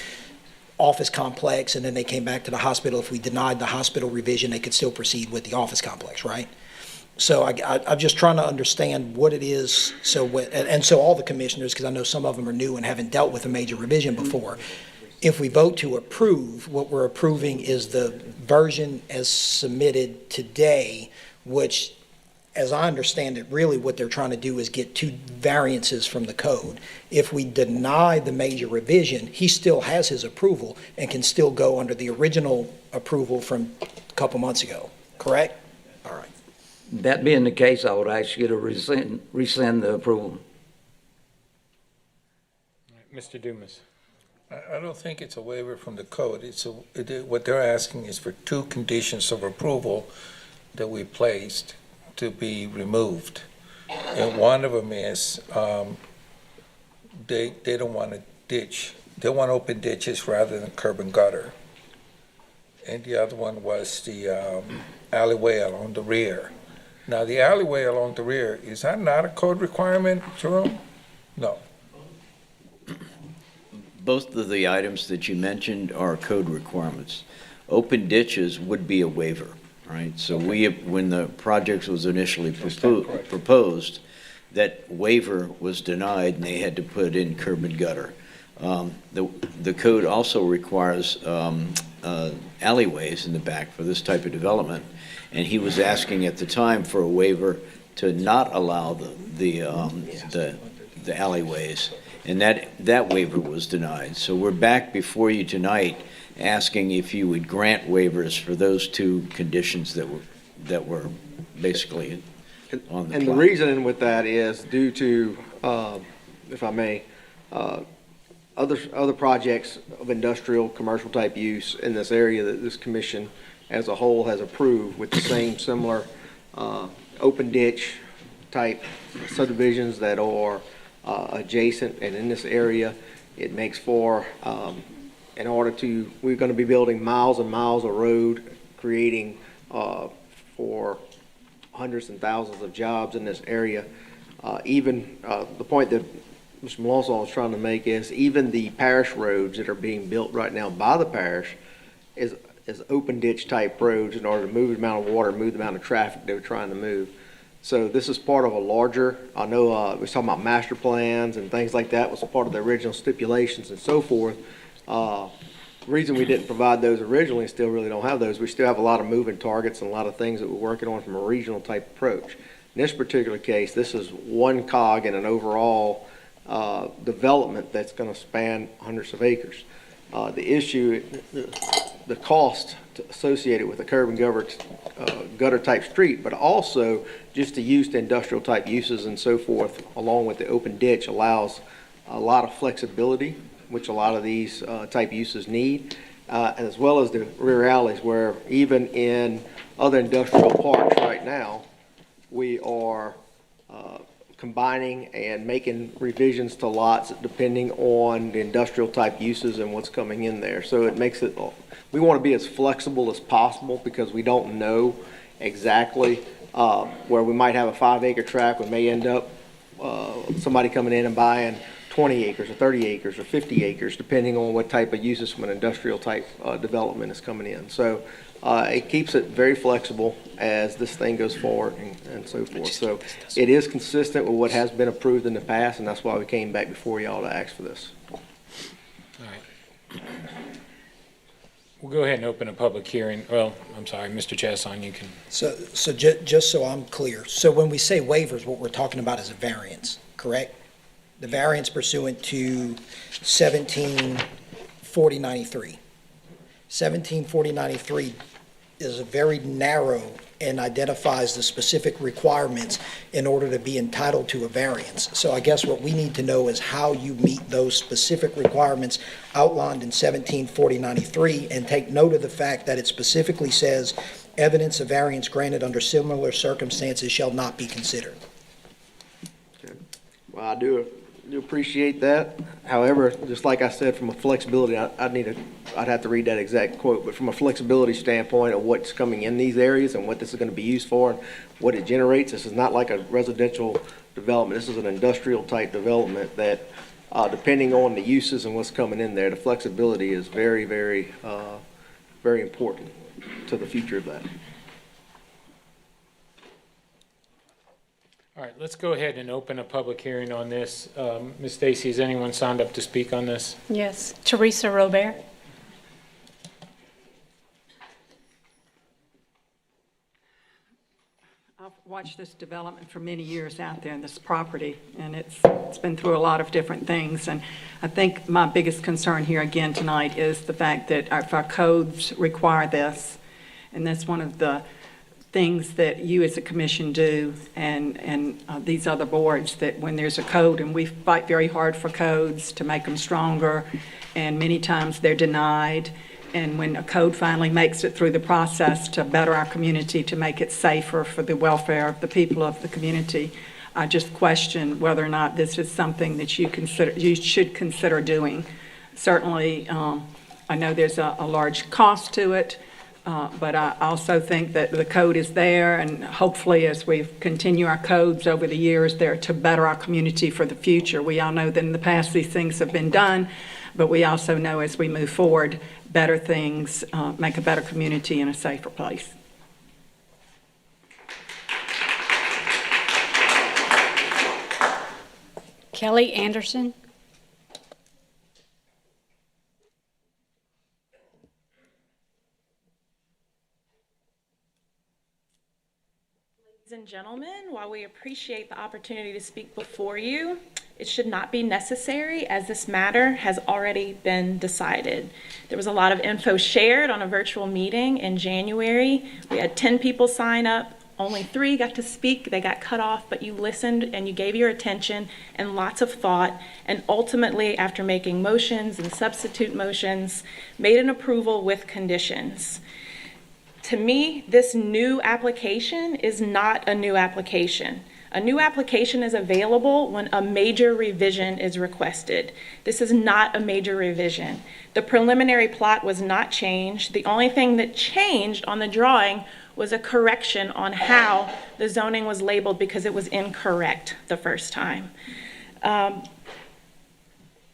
office complex, and then they came back to the hospital. If we denied the hospital revision, they could still proceed with the office complex, right? So I'm just trying to understand what it is, and so all the commissioners, because I know some of them are new and haven't dealt with a major revision before, if we vote to approve, what we're approving is the version as submitted today, which, as I understand it, really what they're trying to do is get 2 variances from the code. If we deny the major revision, he still has his approval and can still go under the original approval from a couple months ago, correct? All right. That being the case, I would ask you to rescind the approval. Mr. Dumas. I don't think it's a waiver from the code. What they're asking is for 2 conditions of approval that we placed to be removed. And one of them is they don't want a ditch. They want open ditches rather than curb and gutter. And the other one was the alleyway along the rear. Now, the alleyway along the rear, is that not a code requirement, Jerome? No. Both of the items that you mentioned are code requirements. Open ditches would be a waiver, right? So when the project was initially proposed, that waiver was denied and they had to put in curb and gutter. The code also requires alleyways in the back for this type of development. And he was asking at the time for a waiver to not allow the alleyways. And that waiver was denied. So we're back before you tonight asking if you would grant waivers for those 2 conditions that were basically on the plan. And the reasoning with that is due to, if I may, other projects of industrial, commercial type use in this area that this commission as a whole has approved with the same similar open ditch type subdivisions that are adjacent and in this area. It makes for, we're going to be building miles and miles of road, creating for hundreds and thousands of jobs in this area. The point that Mr. Malonzo was trying to make is even the parish roads that are being built right now by the parish is open ditch type roads in order to move the amount of water, move the amount of traffic they were trying to move. So this is part of a larger, I know we was talking about master plans and things like that was part of the original stipulations and so forth. The reason we didn't provide those originally, still really don't have those, we still have a lot of moving targets and a lot of things that we're working on from a regional type approach. In this particular case, this is one cog in an overall development that's going to span hundreds of acres. The issue, the cost associated with a curb and gutter type street, but also just the use to industrial type uses and so forth, along with the open ditch, allows a lot of flexibility, which a lot of these type uses need, as well as the rear alleys, where even in other industrial parks right now, we are combining and making revisions to lots depending on the industrial type uses and what's coming in there. So it makes it, we want to be as flexible as possible because we don't know exactly where we might have a 5-acre tract. We may end up somebody coming in and buying 20 acres or 30 acres or 50 acres, depending on what type of uses from an industrial type development is coming in. So it keeps it very flexible as this thing goes forward and so forth. So it is consistent with what has been approved in the past, and that's why we came back before y'all to ask for this. All right. We'll go ahead and open a public hearing. Well, I'm sorry, Mr. Chasson, you can. So just so I'm clear, so when we say waivers, what we're talking about is a variance, correct? The variance pursuant to 174093. 174093 is very narrow and identifies the specific requirements in order to be entitled to a variance. So I guess what we need to know is how you meet those specific requirements outlined in 174093, and take note of the fact that it specifically says evidence of variance granted under similar circumstances shall not be considered. Okay. Well, I do appreciate that. However, just like I said, from a flexibility, I'd have to read that exact quote, but from a flexibility standpoint of what's coming in these areas and what this is going to be used for and what it generates, this is not like a residential development. This is an industrial type development that depending on the uses and what's coming in there, the flexibility is very, very, very important to the future of that. All right, let's go ahead and open a public hearing on this. Ms. Stacy, has anyone signed up to speak on this? Yes, Teresa Robert. I've watched this development for many years out there in this property, and it's been through a lot of different things. And I think my biggest concern here again tonight is the fact that if our codes require this, and that's one of the things that you as a commission do and these other boards, that when there's a code, and we fight very hard for codes to make them stronger, and many times they're denied. And when a code finally makes it through the process to better our community, to make it safer for the welfare of the people of the community, I just question whether or not this is something that you should consider doing. Certainly, I know there's a large cost to it, but I also think that the code is there, and hopefully as we continue our codes over the years, they're to better our community for the future. We all know that in the past these things have been done, but we also know as we move forward, better things make a better community and a safer place. Kelly Anderson. Ladies and gentlemen, while we appreciate the opportunity to speak before you, it should not be necessary, as this matter has already been decided. There was a lot of info shared on a virtual meeting in January. We had 10 people sign up. Only 3 got to speak. They got cut off, but you listened and you gave your attention and lots of thought, and ultimately, after making motions and substitute motions, made an approval with conditions. To me, this new application is not a new application. A new application is available when a major revision is requested. This is not a major revision. The preliminary plot was not changed. The only thing that changed on the drawing was a correction on how the zoning was labeled because it was incorrect the first time.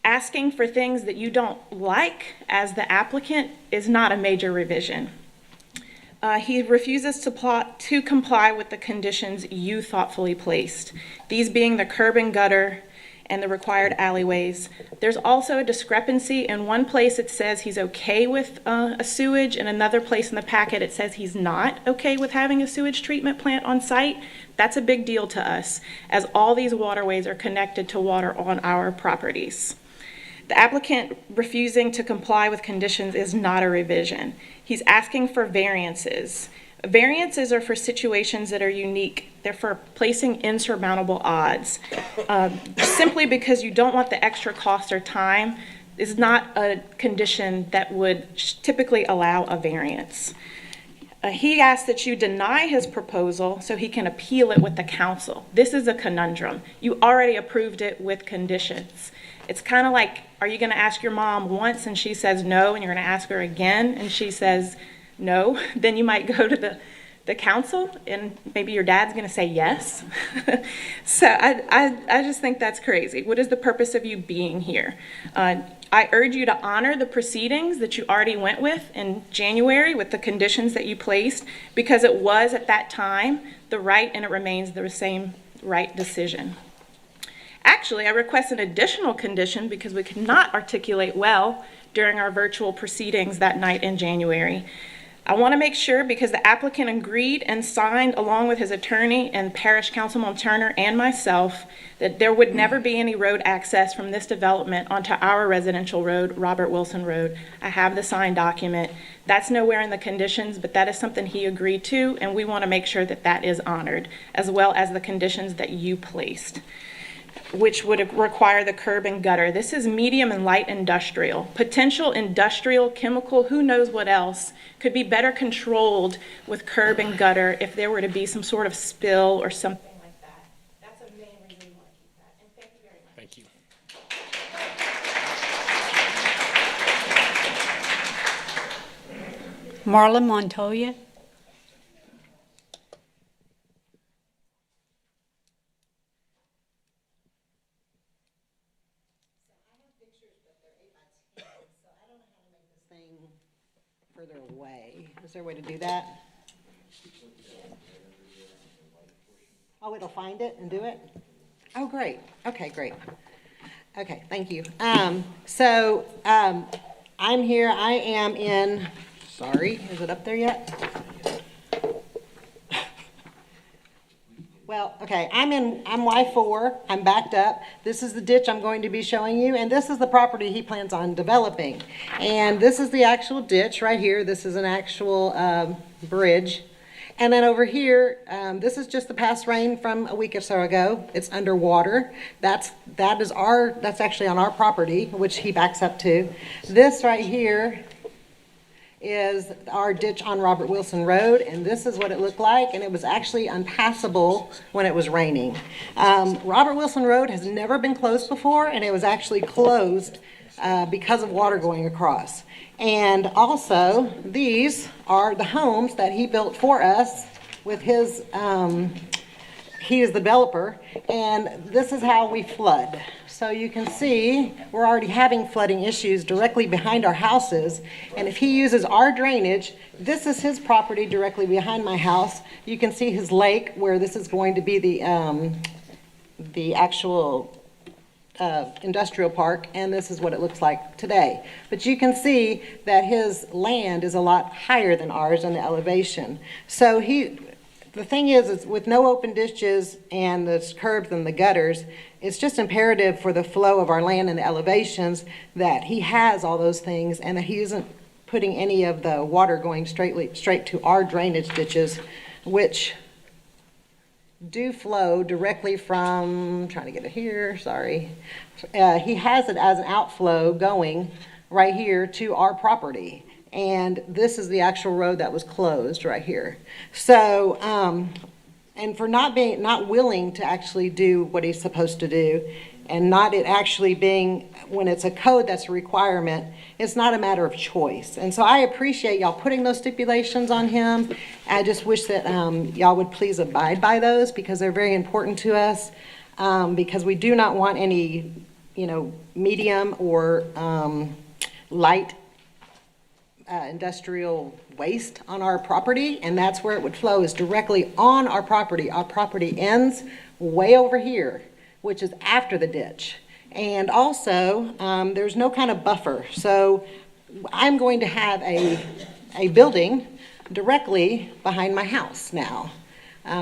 Asking for things that you don't like as the applicant is not a major revision. He refuses to comply with the conditions you thoughtfully placed, these being the curb and gutter and the required alleyways. There's also a discrepancy. In one place it says he's okay with a sewage, and another place in the packet it says he's not okay with having a sewage treatment plant on site. That's a big deal to us, as all these waterways are connected to water on our properties. The applicant refusing to comply with conditions is not a revision. He's asking for variances. Variances are for situations that are unique. They're for placing insurmountable odds. Simply because you don't want the extra cost or time is not a condition that would typically allow a variance. He asks that you deny his proposal so he can appeal it with the council. This is a conundrum. You already approved it with conditions. It's kind of like, are you going to ask your mom once and she says no, and you're going to ask her again and she says no? Then you might go to the council and maybe your dad's going to say yes. So I just think that's crazy. What is the purpose of you being here? I urge you to honor the proceedings that you already went with in January with the conditions that you placed, because it was at that time the right, and it remains the same right decision. Actually, I request an additional condition because we could not articulate well during our virtual proceedings that night in January. I want to make sure, because the applicant agreed and signed along with his attorney and Parish Councilman Turner and myself, that there would never be any road access from this development onto our residential road, Robert Wilson Road. I have the signed document. That's nowhere in the conditions, but that is something he agreed to, and we want to make sure that that is honored, as well as the conditions that you placed, which would require the curb and gutter. This is medium and light industrial. Potential industrial, chemical, who knows what else, could be better controlled with curb and gutter if there were to be some sort of spill or something like that. That's a main reason we want to keep that. And thank you very much. Thank you. Marla Montoya. going further away. Is there a way to do that? Oh, it'll find it and do it? Oh, great. Okay, great. Okay, thank you. I'm here, I am in, sorry, is it up there yet? Well, okay, I'm Y4, I'm backed up. This is the ditch I'm going to be showing you, and this is the property he plans on developing. And this is the actual ditch right here. This is an actual bridge. And then over here, this is just the past rain from a week or so ago. It's underwater. That's actually on our property, which he backs up to. This right here is our ditch on Robert Wilson Road, and this is what it looked like, and it was actually unpassable when it was raining. Robert Wilson Road has never been closed before, and it was actually closed because of water going across. And also, these are the homes that he built for us with his, he is the developer, and this is how we flood. So you can see we're already having flooding issues directly behind our houses. And if he uses our drainage, this is his property directly behind my house. You can see his lake where this is going to be the actual industrial park, and this is what it looks like today. But you can see that his land is a lot higher than ours in the elevation. So the thing is with no open ditches and the curbs and the gutters, it's just imperative for the flow of our land and the elevations that he has all those things and that he isn't putting any of the water going straight to our drainage ditches, which do flow directly from, trying to get it here, sorry. He has it as an outflow going right here to our property. And this is the actual road that was closed right here. So, and for not willing to actually do what he's supposed to do, and not it actually being, when it's a code that's a requirement, it's not a matter of choice. And so I appreciate y'all putting those stipulations on him. I just wish that y'all would please abide by those because they're very important to us, because we do not want any, medium or light industrial waste on our property, and that's where it would flow, is directly on our property. Our property ends way over here, which is after the ditch. And also, there's no kind of buffer. So I'm going to have a building directly behind my house now,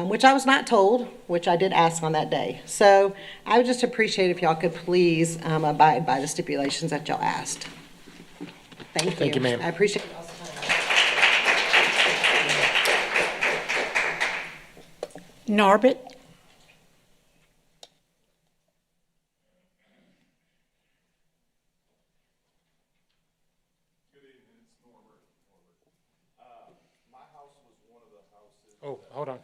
which I was not told, which I did ask on that day. So I would just appreciate if y'all could please abide by the stipulations that y'all asked. Thank you. Thank you, ma'am. I appreciate y'all's time. Norbit? Oh, hold on.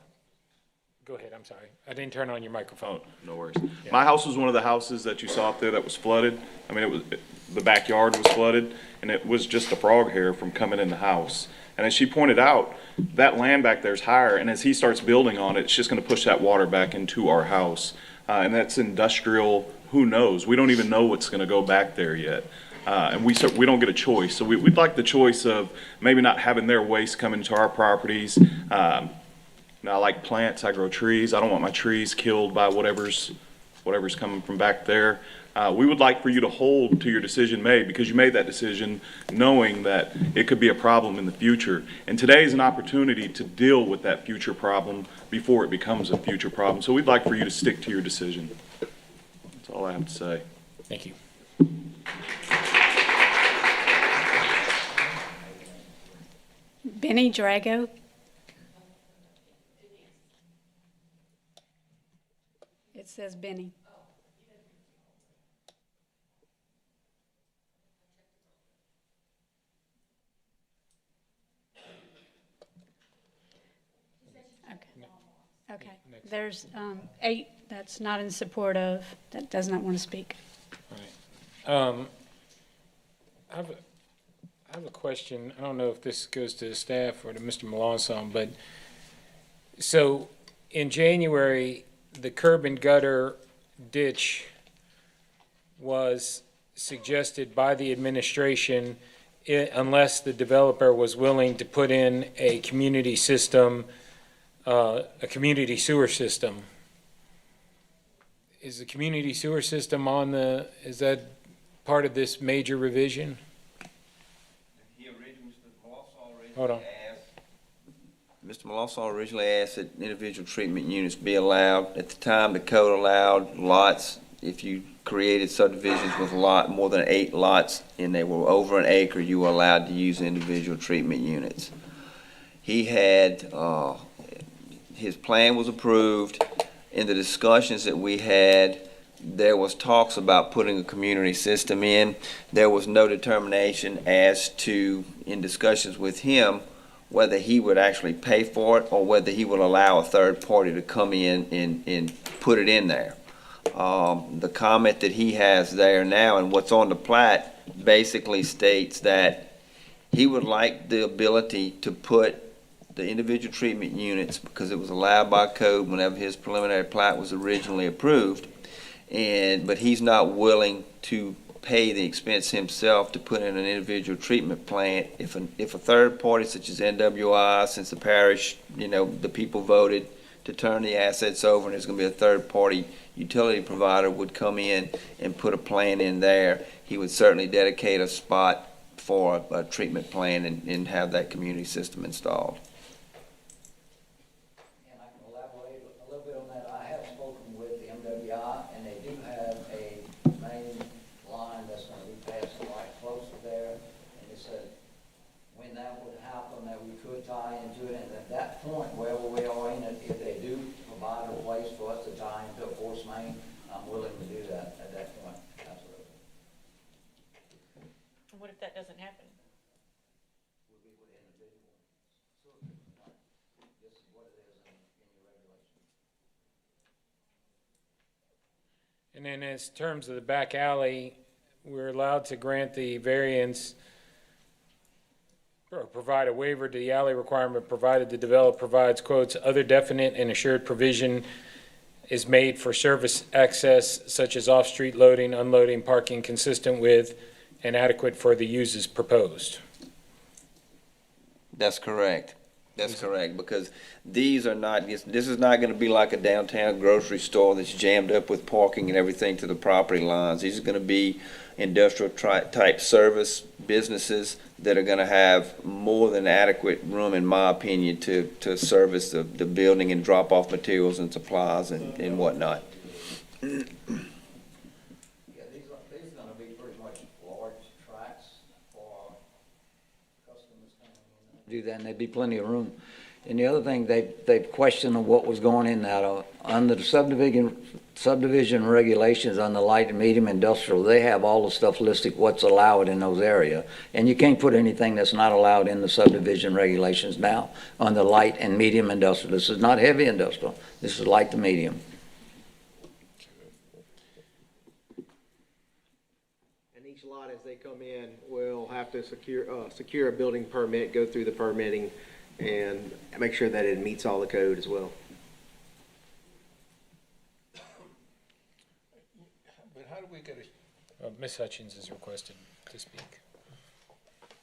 Go ahead, I'm sorry. I didn't turn on your microphone. Oh, no worries. Yeah. My house was one of the houses that you saw up there that was flooded. I mean, the backyard was flooded, and it was just a frog hair from coming in the house. And as she pointed out, that land back there is higher, and as he starts building on it, it's just gonna push that water back into our house. And that's industrial, who knows? We don't even know what's gonna go back there yet. And we don't get a choice. So we'd like the choice of maybe not having their waste come into our properties. Now, I like plants, I grow trees. I don't want my trees killed by whatever's coming from back there. We would like for you to hold to your decision made, because you made that decision knowing that it could be a problem in the future. And today is an opportunity to deal with that future problem before it becomes a future problem. So we'd like for you to stick to your decision. That's all I have to say. Thank you. Benny Drago? It says Benny. Okay. There's 8 that's not in support of, that does not want to speak. I have a question. I don't know if this goes to the staff or to Mr. Melanson, but so in January, the curb and gutter ditch was suggested by the administration unless the developer was willing to put in a community system, a community sewer system. Is the community sewer system is that part of this major revision? Hold on. Mr. Malossaw originally asked that individual treatment units be allowed. At the time, the code allowed lots, if you created subdivisions with more than 8 lots and they were over an acre, you were allowed to use individual treatment units. He had, his plan was approved. In the discussions that we had, there was talks about putting a community system in. There was no determination as to, in discussions with him, whether he would actually pay for it or whether he would allow a third party to come in and put it in there. The comment that he has there now and what's on the plat basically states that he would like the ability to put the individual treatment units, because it was allowed by code whenever his preliminary plat was originally approved, but he's not willing to pay the expense himself to put in an individual treatment plant. If a third party such as NWI, since the parish, the people voted to turn the assets over and there's going to be a third party utility provider would come in and put a plant in there, he would certainly dedicate a spot for a treatment plant and have that community system installed. And I can elaborate a little bit on that. I have spoken with the MWI, and they do have a main line that's going to be passing right close to there. And they said when that would happen, that we could tie into it. And at that point, wherever we are in it, if they do provide a place for us to tie into a force main, I'm willing to do that at that point. Absolutely. What if that doesn't happen? And then in terms of the back alley, we're allowed to grant the variance or provide a waiver to the alley requirement provided the developer provides, quotes, other definite and assured provision is made for service access such as off-street loading, unloading, parking consistent with and adequate for the uses proposed. That's correct. That's correct, because these are not, this is not going to be like a downtown grocery store that's jammed up with parking and everything to the property lines. These are going to be industrial type service businesses that are going to have more than adequate room, in my opinion, to service the building and drop off materials and supplies and whatnot. Yeah, these are going to be pretty much large tracts for customers coming in. Do that, and there'd be plenty of room. And the other thing, they've questioned on what was going in that, under the subdivision regulations on the light and medium industrial, they have all the stuff listed, what's allowed in those areas. And you can't put anything that's not allowed in the subdivision regulations now on the light and medium industrial. This is not heavy industrial. This is light to medium. And each lot, as they come in, will have to secure a building permit, go through the permitting, and make sure that it meets all the code as well. But how do we get Ms. Hutchins is requested to speak.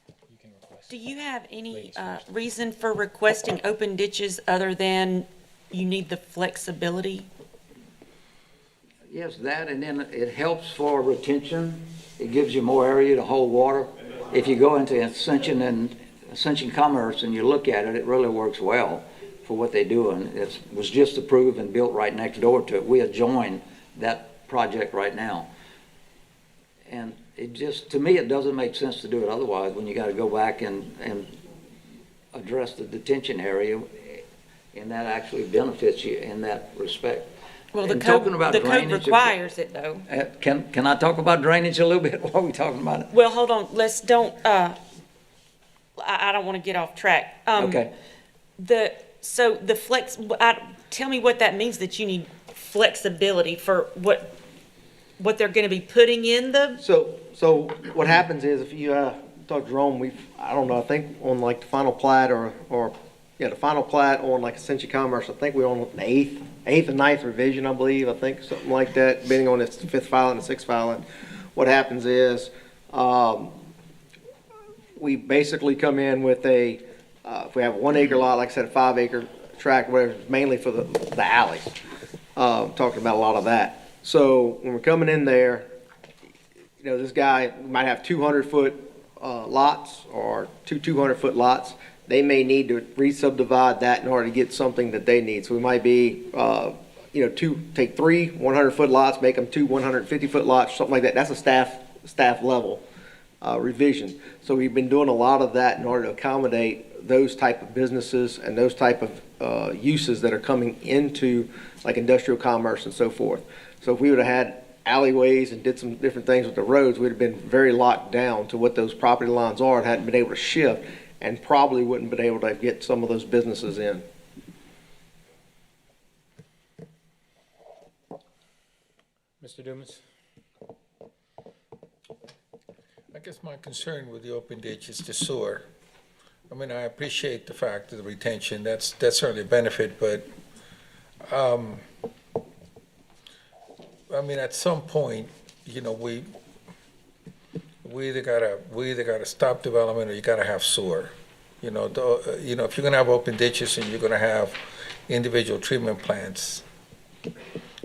You can request. Do you have any Ladies first. reason for requesting open ditches other than you need the flexibility? Yes, that, and then it helps for retention. It gives you more area to hold water. If you go into Ascension Commerce and you look at it, it really works well for what they do. And it was just approved and built right next door to it. We adjoin that project right now. And it just, to me, it doesn't make sense to do it otherwise when you got to go back and address the detention area, and that actually benefits you in that respect. Well, the And code talking about drainage, requires it, though. Can I talk about drainage a little bit while we're talking about it? Well, hold on, I don't want to get off track. Okay. So the flex, tell me what that means, that you need flexibility for what they're going to be putting in the. So what happens is, if you talk to Jerome, I don't know, I think on like the final plat the final plat on like Ascension Commerce, I think we're on the eighth and ninth revision, I believe, I think, something like that, depending on its fifth filing and sixth filing. What happens is, we basically come in with a, if we have a 1 acre lot, like I said, a 5 acre tract, whatever, mainly for the alley. Talking about a lot of that. So when we're coming in there, you know, this guy might have 200-foot lots or two 200-foot lots. They may need to re-subdivide that in order to get something that they need. So we might be, you know, take 3 100-foot lots, make them 2 150-foot lots, something like that. That's a staff level revision. So we've been doing a lot of that in order to accommodate those type of businesses and those type of uses that are coming into like industrial commerce and so forth. So if we would have had alleyways and did some different things with the roads, we'd have been very locked down to what those property lines are and hadn't been able to shift, and probably wouldn't have been able to get some of those businesses in. Mr. Dumas? I guess my concern with the open ditch is the sewer. I mean, I appreciate the fact of the retention, that's certainly a benefit, but, I mean, at some point, you know, we either gotta stop development or you gotta have sewer. You know, if you're gonna have open ditches and you're gonna have individual treatment plants.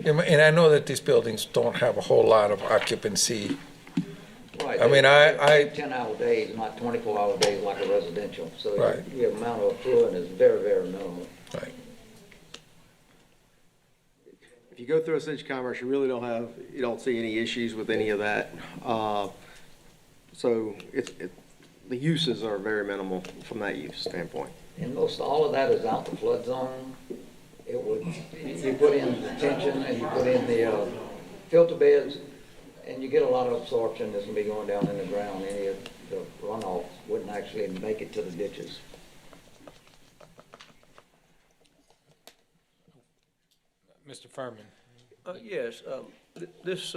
And I know that these buildings don't have a whole lot of occupancy. Right. I mean, I 10-hour days, not 24-hour days like a residential. So Right. the amount of affluent is very, very minimal. Right. If you go through a Essential Commerce, you really don't see any issues with any of that. So the uses are very minimal from that use standpoint. And most all of that is out the flood zone. It would, you put in detention and you put in the filter beds, and you get a lot of absorption that's gonna be going down in the ground. Any of the runoff wouldn't actually make it to the ditches. Mr. Furman? Yes, this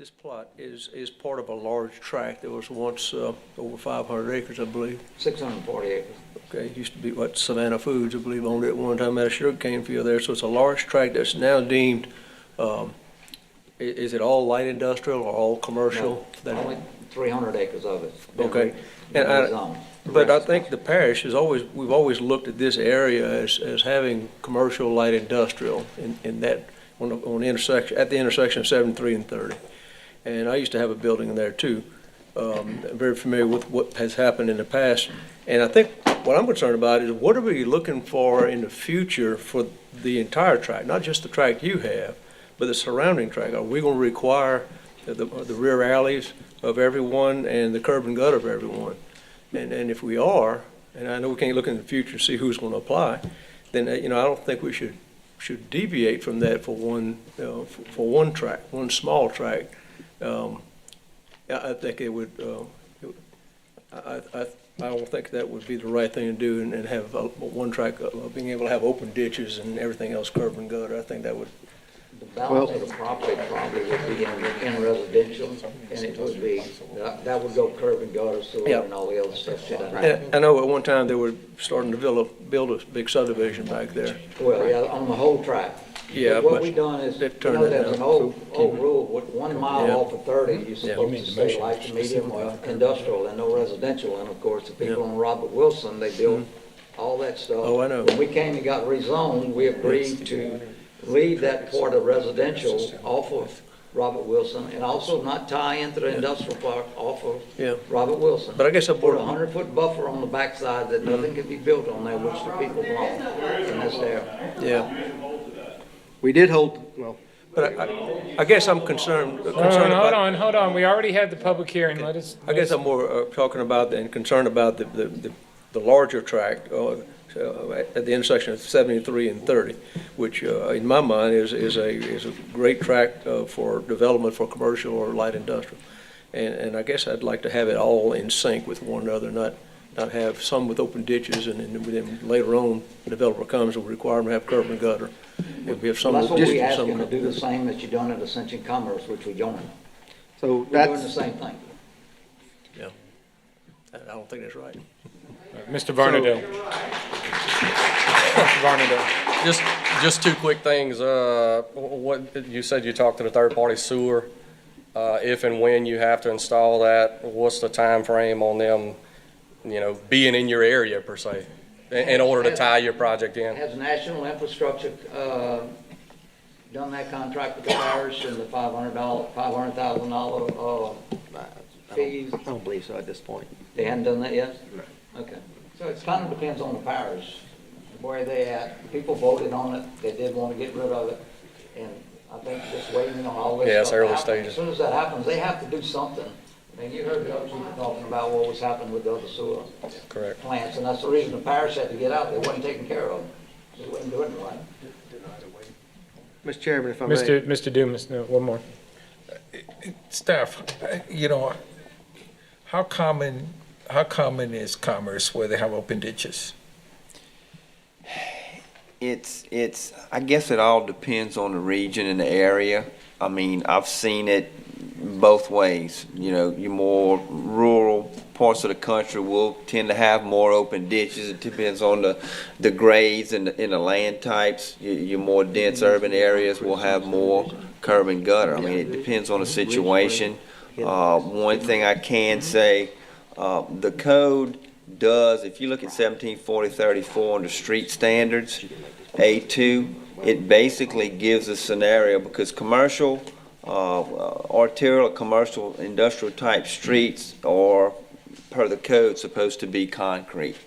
plot is part of a large tract that was once over 500 acres, I believe. 640 acres. Okay, it used to be what Savannah Foods, I believe, owned it at one time, had a sugarcane field there. So it's a large tract that's now deemed, is it all light industrial or all commercial? No, only 300 acres of it. Okay. But I think the parish we've always looked at this area as having commercial light industrial in that, on the intersection, at the intersection of 73 and 30. And I used to have a building in there too. I'm very familiar with what has happened in the past. And I think what I'm concerned about is what are we looking for in the future for the entire tract, not just the tract you have, but the surrounding tract. Are we going to require the rear alleys of everyone and the curb and gutter of everyone? And if we are, and I know we can't look in the future and see who's going to apply, then I don't think we should deviate from that for one tract, one small tract. I think it would. I don't think that would be the right thing to do, and have one track being able to have open ditches and everything else curb and gutter. I think that would. The balance of the property probably would be in residential, and it would be, that would go curb and gutter, sewer, Yep. and all the other stuff. I know at one time they were starting to build a big subdivision back there. Well, yeah, on the whole tract. Yeah, What but we've done is, they've you turned know, it there's down. an old rule, with 1 mile Yeah. off of 30, you're supposed mean to the say motion light to medium or industrial and no residential. And of course, the people Yeah. on Robert Wilson, they built all that stuff. Oh, I know. When we came and got rezoned, we agreed to leave that part of residential off of Robert Wilson, and also not tie into the industrial park off of Yeah. Robert Wilson. But I guess Put a 100-foot buffer on the backside that nothing can be built on there, which the people want in this area. Yeah. We did hold, well, But I guess I'm concerned about. Hold on, we already had the public hearing, let us. I guess I'm more talking about and concerned about the larger tract at the intersection of 73 and 30, which in my mind is a great tract for development for commercial or light industrial. And I guess I'd like to have it all in sync with one another, not have some with open ditches and then later on the developer comes and require them to have curb and gutter. If we have some That's what we ask some. them to do, the same that you done at Ascension Commerce, which we joined. so We're doing the that's, same thing. Yeah. I don't think that's right. Mr. Varnadell. Mr. Varnadell. Just two quick things. What, you said you talked to the third-party sewer if and when you have to install that, what's the time frame on them, being in your area per se, in order to tie your project in? Has National Infrastructure done that contract with the parish and the $500,000 fees? I don't believe so at this point. They hadn't done that yet? No. Okay. So it kind of depends on the parish, where they at. People voted on it, they did want to get rid of it, and I think just waiting on all this Yeah, it's stuff to early happen. stages. As soon as that happens, they have to do something. I mean, you heard the other people talking about what was happening with the other sewer Correct. plants, and that's the reason the parish had to get out. They wasn't taking care of them. They wasn't doing it right. Mr. Chairman, if I may. Mr. Dumas, no, one more. Staff, how common is commerce where they have open ditches? I guess it all depends on the region and the area. I mean, I've seen it both ways. Your more rural parts of the country will tend to have more open ditches. It depends on the grades and the land types. Your more dense urban areas will have more curb and gutter. I mean, it depends on the situation. One thing I can say, the code does, if you look at 1740-34 under street standards, A2, it basically gives a scenario because commercial, arterial, commercial, industrial type streets are, per the code, supposed to be concrete.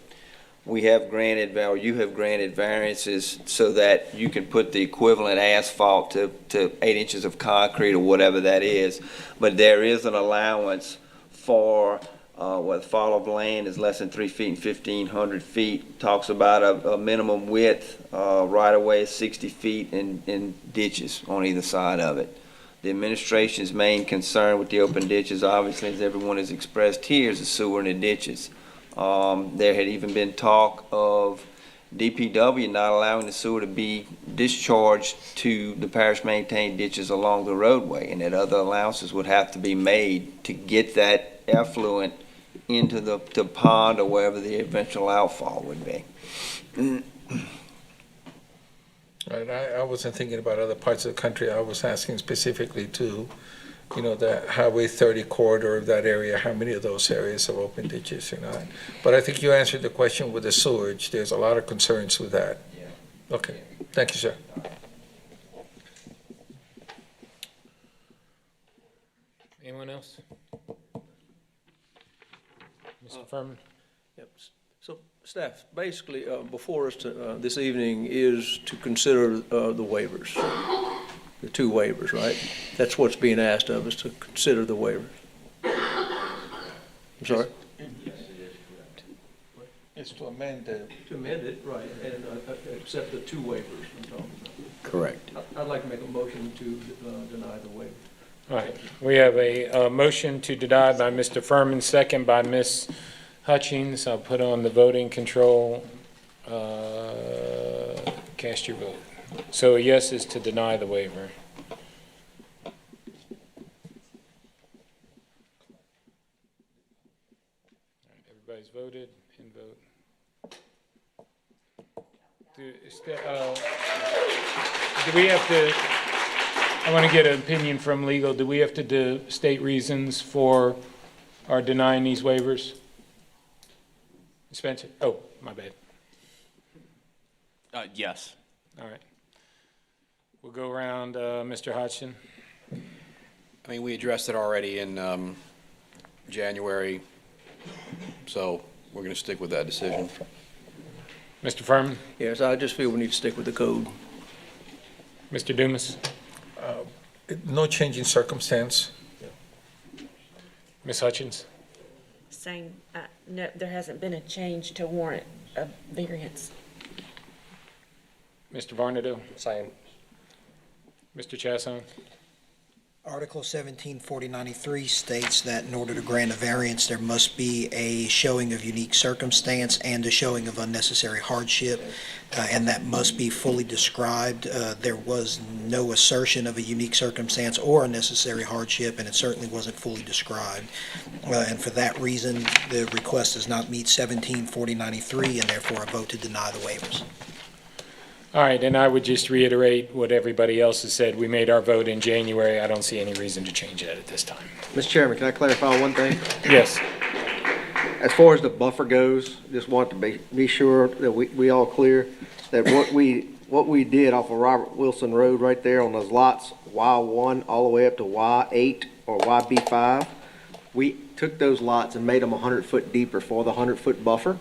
We have granted, or you have granted variances so that you can put the equivalent asphalt to 8 inches of concrete or whatever that is. But there is an allowance for where the fall of land is less than 3 feet and 1,500 feet. Talks about a minimum width right away is 60 feet and ditches on either side of it. The administration's main concern with the open ditches, obviously, as everyone has expressed here, is the sewer and the ditches. There had even been talk of DPW not allowing the sewer to be discharged to the parish-maintained ditches along the roadway, and that other allowances would have to be made to get that effluent into the pond or wherever the eventual outfall would be. Right, I wasn't thinking about other parts of the country. I was asking specifically to, the Highway 30 corridor of that area, how many of those areas have open ditches, But I think you answered the question with the sewage. There's a lot of concerns with that. Yeah. Okay, thank you, sir. Anyone else? Mr. Furman? Yep. So, staff, basically, before us this evening is to consider the waivers, the 2 waivers, right? That's what's being asked of us, to consider the waivers. I'm sorry? It's to amend the... To amend it, right, and accept the 2 waivers I'm talking about. Correct. I'd like to make a motion to deny the waiver. All right, we have a motion to deny by Mr. Furman, second by Ms. Hutchins. I'll put on the voting control. Cast your vote. So a yes is to deny the waiver. Everybody's voted and vote. Do we have to, I want to get an opinion from legal, do we have to state reasons for our denying these waivers? Spencer? Oh, my bad. Yes. All right. We'll go around, Mr. Hodgson. I mean, we addressed it already in January, so we're going to stick with that decision. Mr. Furman? Yes, I just feel we need to stick with the code. Mr. Dumas? No change in circumstance. Ms. Hutchins? Same, no, there hasn't been a change to warrant a variance. Mr. Varnado? Same. Mr. Chasson? Article 174093 states that in order to grant a variance, there must be a showing of unique circumstance and a showing of unnecessary hardship, and that must be fully described. There was no assertion of a unique circumstance or unnecessary hardship, and it certainly wasn't fully described. And for that reason, the request does not meet 174093, and therefore a vote to deny the waivers. All right, and I would just reiterate what everybody else has said. We made our vote in January. I don't see any reason to change that at this time. Mr. Chairman, can I clarify one thing? Yes. As far as the buffer goes, just want to be sure that we all clear that what we did off of Robert Wilson Road right there on those lots, Y1 all the way up to Y8 or YB5, we took those lots and made them 100-foot deeper for the 100-foot buffer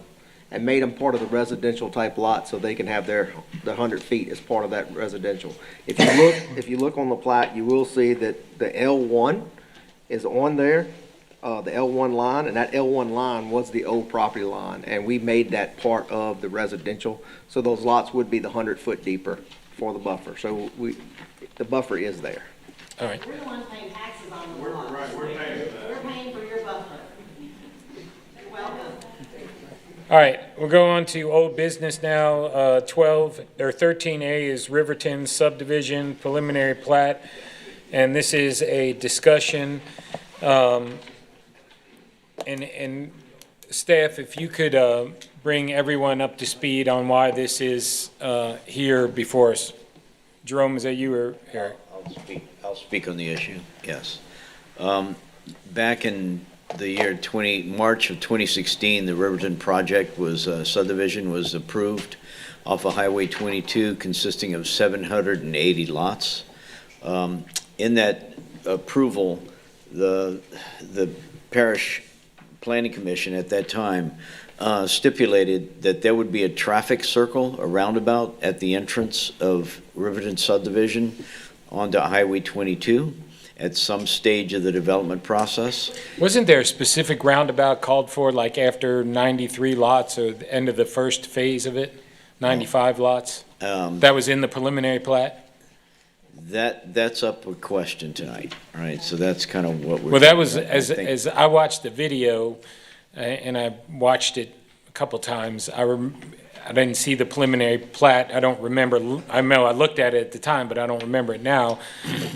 and made them part of the residential type lot so they can have the 100 feet as part of that residential. If you look on the plat, you will see that the L1 is on there, the L1 line, and that L1 line was the old property line, and we made that part of the residential, so those lots would be the 100-foot deeper for the buffer. So the buffer is there. All right. We're the ones paying taxes on the lots. We're paying for your buffer. You're welcome. All right, we'll go on to old business now. 13A is Riverton subdivision preliminary plat, and this is a discussion. And staff, if you could bring everyone up to speed on why this is here before us. Jerome, is that you or Eric? I'll speak on the issue, yes. Back in the year March of 2016, the Riverton project subdivision was approved off of Highway 22, consisting of 780 lots. In that approval, the parish planning commission at that time stipulated that there would be a traffic circle, a roundabout at the entrance of Riverton subdivision onto Highway 22 at some stage of the development process. Wasn't there a specific roundabout called for, like after 93 lots or the end of the first phase of it, 95 lots? That was in the preliminary plat? That's up for question tonight, all right? So that's kind of what we're... Well, that was, as I watched the video, and I watched it a couple times, I didn't see the preliminary plat. I don't remember. I know I looked at it at the time, but I don't remember it now.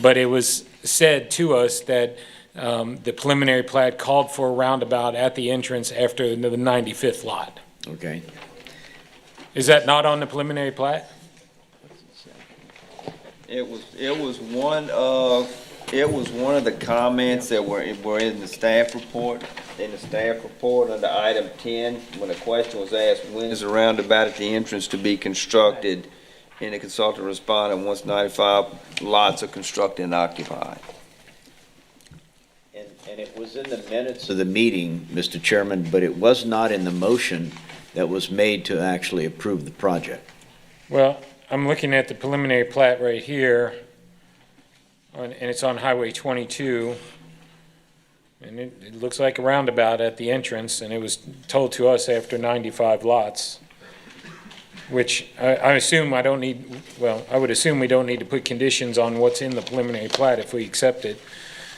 But it was said to us that the preliminary plat called for a roundabout at the entrance after the 95th lot. Okay. Is that not on the preliminary plat? It was one of the comments that were in the staff report. In the staff report under item 10, when a question was asked, when is the roundabout at the entrance to be constructed? And the consultant responded, once 95 lots are constructed and occupied. And it was in the minutes of the meeting, Mr. Chairman, but it was not in the motion that was made to actually approve the project. Well, I'm looking at the preliminary plat right here, and it's on Highway 22. And it looks like a roundabout at the entrance, and it was told to us after 95 lots, which I assume I don't need, well, I would assume we don't need to put conditions on what's in the preliminary plat if we accept it.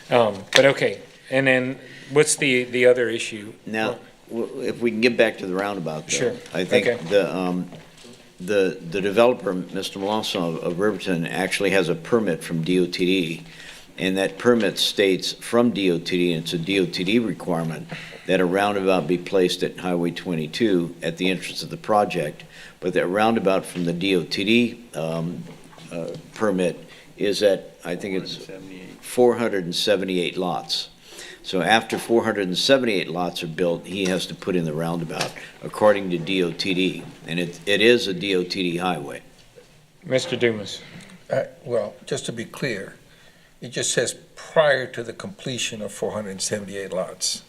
But okay, and then what's the other issue? Now, if we can get back to the roundabout, though. Sure. I think Okay. the developer, Mr. Melanson of Riverton, actually has a permit from DOTD, and that permit states from DOTD, and it's a DOTD requirement, that a roundabout be placed at Highway 22 at the entrance of the project. But that roundabout from the DOTD permit is at, I think it's 478 lots. So after 478 lots are built, he has to put in the roundabout, according to DOTD. And it is a DOTD highway. Mr. Dumas. Well, just to be clear, it just says prior to the completion of 478 lots.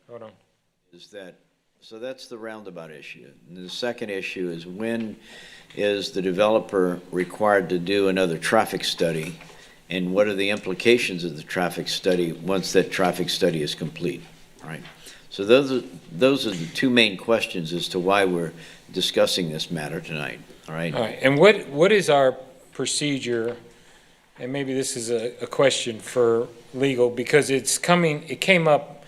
Hold on. So that's the roundabout issue. And the second issue is, when is the developer required to do another traffic study? And what are the implications of the traffic study once that traffic study is complete, right? So those are the two main questions as to why we're discussing this matter tonight, all right? All right, and what is our procedure, and maybe this is a question for legal, because it came up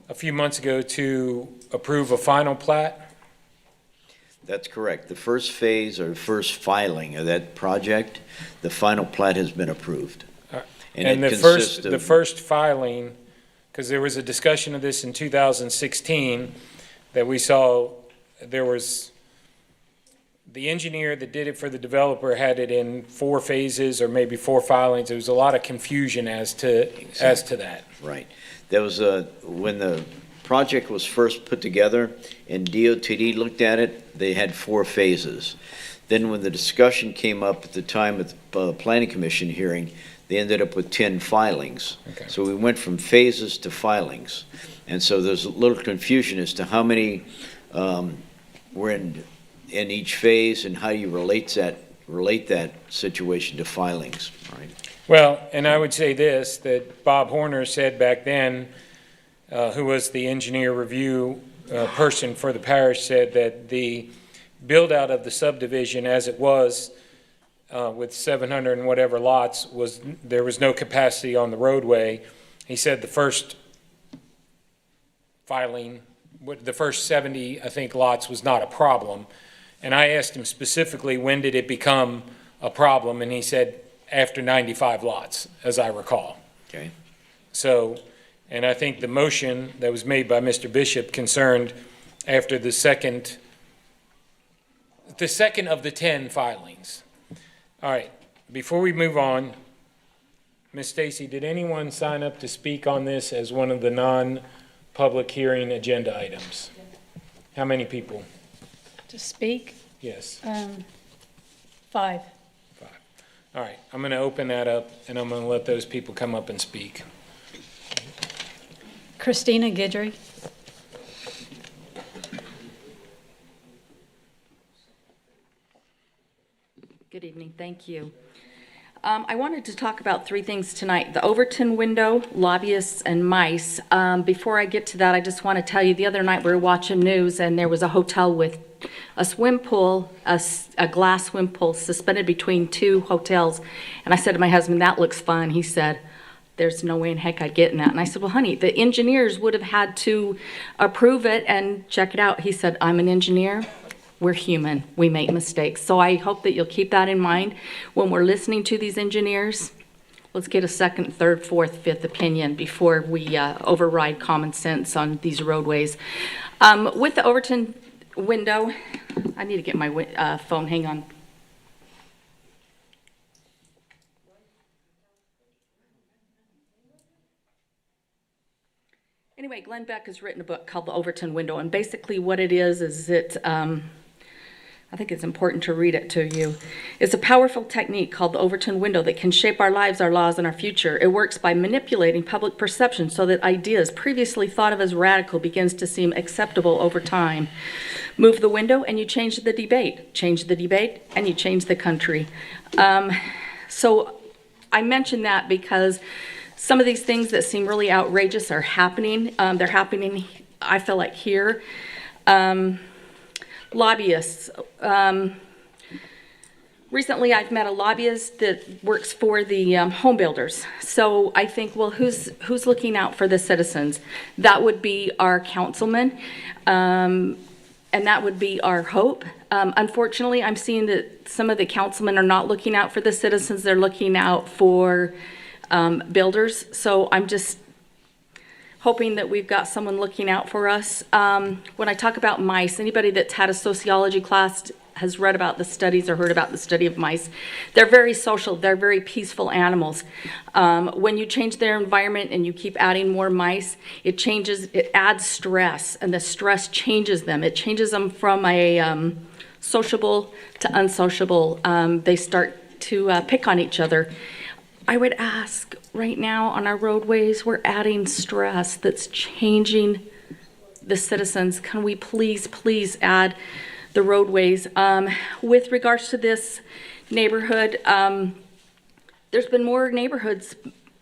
a few months ago to approve a final plat? That's correct. The first phase or first filing of that project, the final plat has been approved. And the first filing, because there was a discussion of this in 2016, that we saw there was, the engineer that did it for the developer had it in 4 phases or maybe 4 filings. There was a lot of confusion as to that. Right. There was when the project was first put together and DOTD looked at it, they had 4 phases. Then when the discussion came up at the time of the Planning Commission hearing, they ended up with 10 filings. Okay. So we went from phases to filings. And so there's a little confusion as to how many were in each phase and how you relate that situation to filings, right? Well, and I would say this, that Bob Horner said back then, who was the engineer review person for the parish, said that the build-out of the subdivision as it was with 700 and whatever lots, there was no capacity on the roadway. He said the first filing, the first 70, I think, lots was not a problem. And I asked him specifically, when did it become a problem? And he said, after 95 lots, as I recall. Okay. So, and I think the motion that was made by Mr. Bishop concerned after the second of the 10 filings. All right, before we move on, Ms. Stacy, did anyone sign up to speak on this as one of the non-public hearing agenda items? How many people? To speak? Yes. 5. All right, I'm going to open that up, and I'm going to let those people come up and speak. Christina Guidry. Good evening, thank you. I wanted to talk about 3 things tonight: the Overton window, lobbyists, and mice. Before I get to that, I just want to tell you, the other night we were watching news, and there was a hotel with a swim pool, a glass swim pool suspended between 2 hotels. And I said to my husband, that looks fun. He said, there's no way in heck I'd get in that. And I said, well, honey, the engineers would have had to approve it and check it out. He said, I'm an engineer. We're human. We make mistakes. So I hope that you'll keep that in mind when we're listening to these engineers. Let's get a 2nd, 3rd, 4th, 5th opinion before we override common sense on these roadways. With the Overton window, I need to get my phone. Hang on. Anyway, Glenn Beck has written a book called The Overton Window, and basically what it is it, I think it's important to read it to you. It's a powerful technique called the Overton window that can shape our lives, our laws, and our future. It works by manipulating public perception so that ideas previously thought of as radical begins to seem acceptable over time. Move the window and you change the debate. Change the debate and you change the country. So I mention that because some of these things that seem really outrageous are happening. They're happening, I feel like, here. Lobbyists. Recently, I've met a lobbyist that works for the home builders. So I think, well, who's looking out for the citizens? That would be our councilman, and that would be our hope. Unfortunately, I'm seeing that some of the councilmen are not looking out for the citizens. They're looking out for builders. So I'm just hoping that we've got someone looking out for us. When I talk about mice, anybody that's had a sociology class has read about the studies or heard about the study of mice. They're very social, they're very peaceful animals. When you change their environment and you keep adding more mice, it adds stress, and the stress changes them. It changes them from a sociable to unsociable. They start to pick on each other. I would ask, right now on our roadways, we're adding stress that's changing the citizens. Can we please add the roadways? With regards to this neighborhood, there's been more neighborhoods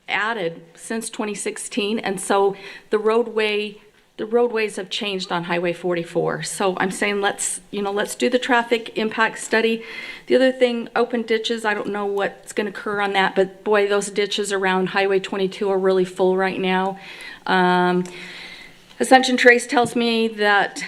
added since 2016, and so the roadways have changed on Highway 44. So I'm saying let's do the traffic impact study. The other thing, open ditches, I don't know what's going to occur on that, but boy, those ditches around Highway 22 are really full right now. Ascension Trace tells me that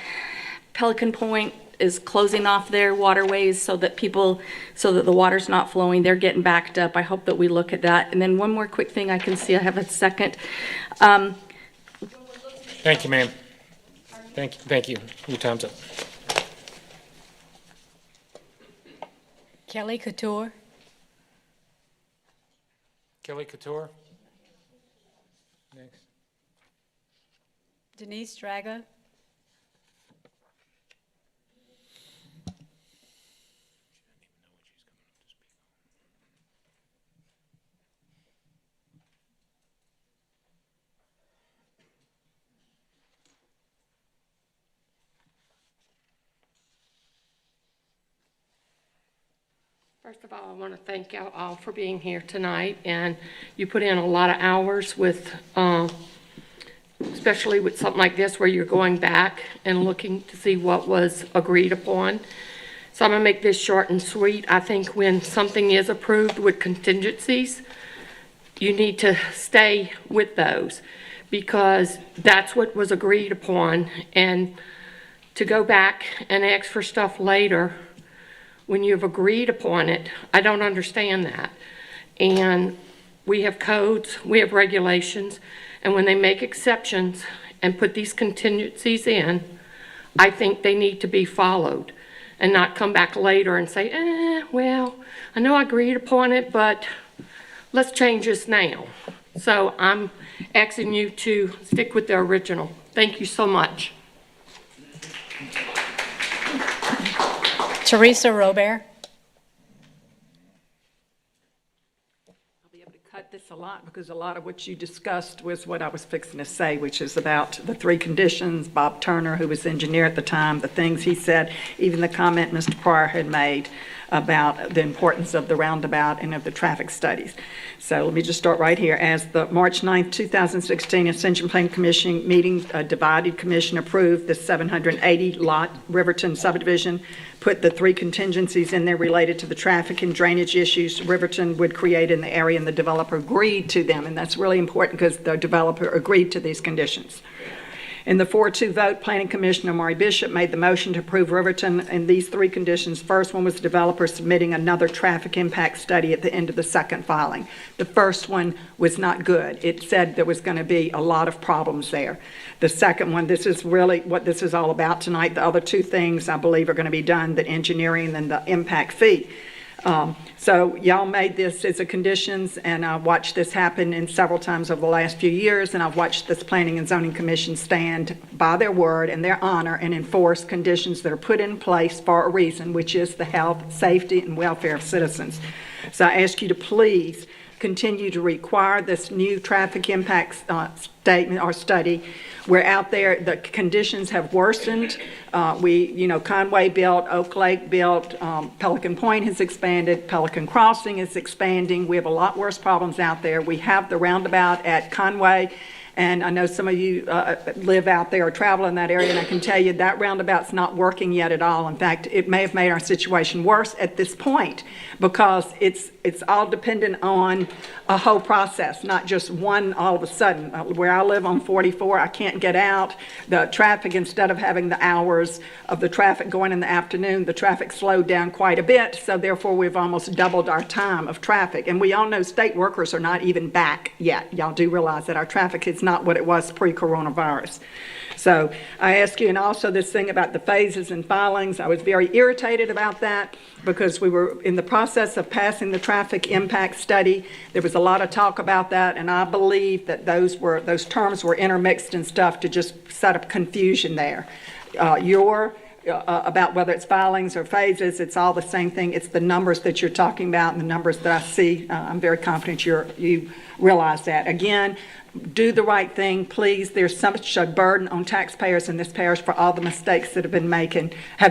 Pelican Point is closing off their waterways so that the water's not flowing. They're getting backed up. I hope that we look at that. And then one more quick thing, I can see I have a second. Thank you, ma'am. Our Thank you. Your time's up. Kelly Couture. Kelly Couture. Next. Denise Drago. First of all, I want to thank y'all all for being here tonight, and you put in a lot of hours with, especially with something like this where you're going back and looking to see what was agreed upon. So I'm going to make this short and sweet. I think when something is approved with contingencies, you need to stay with those because that's what was agreed upon. And to go back and ask for stuff later when you've agreed upon it, I don't understand that. And we have codes, we have regulations, and when they make exceptions and put these contingencies in, I think they need to be followed and not come back later and say, well, I know I agreed upon it, but let's change this now. So I'm asking you to stick with the original. Thank you so much. Teresa Robert. I'll be able to cut this a lot because a lot of what you discussed was what I was fixing to say, which is about the three conditions. Bob Turner, who was engineer at the time, the things he said, even the comment Mr. Pryor had made about the importance of the roundabout and of the traffic studies. So let me just start right here. As the March 9th, 2016 Ascension Plan Commission meeting, a divided commission approved the 780 lot Riverton subdivision, put the three contingencies in there related to the traffic and drainage issues Riverton would create in the area, and the developer agreed to them. And that's really important because the developer agreed to these conditions. In the 4-2 vote, Planning Commissioner Maury Bishop made the motion to approve Riverton in these three conditions. First one was the developer submitting another traffic impact study at the end of the second filing. The first one was not good. It said there was going to be a lot of problems there. The second one, this is really what this is all about tonight. The other two things I believe are going to be done, the engineering and the impact fee. So y'all made this as a conditions, and I watched this happen in several times over the last few years, and I've watched this Planning and Zoning Commission stand by their word and their honor and enforce conditions that are put in place for a reason, which is the health, safety, and welfare of citizens. So I ask you to please continue to require this new traffic impact statement or study. We're out there, the conditions have worsened. Conway built, Oak Lake built, Pelican Point has expanded, Pelican Crossing is expanding. We have a lot worse problems out there. We have the roundabout at Conway, and I know some of you live out there or travel in that area, and I can tell you that roundabout's not working yet at all. In fact, it may have made our situation worse at this point because it's all dependent on a whole process, not just one all of a sudden. Where I live on 44, I can't get out. The traffic, instead of having the hours of the traffic going in the afternoon, the traffic slowed down quite a bit, so therefore we've almost doubled our time of traffic. And we all know state workers are not even back yet. Y'all do realize that our traffic is not what it was pre-coronavirus. So I ask you, and also this thing about the phases and filings, I was very irritated about that because we were in the process of passing the traffic impact study. There was a lot of talk about that, and I believe that those terms were intermixed and stuff to just set up confusion there. About whether it's filings or phases, it's all the same thing. It's the numbers that you're talking about and the numbers that I see. I'm very confident you realize that. Again, do the right thing, please. There's such a burden on taxpayers in this parish for all the mistakes that have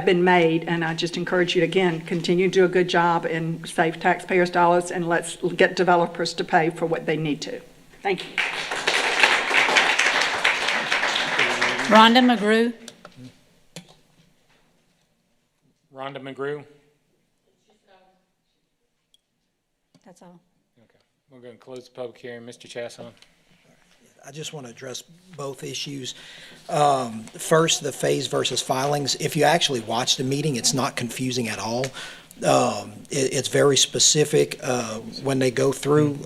been made, and I just encourage you to, again, continue to do a good job and save taxpayers' dollars, and let's get developers to pay for what they need to. Thank you. Rhonda McGrew. Rhonda McGrew. That's all. Okay. We're going to close the public hearing. Mr. Chasson. I just want to address both issues. First, the phase versus filings. If you actually watch the meeting, it's not confusing at all. It's very specific when they go through.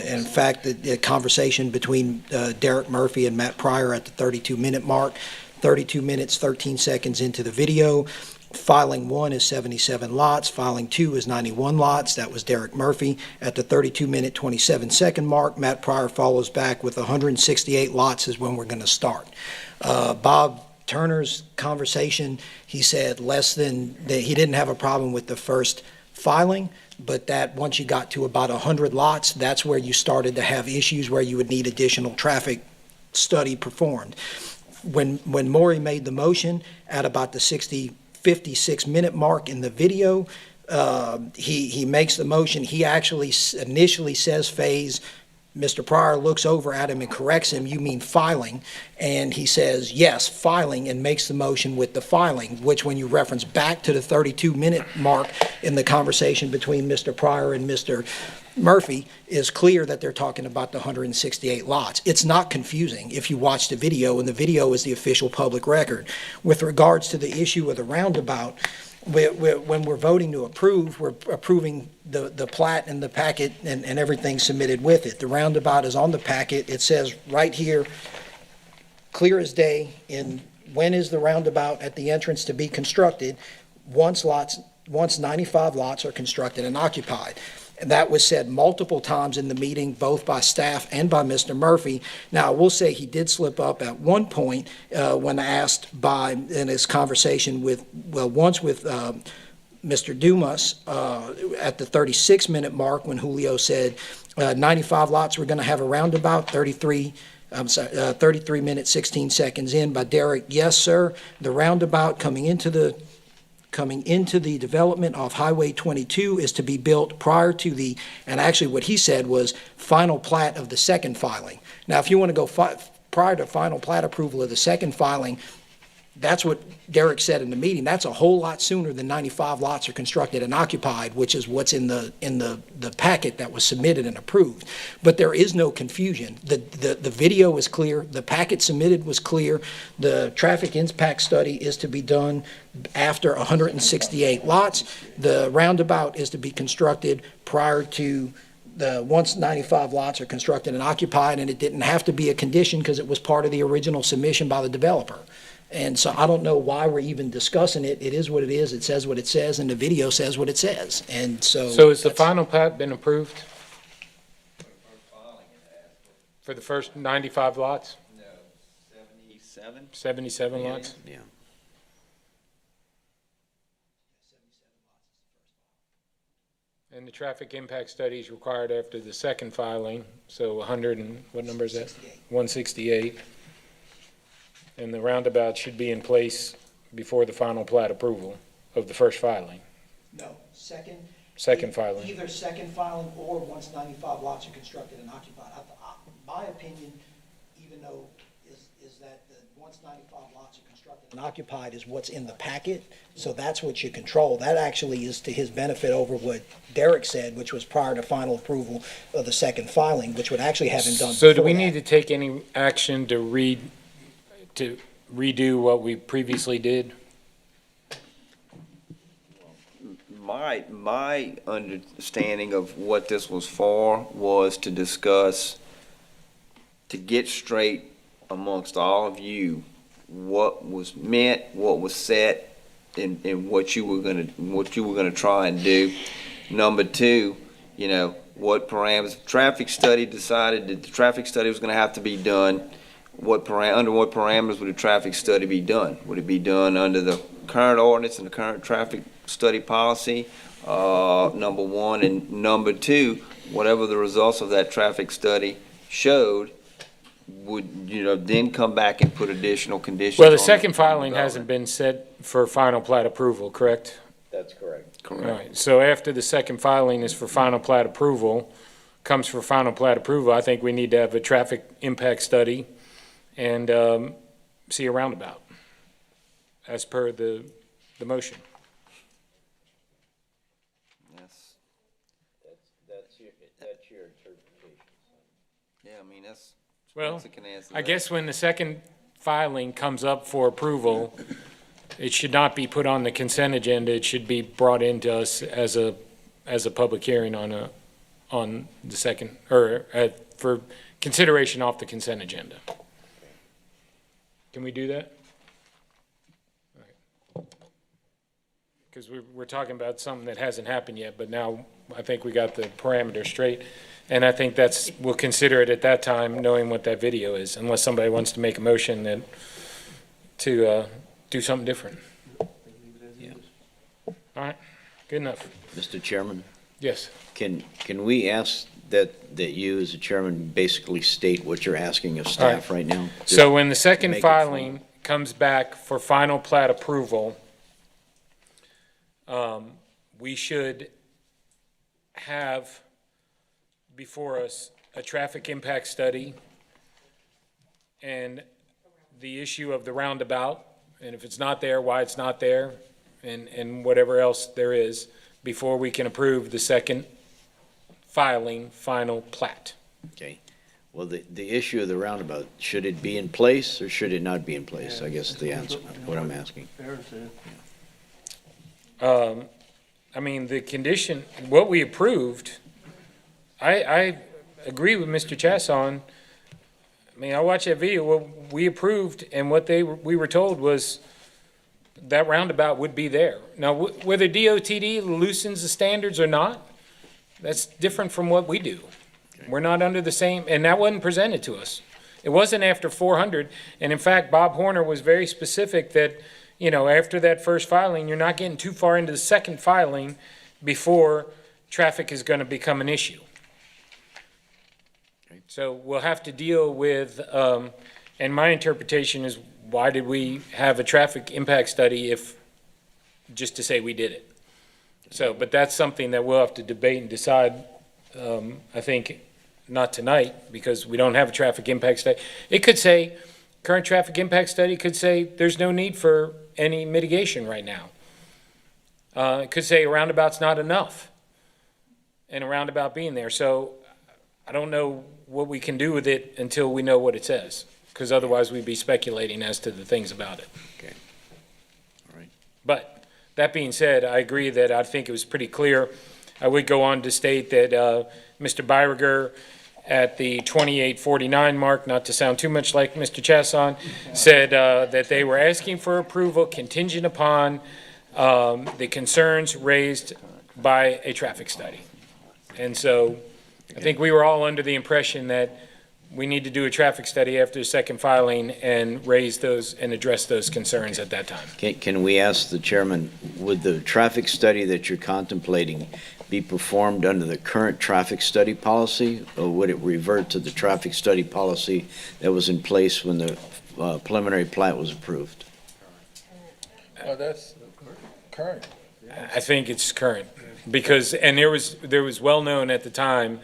In fact, the conversation between Derek Murphy and Matt Pryor at the 32-minute mark, 32 minutes, 13 seconds into the video. Filing 1 is 77 lots. Filing 2 is 91 lots. That was Derek Murphy. At the 32-minute, 27-second mark, Matt Pryor follows back with 168 lots is when we're going to start. Bob Turner's conversation, he said that he didn't have a problem with the first filing, but that once you got to about 100 lots, that's where you started to have issues where you would need additional traffic study performed. When Maury made the motion at about the 56-minute mark in the video, he makes the motion. He actually initially says phase. Mr. Pryor looks over at him and corrects him, you mean filing, and he says, yes, filing, and makes the motion with the filing, which when you reference back to the 32-minute mark in the conversation between Mr. Pryor and Mr. Murphy, is clear that they're talking about the 168 lots. It's not confusing if you watch the video, and the video is the official public record. With regards to the issue of the roundabout, when we're voting to approve, we're approving the plat and the packet and everything submitted with it. The roundabout is on the packet. It says right here, clear as day, in when is the roundabout at the entrance to be constructed once 95 lots are constructed and occupied. And that was said multiple times in the meeting, both by staff and by Mr. Murphy. Now, I will say he did slip up at one point when asked in his conversation once with Mr. Dumas at the 36-minute mark when Julio said 95 lots were going to have a roundabout, 33 minutes, 16 seconds in by Derek. Yes, sir, the roundabout coming into the development of Highway 22 is to be built prior to and actually what he said was final plat of the second filing. Now, if you want to go prior to final plat approval of the second filing, that's what Derek said in the meeting. That's a whole lot sooner than 95 lots are constructed and occupied, which is what's in the packet that was submitted and approved. But there is no confusion. The video was clear. The packet submitted was clear. The traffic impact study is to be done after 168 lots. The roundabout is to be constructed prior to once 95 lots are constructed and occupied, and it didn't have to be a condition because it was part of the original submission by the developer. And so I don't know why we're even discussing it. It is what it is. It says what it says, and the video says what it says. And so. So has the final plat been approved? For the first 95 lots? No, 77? 77 lots? Yeah. And the traffic impact study is required after the second filing, so 100 and, what number is that? 168. And the roundabout should be in place before the final plat approval of the first filing. No, Second filing. Either second filing or once 95 lots are constructed and occupied. My opinion, even though, is that once 95 lots are constructed and occupied is what's in the packet, so that's what you control. That actually is to his benefit over what Derek said, which was prior to final approval of the second filing, which would actually have him done So do before we that. need to take any action to redo what we previously did? My understanding of what this was for was to discuss, to get straight amongst all of you, what was meant, what was set, and what you were gonna try and do. Number two, what parameters, traffic study decided that the traffic study was gonna have to be done. Under what parameters would a traffic study be done? Would it be done under the current ordinance and the current traffic study policy? Number one, and number two, whatever the results of that traffic study showed, would then come back and put additional conditions Well, the on second filing hasn't been set for final plat approval, correct? That's correct. All right, so after the second filing is for final plat approval, comes for final plat approval, I think we need to have a traffic impact study and see a roundabout, as per the motion. That's your interpretation. Yeah, I mean, Well, that's a can answer I that. guess when the second filing comes up for approval, it should not be put on the consent agenda. It should be brought into us as a public hearing on the second, or for consideration off the consent agenda. Can we do that? because we're talking about something that hasn't happened yet, but now I think we got the parameters straight. And I think we'll consider it at that time, knowing what that video is, unless somebody wants to make a motion to do something different. Yeah. All right, good enough. Mr. Chairman? Yes. Can we ask that you, as the chairman, basically state what you're asking of staff right now? So when the second make it filing comes back for final plat approval, we should have before us a traffic impact study and the issue of the roundabout, and if it's not there, why it's not there, and whatever else there is, before we can approve the second filing final plat. Okay. Well, the issue of the roundabout, should it be in place or should it not be in place? I guess the answer, what I'm asking. I mean, the condition, what we approved, I agree with Mr. Chasson. I mean, I watched that video, what we approved and what we were told was that roundabout would be there. Now, whether DOTD loosens the standards or not, that's different from what we do. We're not under the same, and that wasn't presented to us. It wasn't after 400, and in fact, Bob Horner was very specific that, you know, after that first filing, you're not getting too far into the second filing before traffic is going to become an issue. So we'll have to deal with, and my interpretation is, why did we have a traffic impact study if, just to say we did it? So, but that's something that we'll have to debate and decide, I think, not tonight, because we don't have a traffic impact study. It could say, current traffic impact study could say there's no need for any mitigation right now. It could say a roundabout's not enough, and a roundabout being there. So I don't know what we can do with it until we know what it says, because otherwise we'd be speculating as to the things about it. Okay. All right. But that being said, I agree that I think it was pretty clear. I would go on to state that Mr. Byriger at the 2849 mark, not to sound too much like Mr. Chasson, said that they were asking for approval contingent upon the concerns raised by a traffic study. And so I think we were all under the impression that we need to do a traffic study after the second filing and raise those and address those concerns at that time. Can we ask the chairman, would the traffic study that you're contemplating be performed under the current traffic study policy, or would it revert to the traffic study policy that was in place when the preliminary plat was approved? Oh, that's current. I think it's current, because, and there was well known at the time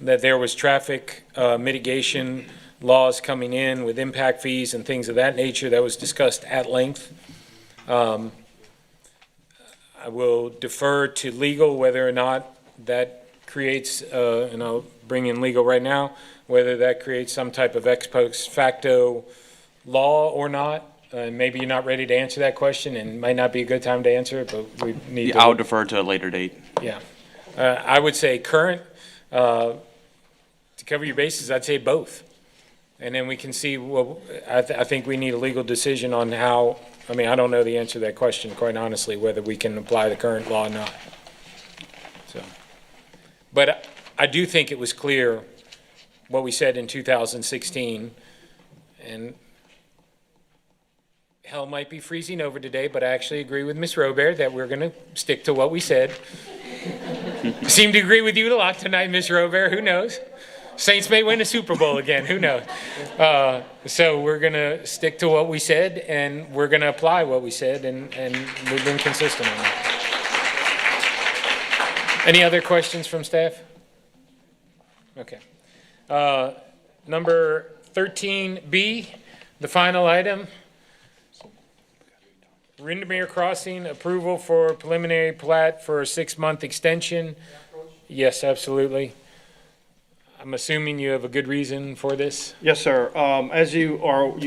that there was traffic mitigation laws coming in with impact fees and things of that nature that was discussed at length. I will defer to legal whether or not that creates, and I'll bring in legal right now, whether that creates some type of ex post facto law or not. Maybe you're not ready to answer that question, and it might not be a good time to answer it, but we need to. I'll defer to a later date. Yeah. I would say current, to cover your bases, I'd say both. And then we can see, well, I think we need a legal decision on how, I mean, I don't know the answer to that question, quite honestly, whether we can apply the current law or not. So, but I do think it was clear what we said in 2016, and hell might be freezing over today, but I actually agree with Ms. Robert that we're going to stick to what we said. Seem to agree with you a lot tonight, Ms. Robert. Who knows? Saints may win a Super Bowl again. Who knows? So we're going to stick to what we said, and we're going to apply what we said, and we've been consistent on that. Any other questions from staff? Okay. Number 13B, the final item. Windermere Crossing, approval for preliminary plat for a 6-month extension. Yes, absolutely. I'm assuming you have a good reason for this? Yes, sir. As you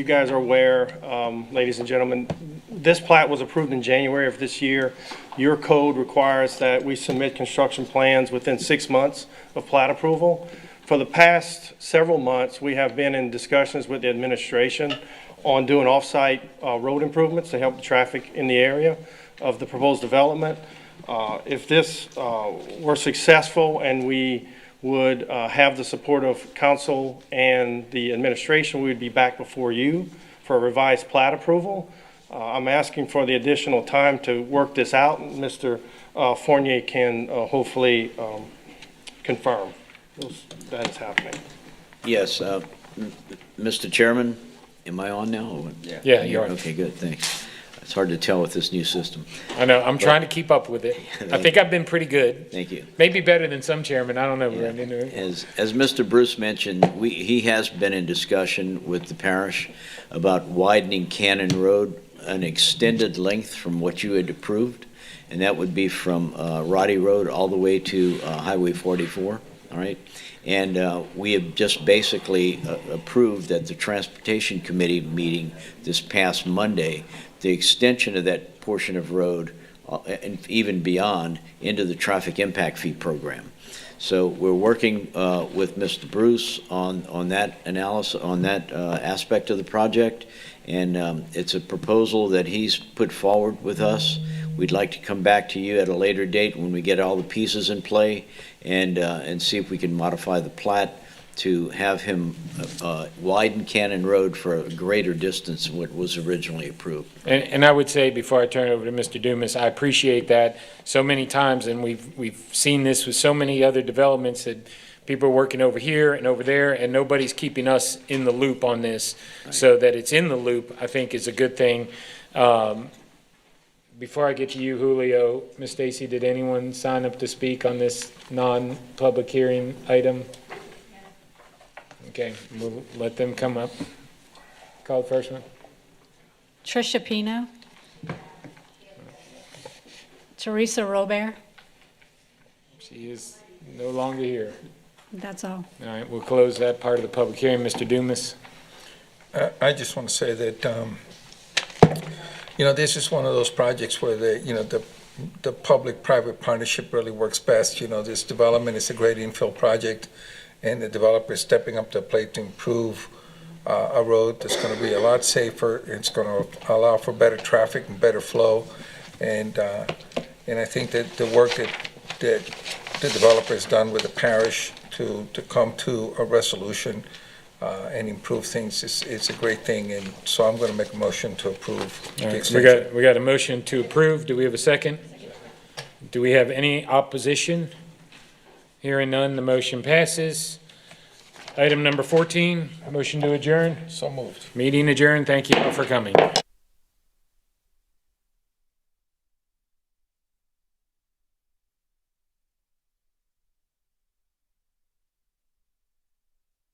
guys are aware, ladies and gentlemen, this plat was approved in January of this year. Your code requires that we submit construction plans within 6 months of plat approval. For the past several months, we have been in discussions with the administration on doing off-site road improvements to help the traffic in the area. of the proposed development. If this were successful and we would have the support of council and the administration, we would be back before you for a revised plat approval. I'm asking for the additional time to work this out. Mr. Fournier can hopefully confirm that is happening. Yes, Mr. Chairman, am I on now? Yeah, you are. Okay, good, thanks. It's hard to tell with this new system. I know, I'm trying to keep up with it. I think I've been pretty good. Thank you. Maybe better than some chairmen, I don't know. As Mr. Bruce mentioned, he has been in discussion with the parish about widening Cannon Road an extended length from what you had approved, and that would be from Roddy Road all the way to Highway 44, all right? And we have just basically approved at the Transportation Committee meeting this past Monday the extension of that portion of road and even beyond into the traffic impact fee program. So we're working with Mr. Bruce on that analysis, on that aspect of the project, and it's a proposal that he's put forward with us. We'd like to come back to you at a later date when we get all the pieces in play and see if we can modify the plat to have him widen Cannon Road for a greater distance than what was originally approved. And I would say, before I turn it over to Mr. Dumas, I appreciate that so many times, and we've seen this with so many other developments that people are working over here and over there, and nobody's keeping us in the loop on this. Right. So that it's in the loop, I think, is a good thing. Before I get to you, Julio, Ms. Stacy, did anyone sign up to speak on this non-public hearing item? Okay, we'll let them come up. Call the first one. Tricia Pino. Teresa Robert. She is no longer here. That's all. All right, we'll close that part of the public hearing. Mr. Dumas. I just want to say that, this is one of those projects where the public-private partnership really works best. This development is a great infill project, and the developer is stepping up to the plate to improve a road that's going to be a lot safer. It's going to allow for better traffic and better flow, and I think that the work that the developer has done with the parish to come to a resolution and improve things is a great thing, and so I'm going to make a motion to approve the extension. We got a motion to approve. Do we have a second? Do we have any opposition? Hearing none, the motion passes. Item number 14, motion to adjourn. So moved. Meeting adjourned. Thank you all for coming.